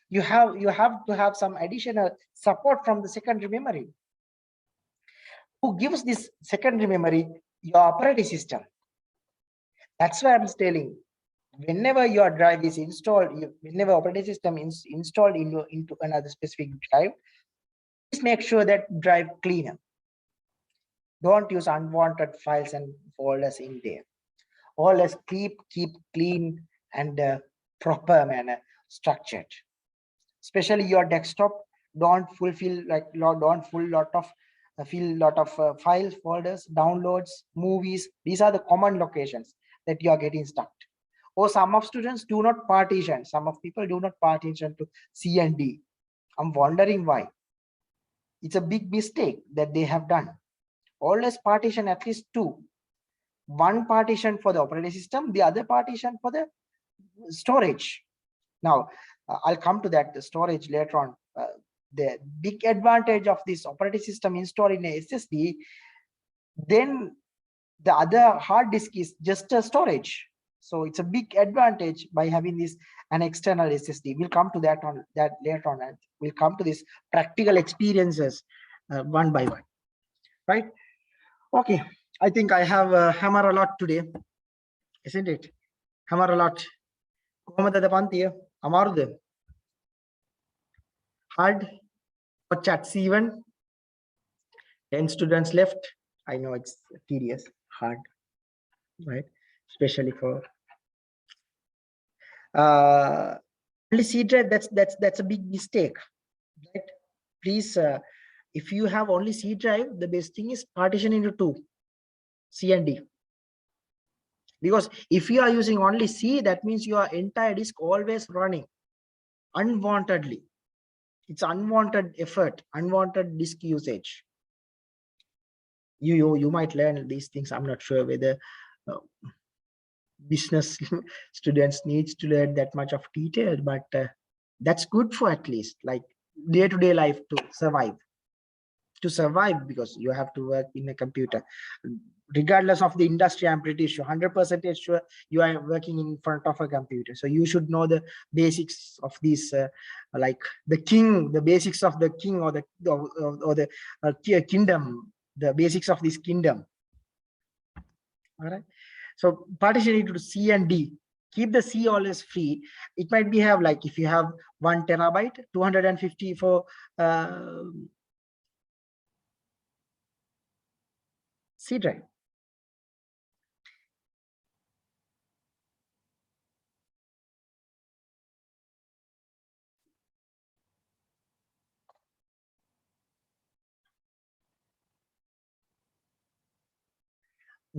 A: You have to have some additional support from the secondary memory. Who gives this secondary memory? Your operating system. That's why I'm telling, whenever your drive is installed, whenever operating system is installed into another specific drive, please make sure that drive cleaner. Don't use unwanted files and folders in there. Always keep clean and proper manner structured. Especially your desktop, don't fill lot of files, folders, downloads, movies. These are the common locations that you are getting stuck. Or some of students do not partition. Some of people do not partition to C and D. I'm wondering why. It's a big mistake that they have done. Always partition at least two. One partition for the operating system, the other partition for the storage. Now, I'll come to that, the storage later on. The big advantage of this operating system installed in a SSD, then the other hard disk is just a storage. So it's a big advantage by having this an external SSD. We'll come to that later on, and we'll come to this practical experiences one by one, right? Okay, I think I have hammered a lot today, isn't it? Hammer a lot. Hard for chat C1. 10 students left. I know it's tedious, hard, right? Especially for only C drive. That's a big mistake, right? Please, if you have only C drive, the best thing is partition into two, C and D. Because if you are using only C, that means your entire disk always running unwantedly. It's unwanted effort, unwanted disk usage. You might learn these things. I'm not sure whether business students needs to learn that much of detail, but that's good for at least like day-to-day life to survive, because you have to work in a computer. Regardless of the industry, I'm pretty sure 100% sure you are working in front of a computer, so you should know the basics of these like the basics of the king or the kingdom, the basics of this kingdom. All right, so partition it to C and D. Keep the C always free. It might be have like, if you have 1 terabyte, 250 for C drive.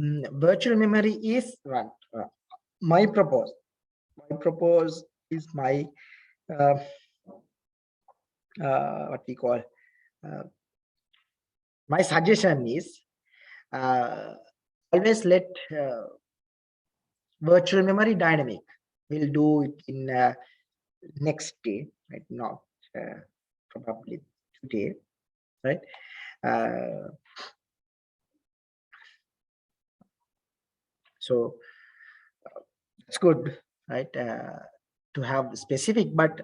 A: Virtual memory is right. My propose is my what we call my suggestion is always let virtual memory dynamic. We'll do it in next day, right? Not probably today, right? So it's good, right? To have specific, but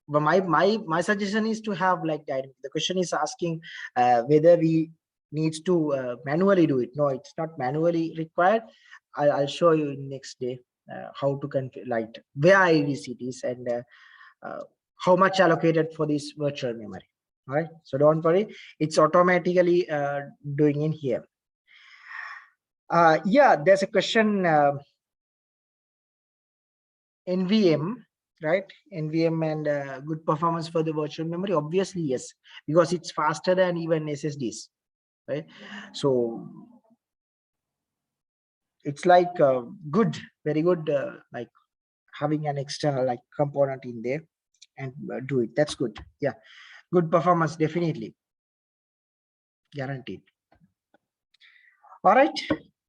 A: my suggestion is to have like dynamic. The question is asking whether we needs to manually do it. No, it's not manually required. I'll show you next day how to configure, like where IDC it is and how much allocated for this virtual memory. All right, so don't worry, it's automatically doing in here. Yeah, there's a question, NVM, right? NVM and good performance for the virtual memory. Obviously, yes, because it's faster than even SSDs, right? So it's like good, very good, like having an external like component in there and do it. That's good. Yeah, good performance, definitely guaranteed. All right,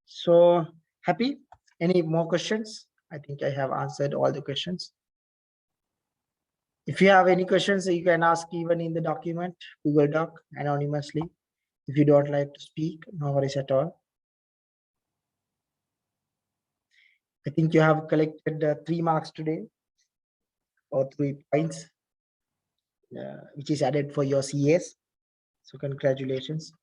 A: so happy. Any more questions? I think I have answered all the questions. If you have any questions, you can ask even in the document, Google Doc, anonymously. If you don't like to speak, no worries at all. I think you have collected 3 marks today, or 3 points, which is added for your CS. So congratulations.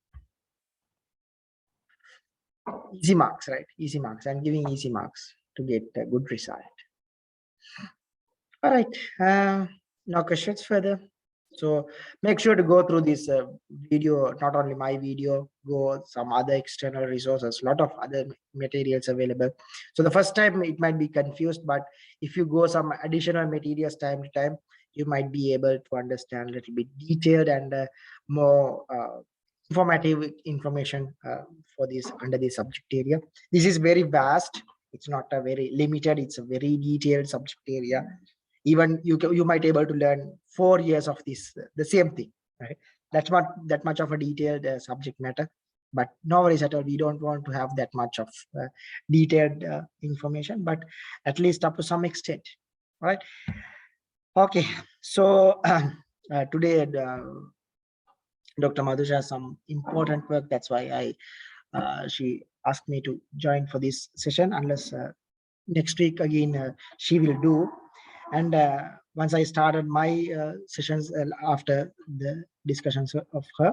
A: Easy marks, right? Easy marks. I'm giving easy marks to get a good result. All right. No questions further. So make sure to go through this video, not only my video, go some other external resources, a lot of other materials available. So the first time it might be confused, but if you go some additional materials time to time, you might be able to understand a little bit detailed and more informative information for this under this subject area. This is very vast. It's not a very limited, it's a very detailed subject area. Even you might able to learn 4 years of this the same thing, right? That's not that much of a detailed subject matter, but no worries at all. We don't want to have that much of detailed information, but at least up to some extent. All right, okay. So today Dr. Madhusha has some important work, that's why she asked me to join for this session, unless next week again she will do. And once I started my sessions after the discussions of her,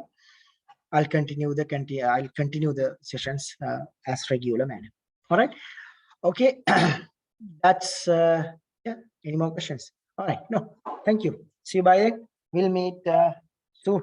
A: I'll continue the sessions as regular manner. All right. Okay. That's yeah. Any more questions? All right. No. Thank you. See you. Bye. We'll meet soon.